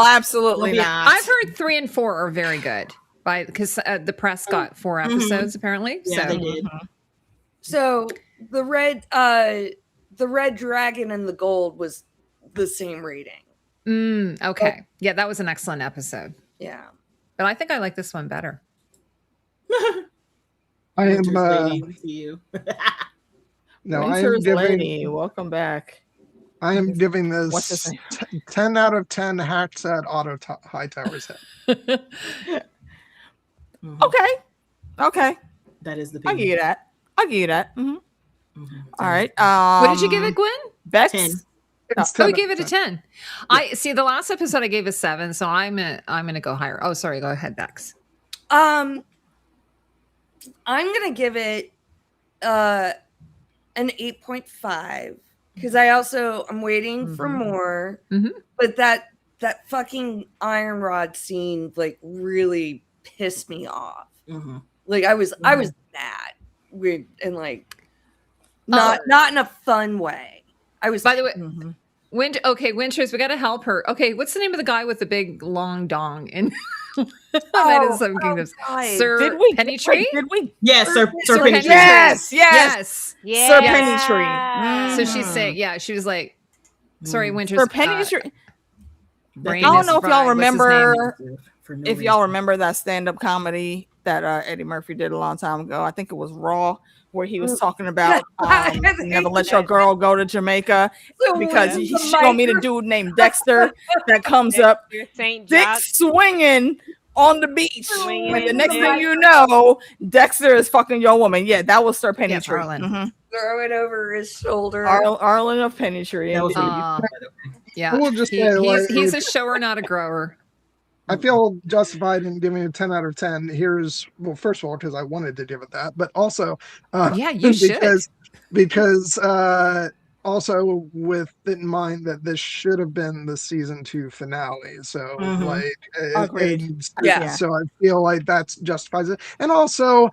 absolutely not. I've heard 3 and 4 are very good because the press got 4 episodes apparently. Yeah, so they did. So the red dragon and the gold was the same rating. Okay. Yeah, that was an excellent episode. Yeah. But I think I like this one better. I am you. No, Winter's Lady, welcome back. I am giving this 10 out of 10 hacks at Auto Hightower's head. Okay. That is the I'll give you that. Mm-hmm. All right. What did you give it, Gwyn? Becks? 10. Oh, you gave it a 10. I see. The last episode I gave a 7, so I'm gonna go higher. Oh, sorry. Go ahead, Becks. I'm gonna give it an 8.5 because I'm waiting for more. But that fucking iron rod scene like really pissed me off. Like I was mad and like not in a fun way. I was. By the way, Winters, we got to help her. Okay, what's the name of the guy with the big long dong in that is Seven Kingdoms? Sir Pennytree? Did we? Yes, Sir Pennytree. Yes. Yeah. Sir Pennytree. So she's saying, she was like, sorry, Winters. Sir Pennytree. I don't know if y'all remember. No if y'all remember that stand-up comedy that Eddie Murphy did a long time ago, I think it was Raw, where he was talking about never let your girl go to Jamaica because she's gonna meet a dude named Dexter that comes up dick swinging on the beach. And the next thing you know, Dexter is fucking your woman. Yeah, that was Sir Pennytree. Throw it over his shoulder. Arlen of Pennytree. Yeah, We'll just say, he's a shower, not a grower. I feel justified in giving it a 10 out of 10. First of all, because I wanted to give it that, but also, you should. Because also with it in mind that this should have been the season 2 finale. So so I feel like that justifies it. And also,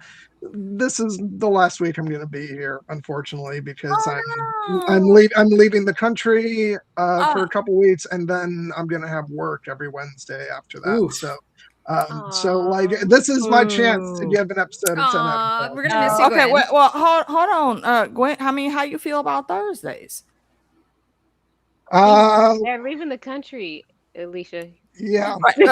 this is the last week I'm going to be here, unfortunately, because I'm leaving the country for a couple weeks, and then I'm going to have work every Wednesday after that. Oof. So this is my chance to give an episode of 10 episodes. We're gonna miss you. Okay, Gwen. well, hold on, Gwen. How you feel about Thursdays? They're leaving the country, Alicia. Yeah. No.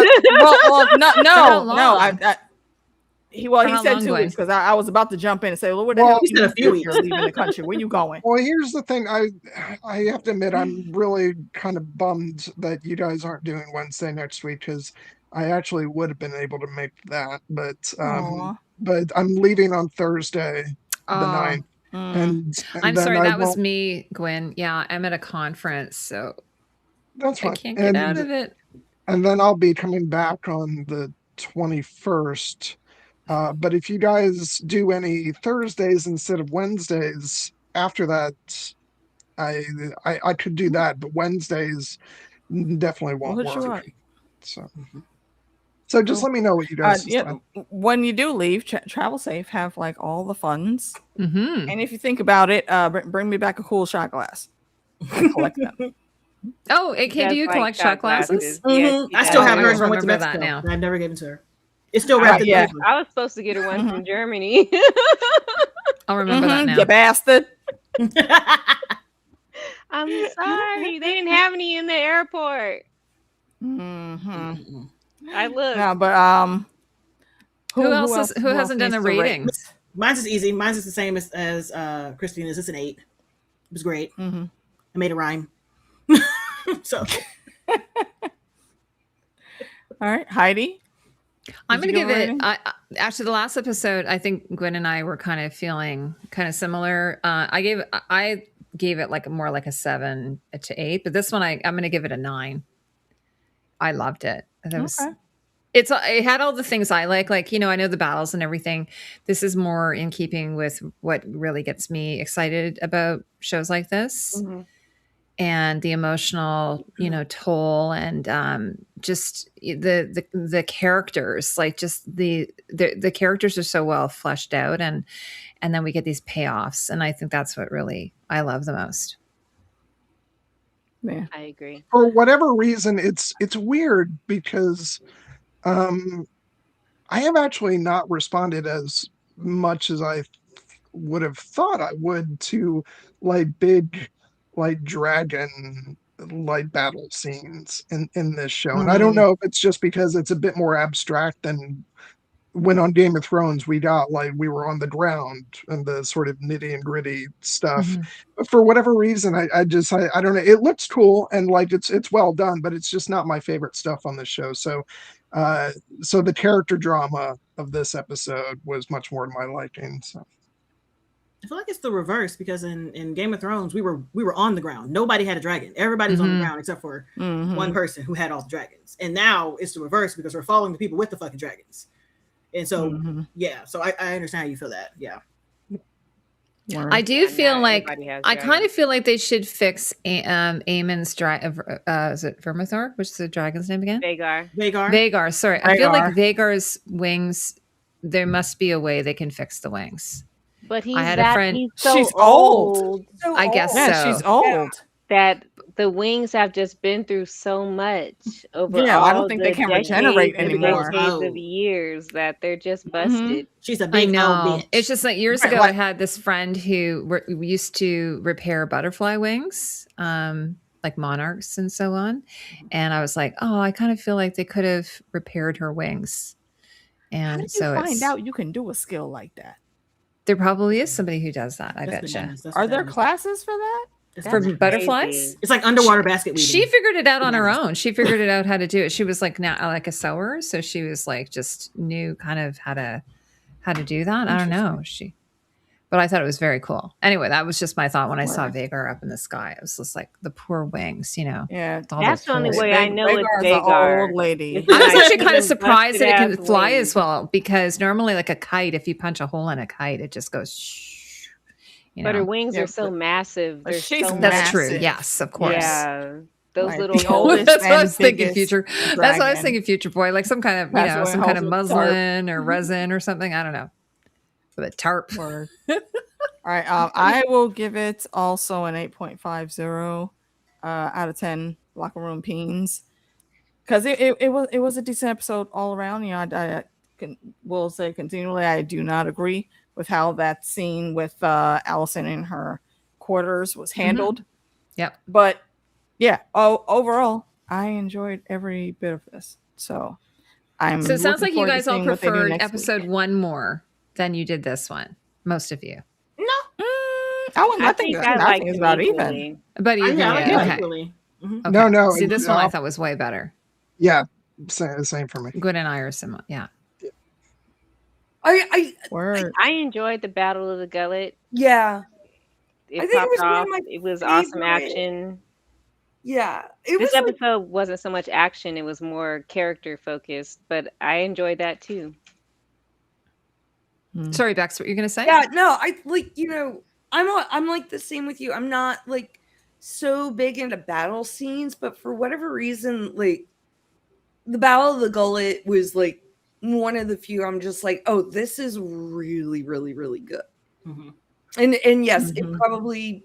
He said 2 weeks because I was about to jump in and say, well, what the hell? He said a few weeks. Leaving the country. Where you going? Well, here's the thing. I have to admit, I'm really kind of bummed that you guys aren't doing Wednesday next week because I actually would have been able to make that, but I'm leaving on Thursday, the 9th. And I'm sorry, that was me, Gwen. Yeah, I'm at a conference, so that's fine. I can't get out of it. And then I'll be coming back on the 21st. But if you guys do any Thursdays instead of Wednesdays after that, I could do that, but Wednesdays definitely won't work. So just let me know what you guys decide. When you do leave, travel safe, have like all the funds. And if you think about it, bring me back a cool shot glass. Collect them. Oh, AK, do you collect shot glasses? I still have hers from remember that now. I've never given it to her. It's still wrapped in paper. I was supposed to get her one from Germany. I'll remember that now. You bastard. I'm sorry. They didn't have any in the airport. I looked. No, but who hasn't done a rating? Mine's is easy. Mine's is the same as Christina's. It's an 8. It was great. I made a rhyme. So all right, Heidi. I'm going to give it, after the last episode, I think Gwen and I were kind of feeling kind of similar. I gave it more like a 7 to 8, but this one I'm going to give it a 9. I loved it. It had all the things I like, I know the battles and everything. This is more in keeping with what really gets me excited about shows like this. and the emotional, toll, and just the characters, like just the characters are so well fleshed out, and then we get these payoffs, and I think that's what really I love the most. Yeah, I agree. For whatever reason, it's weird because I have actually not responded as much as I would have thought I would to like big like dragon like battle scenes in this show. And I don't know if it's just because it's a bit more abstract than when on Game of Thrones we got like we were on the ground and the sort of nitty and gritty stuff. But for whatever reason, I don't know. It looks cool and like it's well done, but it's just not my favorite stuff on this show. So so the character drama of this episode was much more to my liking. So I feel like it's the reverse because in Game of Thrones we were on the ground. Nobody had a dragon. Everybody was on the ground except for one person who had all the dragons. And now it's the reverse because we're following the people with the fucking dragons. And so yeah, so I understand how you feel that. Yeah. I do feel like I kind of feel like they should fix Aemon's is it Vermithor? Which is the dragon's name again? Vhagar. Sorry, I feel like Vhagar's wings. There must be a way they can fix the wings. But I had a friend. She's old. I guess so. She's old. That the wings have just been through so much over. Yeah, I don't think they can regenerate anymore. Decades of years that they're just busted. She's a big old bitch. It's just like years ago, I had this friend who used to repair butterfly wings, like monarchs and so on. And I was like, oh, I kind of feel like they could have repaired her wings. And how did so you find out you can do a skill like that? There probably is somebody who does that. I bet you. Are there classes for that? For butterflies? It's like underwater basket weaving. She figured it out on her own. She figured it out how to do it. She was like like a sewer, so she was like just knew kind of how to do that. I don't know. But I thought it was very cool. Anyway, that was just my thought when I saw Vhagar up in the sky. It was just like the poor wings, Yeah, that's the only way I know it's Vhagar. Old lady. I was actually kind of surprised that it can fly as well, because normally, like a kite, if you punch a hole in a kite, it just goes shh. But her wings are so massive. They're so that's true. Yes, of course. Yeah. Those little that's what I was thinking, future. That's what I was thinking, future boy. Like some kind of, some kind of muslin or resin or something. I don't know. With a tarp. All right. I will give it also an 8.50 out of 10 locker room peens, because it was a decent episode all around. I will say continually, I do not agree with how that scene with Allison in her quarters was handled. Yep. But yeah, overall, I enjoyed every bit of this. So So it sounds like you guys all preferred episode one more than you did this one. Most of you. No. I think it's about even. But even, okay. Okay. No. See, this one I thought was way better. Yeah, same for me. Gwyn and I are similar. Yeah. I enjoyed the Battle of the Gullet. Yeah. I think it was off. It was awesome action. Yeah. This episode wasn't so much action, it was more character focused, but I enjoyed that too. Sorry, Becks, what you're gonna say? Yeah, no, I like, I'm like the same with you. I'm not like so big into battle scenes, but for whatever reason, like the Battle of the Gullet was like one of the few I'm just like, oh, this is really, really, really good. And yes, it probably,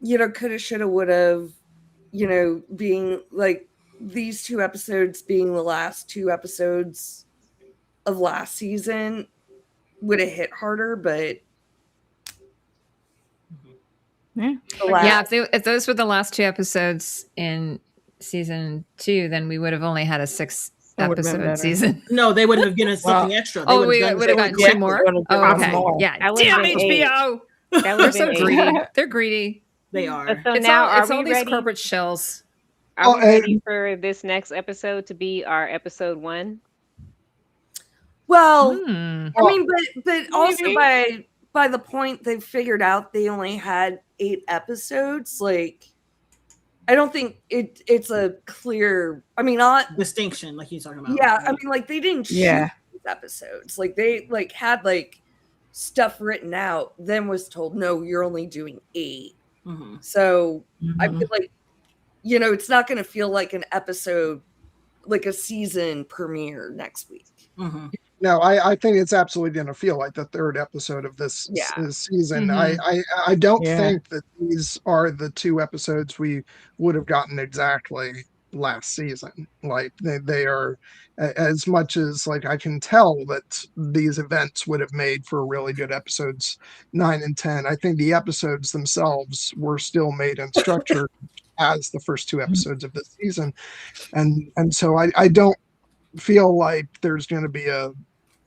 coulda, shoulda, woulda, being like these two episodes being the last two episodes of last season would have hit harder, but if those were the last two episodes in season 2, then we would have only had a 6-episode season. No, they would have given us something extra. We would have gotten 2 more. Oh, okay. Yeah. Damn HBO. They're so greedy. They're greedy. They are. So now, it's all these corporate shells. Are we ready for this next episode to be our episode 1? Well, I mean, but also by the point they've figured out they only had 8 episodes, like I don't think it's a clear, not distinction like you're talking about. Yeah, right? Like they didn't shoot these episodes. Like they had like stuff written out, then was told, no, you're only doing 8. So I feel like, it's not going to feel like an episode, like a season premiere next week. No, I think it's absolutely going to feel like the third episode of this season. I don't think that these are the 2 episodes we would have gotten exactly last season. Like they are, as much as like I can tell that these events would have made for really good episodes 9 and 10. I think the episodes themselves were still made and structured as the first 2 episodes of this season, and so I don't feel like there's going to be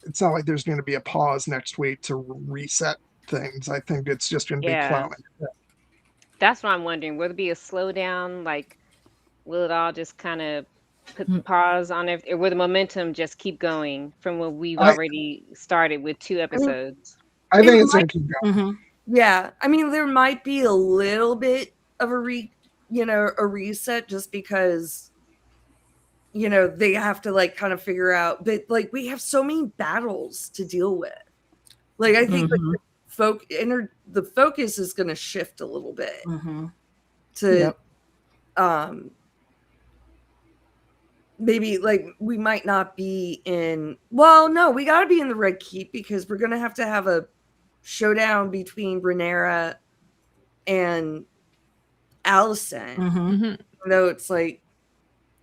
it's not like there's going to be a pause next week to reset things. I think it's just going to be plowing. That's what I'm wondering. Will there be a slowdown? Like, will it all just kind of put pause on it, or will the momentum just keep going from what we've already started with 2 episodes? I think it's going to keep going. Yeah, I mean, there might be a little bit of a reset, just because they have to like kind of figure out, but like we have so many battles to deal with. Like I think the focus is going to shift a little bit to maybe like we might not be in. Well, no, we got to be in the Red Keep, because we're going to have a showdown between Rhaenyra and Allison. Though it's like.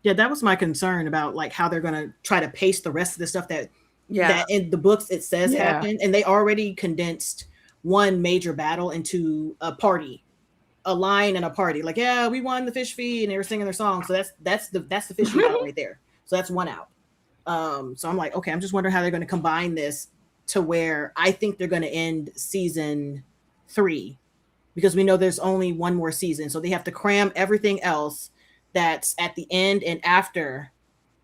Yeah, that was my concern about like how they're going to try to pace the rest of the stuff that in the books it says happened, and they already condensed one major battle into a line and a party. Like, yeah, we won the fish feed, and they were singing their song. So that's the fish feed out right there. So that's one out. So I'm like, okay, I'm just wondering how they're going to combine this to where I think they're going to end season 3, because we know there's only one more season, so they have to cram everything else that's at the end and after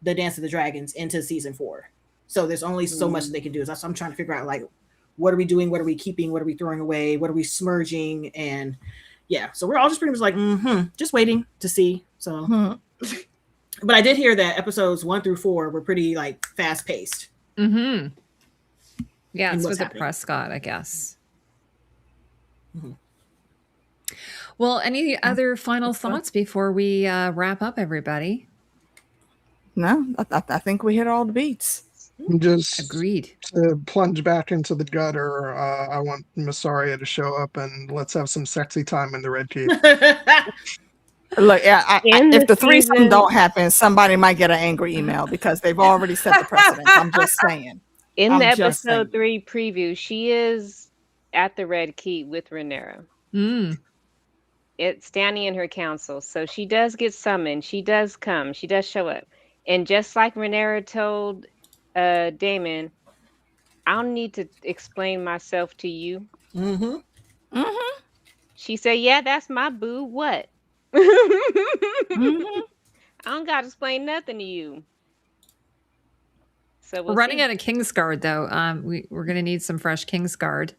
the Dance of the Dragons into season 4. So there's only so much that they can do. So I'm trying to figure out, like, what are we doing? What are we keeping? What are we throwing away? What are we smurging? And so we're all just pretty much like, just waiting to see. So, but I did hear that episodes 1 through 4 were pretty like fast paced. Yeah, it's with the Prescott, I guess. Well, any other final thoughts before we wrap up, everybody? No, I think we hit all the beats. Just agreed. To plunge back into the gutter, I want Massaria to show up and let's have some sexy time in the Red Keep. Look, if the threesome don't happen, somebody might get an angry email because they've already set the precedent. I'm just saying. In the episode 3 preview, she is at the Red Keep with Rhaenyra. It's standing in her council, so she does get summoned. She does come. She does show up, and just like Rhaenyra told Daemon, I don't need to explain myself to you. She said, "Yeah, that's my boo. What? I don't gotta explain nothing to you." So we're running out of Kingsguard, though. We're gonna need some fresh Kingsguard.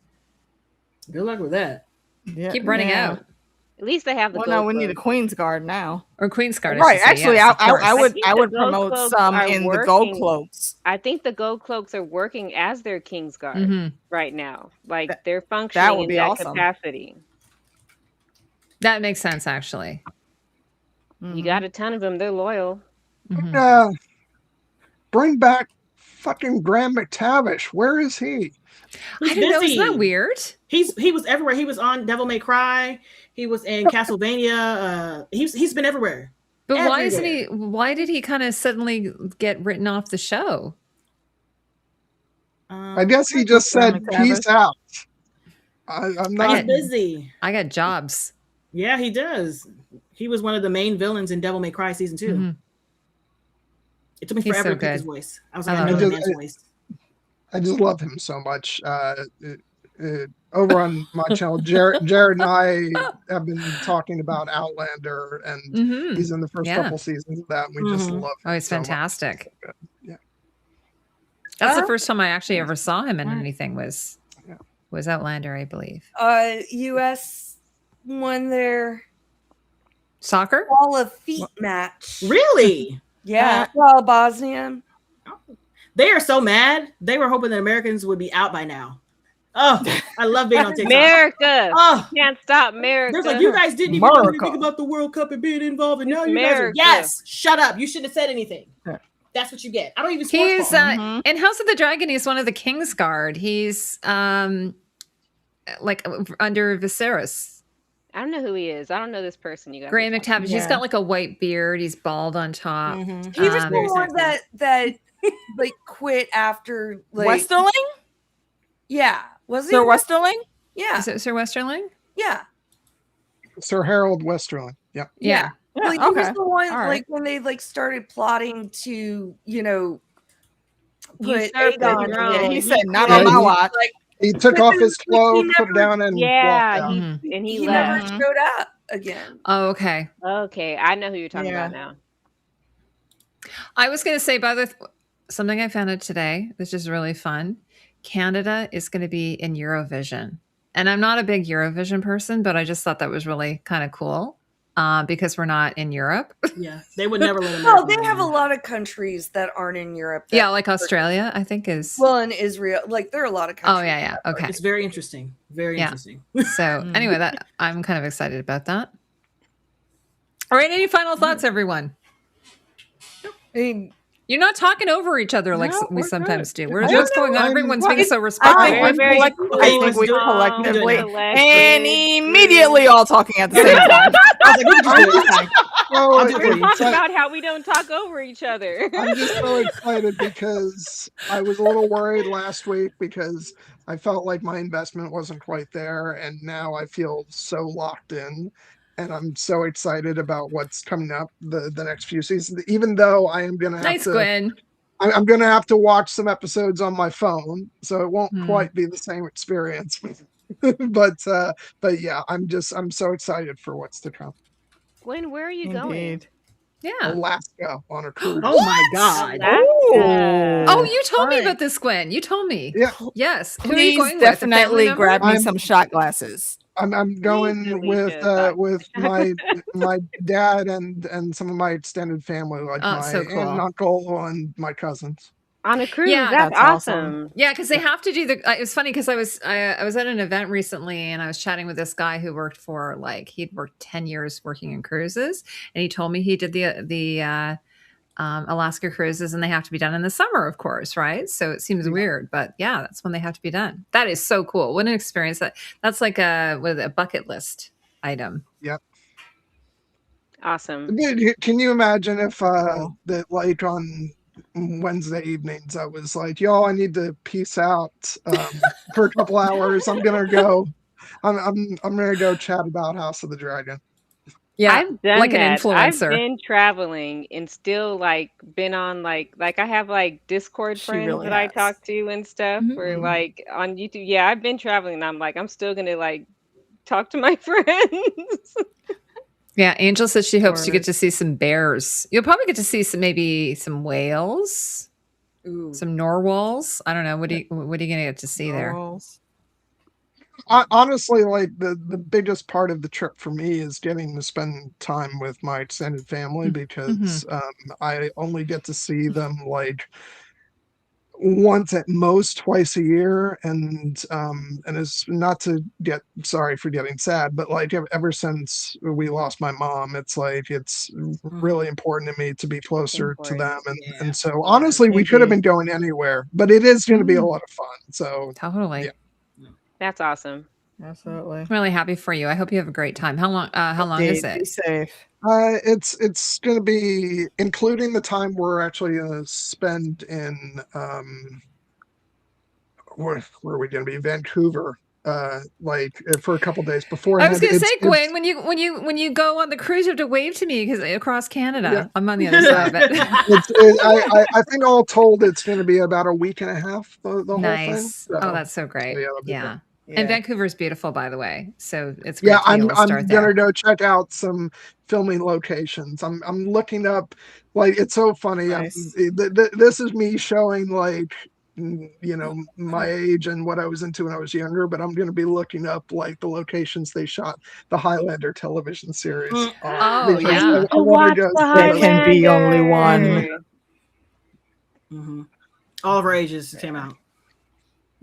Good luck with that. Yeah, keep running out. At least they have the. Well, no, we need a Queen's Guard now, or Queen's Guard. Right? Actually, I would promote some in the gold cloaks. I think the gold cloaks are working as their King's Guard right now. Like they're functioning in that capacity. That makes sense, actually. You got a ton of them. They're loyal. Bring back fucking Graham McTavish. Where is he? I don't know. Isn't that weird? He was everywhere. He was on Devil May Cry. He was in Castlevania. He's been everywhere. But why isn't he? Why did he kind of suddenly get written off the show? I guess he just said peace out. I'm not busy. I got jobs. Yeah, he does. He was one of the main villains in Devil May Cry season 2. It took me forever to pick his voice. I was like, I know the man's voice. I just love him so much. Over on my channel, Jared and I have been talking about Outlander, and he's in the first couple seasons of that. And we just love him. Oh, he's fantastic. So yeah, that's the first time I actually ever saw him in anything. Was Outlander, I believe. U.S. won their soccer Wall of Feet match. Really? Yeah. Well, Bosnia. They are so mad. They were hoping that Americans would be out by now. Oh, I love being on TikTok. America. Oh, can't stop America. There's like, you guys didn't even know anything about the World Cup and being involved, and now you guys are. Yes, shut up. You shouldn't have said anything. That's what you get. I don't even. He's in House of the Dragon. He's one of the Kingsguard. He's like under Viserys. I don't know who he is. I don't know this person. You got Graham McTavish. He's got like a white beard. He's bald on top. He was the one that like quit after like Westerling. Yeah, was he Sir Westerling? Yeah, is it Sir Westerling? Yeah, Sir Harold Westerling. Yep. Yeah. Like he was the one like when they like started plotting to put Aegon. Yeah, he said not on my watch. Like, he took off his clothes, put it down, and walked out. And he never left. showed up again. Oh, okay. Okay, I know who you're talking about now. I was going to say, something I found out today, which is really fun. Canada is going to be in Eurovision. And I'm not a big Eurovision person, but I just thought that was really kind of cool because we're not in Europe. Yeah, they would never let them. No, they have a lot of countries that aren't in Europe. Yeah, like Australia, I think is. Well, in Israel, like there are a lot of countries. Oh, yeah. Okay. It's very interesting. Very interesting. So anyway, I'm kind of excited about that. All right, any final thoughts, everyone? I mean, you're not talking over each other like we sometimes do. What's going on? Everyone's being so respectful. I think we collectively and immediately all talking at the same time. We're talking about how we don't talk over each other. I'm just so excited because I was a little worried last week because I felt like my investment wasn't quite there, and now I feel so locked in. And I'm so excited about what's coming up the next few seasons, even though I am going to have to. Gwyn. I'm going to have to watch some episodes on my phone, so it won't quite be the same experience. but yeah, I'm so excited for what's to come. Gwyn, where are you going? Yeah, Alaska on a cruise. Oh my God! Oh, you told me about this, Gwyn. You told me. Yeah. Yes. Who are you going definitely with? Grab me some shot glasses. I'm going with my dad and some of my extended family, like my aunt and uncle and my cousins. On a cruise, that's awesome. Yeah, because they have to do it was funny because I was at an event recently and I was chatting with this guy who worked for he'd worked 10 years working in cruises, and he told me he did the Alaska cruises, and they have to be done in the summer, of course, right? So it seems weird, but yeah, that's when they have to be done. That is so cool. What an experience! That's like a bucket list item. Yep. Awesome. Can you imagine if that like on Wednesday evenings I was like, y'all, I need to peace out for a couple hours. I'm gonna go chat about House of the Dragon. Yeah, I've done like that. An influencer. I've been traveling and still been on like I have Discord friends that I talk to and stuff or on YouTube. Yeah, I've been traveling and I'm still gonna talk to my friends. Yeah, Angel says she hopes you get to see some bears. You'll probably get to see some whales, some narwhals. I don't know. What are you gonna get to see there? Honestly, the biggest part of the trip for me is getting to spend time with my extended family because I only get to see them once at most twice a year, and it's not to get sorry for getting sad, but ever since we lost my mom, it's really important to me to be closer to them, and so honestly we could have been going anywhere, but it is going to be a lot of fun. So totally. Yeah. That's awesome. Absolutely. I'm really happy for you. I hope you have a great time. How long is it? Be safe. It's going to be, including the time we're actually going to spend in where are we going to be? Vancouver. For a couple days before. I was going to say, Gwyn, when you go on the cruise, you have to wave to me because across Canada, yeah. I'm on the other side of it. I think all told, it's going to be about a week and a half. The whole thing. So, that's so great. So yeah. And Vancouver's beautiful, by the way. So it's great. Yeah, I'm gonna go check out some filming locations. I'm looking up. It's so funny. Nice. This is me showing my age and what I was into when I was younger, but I'm going to be looking up the locations they shot the Highlander television series. Oh yeah, there can be only one. All of our ages came out.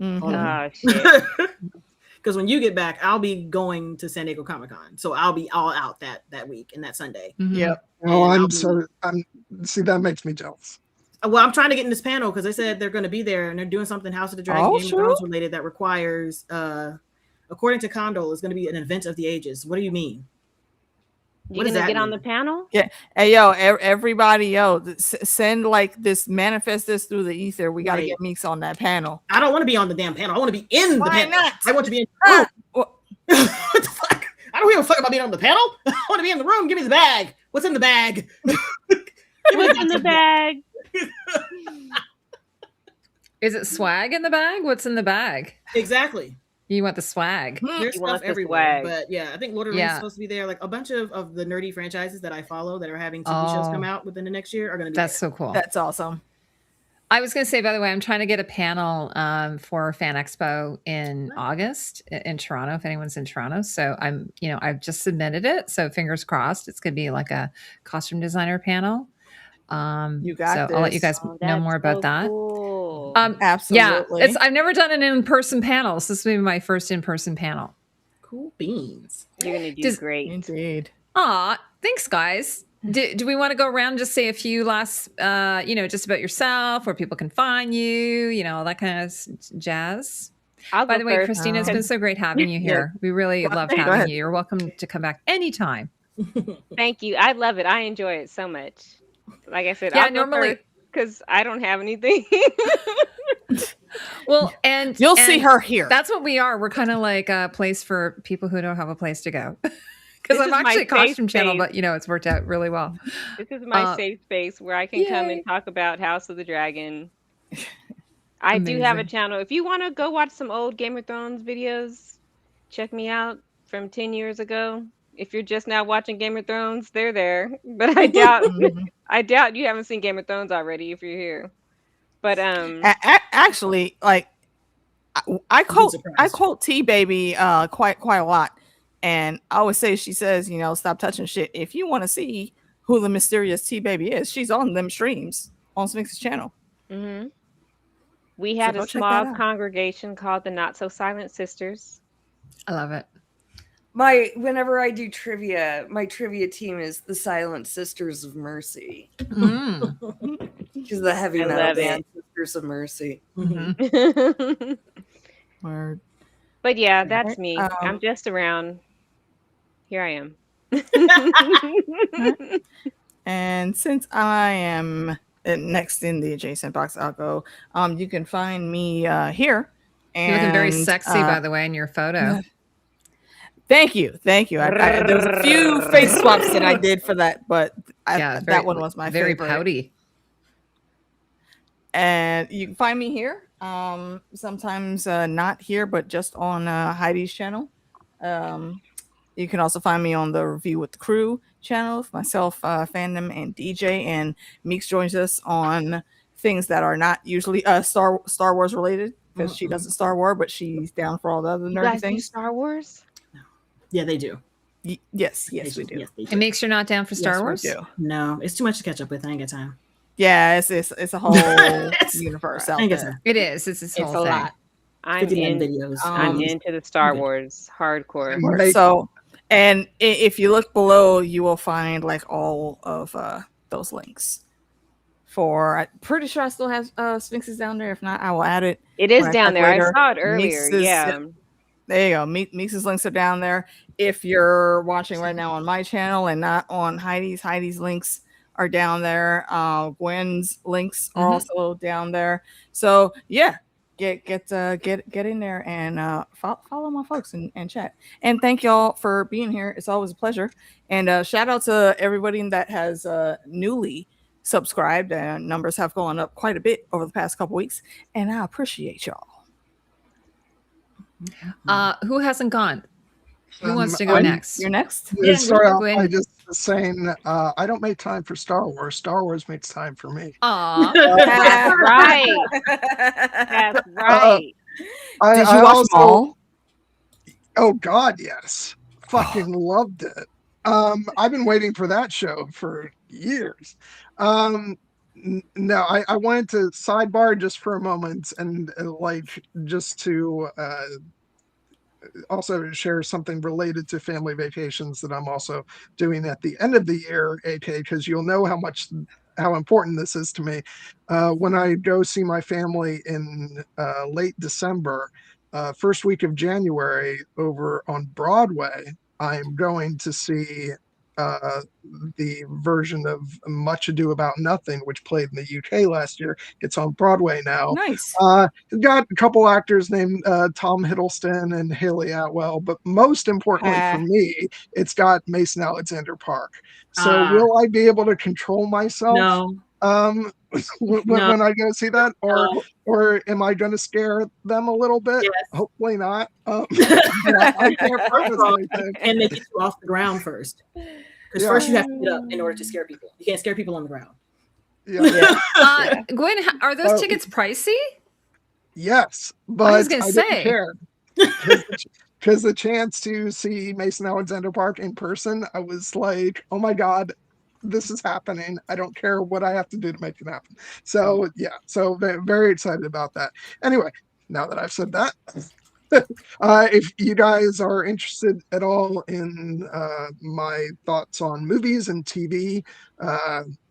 Oh shit! Because when you get back, I'll be going to San Diego Comic-Con, so I'll be all out that week and that Sunday. Yep. Oh, I'm see, that makes me jealous. Well, I'm trying to get in this panel because they said they're going to be there and they're doing something House of the Dragon, Game of Thrones related that requires, according to Condor, is going to be an event of the ages. What do you mean? You're gonna get on the panel? Yeah. Hey, yo, everybody, yo, send like this, manifest this through the ether. We got to get Meeks on that panel. I don't want to be on the damn panel. I want to be in the panel. Not? I want to be in the room. What the fuck? I don't give a fuck about being on the panel. I want to be in the room. Give me the bag. What's in the bag? What's in the bag? Is it swag in the bag? What's in the bag? Exactly. You want the swag. There's stuff everywhere. But yeah, I think Lord of the Rings is supposed to be there. Like a bunch of the nerdy franchises that I follow that are having TV shows come out within the next year are going to be That's there. so cool. That's awesome. I was going to say, by the way, I'm trying to get a panel for Fan Expo in August in Toronto, if anyone's in Toronto. So I've just submitted it. So fingers crossed, it's going to be like a costume designer panel. You got this. I'll let you guys know more about that. Cool. Absolutely. Yeah, I've never done an in-person panel. So this will be my first in-person panel. Cool beans. You're going to do great. Indeed. Aw, thanks, guys. Do we want to go around and just say a few last, just about yourself, where people can find you, all that kind of jazz? By the way, Christina, it's been so great having you here. We really loved having you. You're welcome to come back anytime. Thank you. I love it. I enjoy it so much. Like I said, normally because I don't have anything. Well, and you'll see her here. That's what we are. We're kind of like a place for people who don't have a place to go. Because I'm actually a costume channel, but it's worked out really well. This is my safe space where I can come and talk about House of the Dragon. I do have a channel. If you want to go watch some old Game of Thrones videos, check me out from 10 years ago. If you're just now watching Game of Thrones, they're there. But I doubt you haven't seen Game of Thrones already if you're here. But actually, like I quote T Baby quite a lot. And I always say, she says, stop touching shit. If you want to see who the mysterious T Baby is, she's on them streams on Sphinx's channel. Mm-hmm. We had a small congregation called the Not So Silent Sisters. I love it. Whenever I do trivia, my trivia team is the Silent Sisters of Mercy. She's the heavy metal band, Sisters of Mercy. Mm-hmm. Word. But yeah, that's me. I'm just around. Here I am. And since I am next in the adjacent box, I'll go. You can find me here. And, you're looking very sexy, by the way, in your photo. Thank you. There was a few face swaps that I did for that, but that one was my very favorite. Pouty. And you can find me here. Sometimes not here, but just on Heidi's channel. You can also find me on the Review with the Crew channel, myself, Fandom, and DJ. And Meeks joins us on things that are not usually Star Wars related, because she doesn't Star Wars, but she's down for all the other nerdy things. Do Star Wars? Yeah, they do. Yes, we do. Yes, they do. It makes you not down for Star Wars? We do. No, it's too much to catch up with. I ain't got time. Yeah, it's a whole universe out there. It is. It's this whole thing. Lot. I'm into the Star Wars hardcore. Right. So, and if you look below, you will find like all of those links. I'm pretty sure I still have Sphinxes down there. If not, I will add it. It is down there. I saw it earlier. There you go. Meeks' links are down there. If you're watching right now on my channel and not on Heidi's links are down there. Gwyn's links are also down there. So yeah, get in there and follow my folks and chat. And thank y'all for being here. It's always a pleasure. And shout out to everybody that has newly subscribed. Numbers have gone up quite a bit over the past couple weeks, and I appreciate y'all. Who hasn't gone? Who wants to go next? You're next. Yeah, sorry, I just was saying I don't make time for Star Wars. Star Wars makes time for me. Aw, that's right. That's right. Did you watch them all? Oh God, yes. Fucking loved it. I've been waiting for that show for years. No, I wanted to sidebar just for a moment and just to also share something related to family vacations that I'm also doing at the end of the year, AK, because you'll know how important this is to me. When I go see my family in late December, first week of January over on Broadway, I'm going to see the version of Much Ado About Nothing, which played in the UK last year. It's on Broadway now. Nice. Got a couple actors named Tom Hiddleston and Haley Atwell, but most importantly for me, it's got Mason Alexander Park. So will I be able to control myself? No. When I go see that, or am I going to scare them a little bit? Yes. Hopefully not. And they get you off the ground first, because first you have to get up in order to scare people. You can't scare people on the ground. Gwyn, are those tickets pricey? Yes, but I was going to say, care because the chance to see Mason Alexander Park in person, I was like, oh my God, this is happening. I don't care what I have to do to make it happen. So so very excited about that. Anyway, now that I've said that, if you guys are interested at all in my thoughts on movies and TV,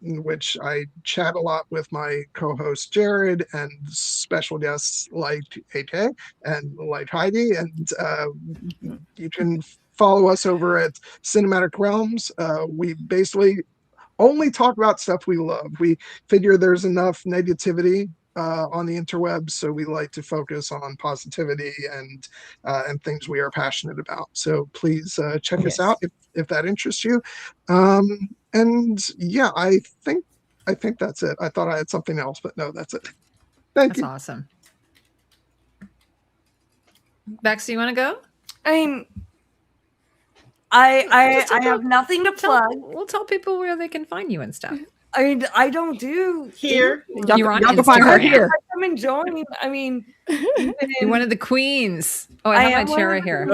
in which I chat a lot with my co-host Jared and special guests like AK and like Heidi, and you can follow us over at Cinematic Realms. We basically only talk about stuff we love. We figure there's enough negativity on the interwebs, so we like to focus on positivity and things we are passionate about. So please check us out if that interests you. And yeah, I think that's it. I thought I had something else, but no, that's it. Thank you. That's awesome. Becks, do you want to go? I mean, I have nothing to plug. We'll tell people where they can find you and stuff. I don't do here. Y'all can find her here. I'm enjoying. I mean, you're one of the queens. Oh, I have my tiara here.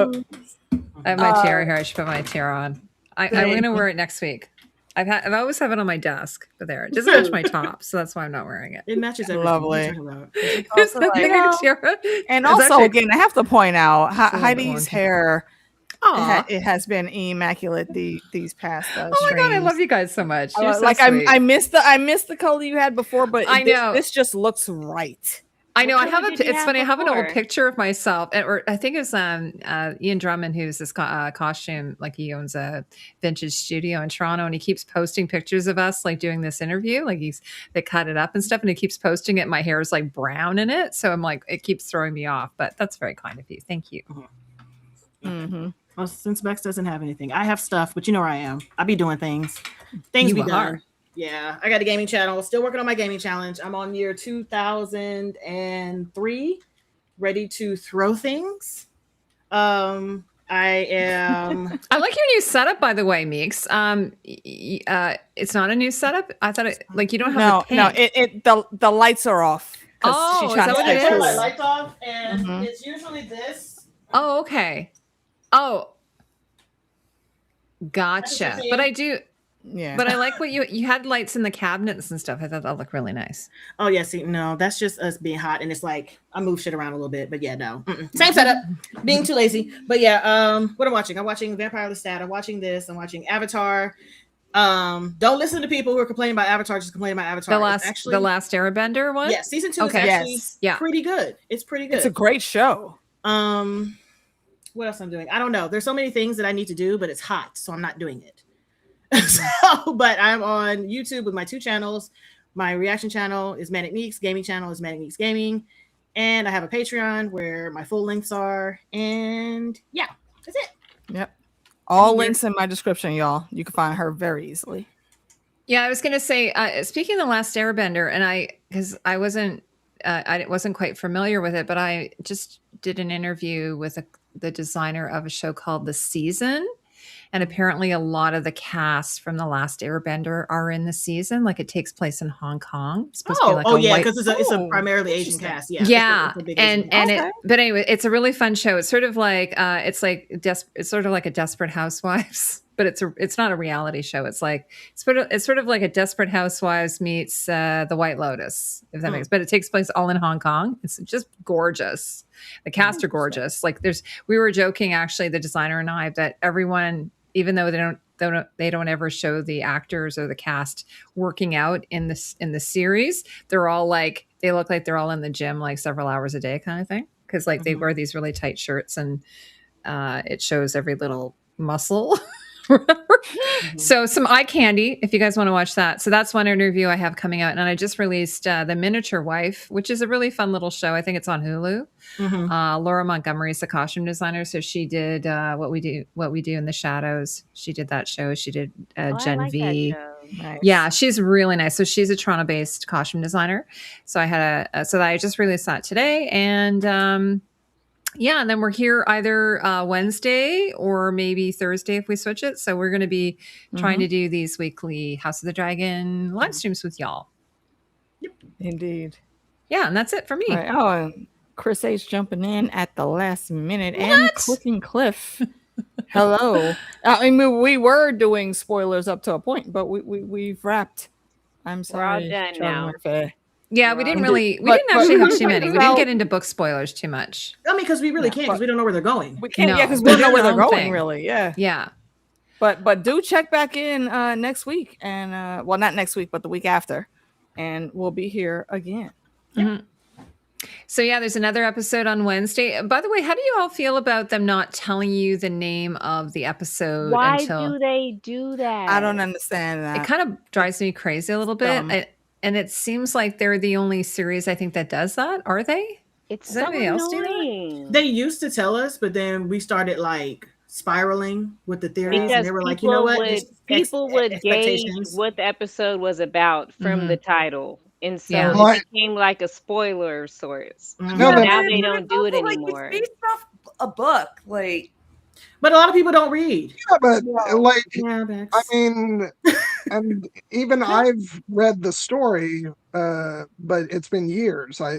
I have my tiara here. I should put my tiara on. I'm going to wear it next week. I've always have it on my desk, but there it doesn't match my top, so that's why I'm not wearing it. It matches everything. Lovely. And also, again, I have to point out Heidi's hair. It has been immaculate these past oh my God, I love you guys so much. You're so like sweet. I missed the color you had before, but I know this just looks right. I know. I have it's funny. I have an old picture of myself, or I think it's Ian Drummond, who's this costume, like he owns a vintage studio in Toronto, and he keeps posting pictures of us like doing this interview. Like they cut it up and stuff, and he keeps posting it. My hair is like brown in it, so I'm like, it keeps throwing me off. But that's very kind of you. Thank you. Mm-hmm. Well, since Becks doesn't have anything, I have stuff, but you know where I am. I be doing things. Things be done. Yeah, I got a gaming channel. Still working on my gaming challenge. I'm on year 2003, ready to throw things. I am. I like your new setup, by the way, Meeks. It's not a new setup. I thought it like you don't have the lights are off. Oh, is that what it is? My lights off, and it's usually this. Oh, okay. Oh, gotcha. But I do. Yeah. But I like what you had lights in the cabinets and stuff. I thought that looked really nice. Oh yeah, see, no, that's just us being hot, and it's like I move shit around a little bit, but yeah, no, same setup. Being too lazy, but yeah. What I'm watching? I'm watching Vampire Lestat. I'm watching this. I'm watching Avatar. Don't listen to people who are complaining about Avatar. Just complaining about Avatar. The last Airbender one. Yeah, season 2 is actually pretty good. It's pretty good. It's a great show. What else I'm doing? I don't know. There's so many things that I need to do, but it's hot, so I'm not doing it. But I'm on YouTube with my 2 channels. My reaction channel is Manic Meeks. Gaming channel is Manic Meeks Gaming. And I have a Patreon where my full links are. And yeah, that's it. Yep. All links in my description, y'all. You can find her very easily. Yeah, I was going to say, speaking of The Last Airbender, and because I wasn't quite familiar with it, but I just did an interview with the designer of a show called The Season. And apparently a lot of the cast from The Last Airbender are in the season. Like it takes place in Hong Kong. It's supposed to be like because it's a primarily Asian cast. Yeah. Yeah. But anyway, it's a really fun show. It's sort of like it's sort of like a Desperate Housewives but it's not a reality show. It's like it's sort of like a Desperate Housewives meets The White Lotus, if that makes. But it takes place all in Hong Kong. It's just gorgeous. The cast are gorgeous. Like we were joking actually, the designer and I, that everyone, even though they don't ever show the actors or the cast working out in the series, they're all like, they look like they're all in the gym like several hours a day kind of thing, because like they wear these really tight shirts and it shows every little muscle. So some eye candy if you guys want to watch that. So that's one interview I have coming out, and I just released The Miniature Wife, which is a really fun little show. I think it's on Hulu. Laura Montgomery is the costume designer, so she did What We Do in the Shadows. She did that show. She did Gen V. Nice. Yeah, she's really nice. So she's a Toronto-based costume designer. So I had so I just released that today, and yeah, and then we're here either Wednesday or maybe Thursday if we switch it. So we're going to be trying to do these weekly House of the Dragon live streams with y'all. Yep. Indeed. Yeah, and that's it for me. Right. Oh, and Chris H jumping in at the last minute and clicking Cliff. Hello. I mean, we were doing spoilers up to a point, but we've wrapped. I'm sorry. We're all done now. Murphy. Yeah, we didn't actually have too many. We didn't get into book spoilers too much. I mean, because we really can't, because we don't know where they're going. We can't, because we don't know where they're going, really. Yeah. Yeah. But do check back in next week, and well, not next week, but the week after, and we'll be here again. So yeah, there's another episode on Wednesday. By the way, how do you all feel about them not telling you the name of the episode? Why do they do that? I don't understand that. It kind of drives me crazy a little bit. And it seems like they're the only series I think that does that. Are they? Does anybody else do that? They used to tell us, but then we started like spiraling with the theories, because and they were like, you know what? People would gauge what the episode was about from the title. And so it became like a spoiler source. Now they don't do it anymore. It's based off a book, like. But a lot of people don't read. Yeah, but I mean, and even I've read the story, but it's been years. I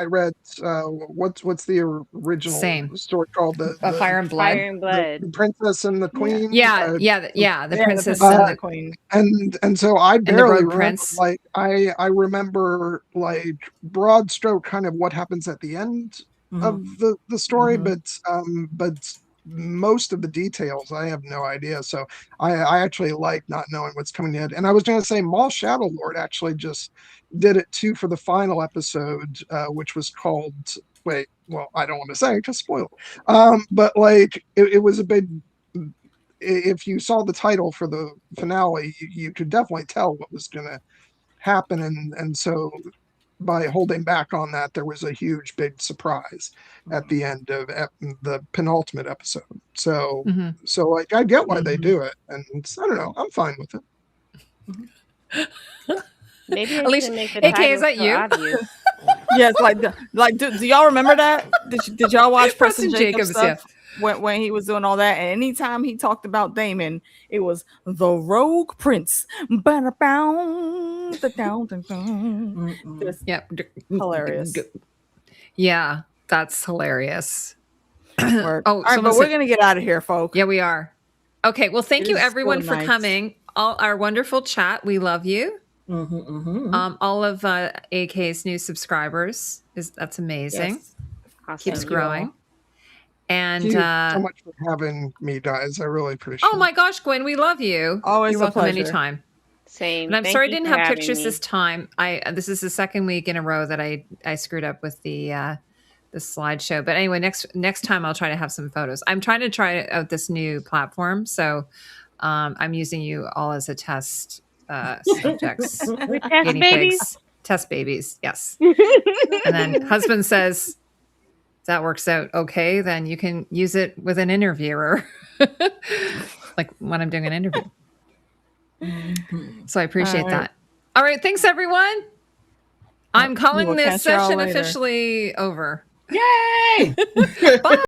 read what's the original story called? The Fire and Blood. Fire and Blood. The Princess and the Queen. The Princess and the Queen. And so I barely remember. Like I remember like broad stroke kind of what happens at the end of the story, but most of the details I have no idea. So I actually like not knowing what's coming in. And I was going to say Maul Shadowlord actually just did it too for the final episode, which was called I don't want to say because spoiled. But like it was a big. If you saw the title for the finale, you could definitely tell what was going to happen, and so by holding back on that, there was a huge big surprise at the end of the penultimate episode. So like I get why they do it, and I don't know, I'm fine with it. Maybe Alicia, AK, is that you? Yes, do y'all remember that? Did y'all watch Preston Jacobs stuff? Yeah. When he was doing all that, and anytime he talked about Damon, it was the Rogue Prince. Yep. Hilarious. Yeah, that's hilarious. All right, but we're gonna get out of here, folks. Yeah, we are. Okay, well, thank you everyone for coming. All our wonderful chat. We love you. All of AK's new subscribers. That's amazing. Yes. Awesome. Keeps growing. And thank you so much for having me, guys. I really appreciate it. Oh my gosh, Gwyn, we love you. Always You're welcome anytime. Same. And I'm sorry I didn't have pictures this time. This is the second week in a row that I screwed up with the slideshow. But anyway, next time I'll try to have some photos. I'm trying to try out this new platform, so I'm using you all as a test subjects. Test babies. Test babies, yes. And then husband says, that works out okay, then you can use it with an interviewer. Like when I'm doing an interview. So I appreciate that. All right, thanks everyone. I'm calling this session officially over. Yay! Bye.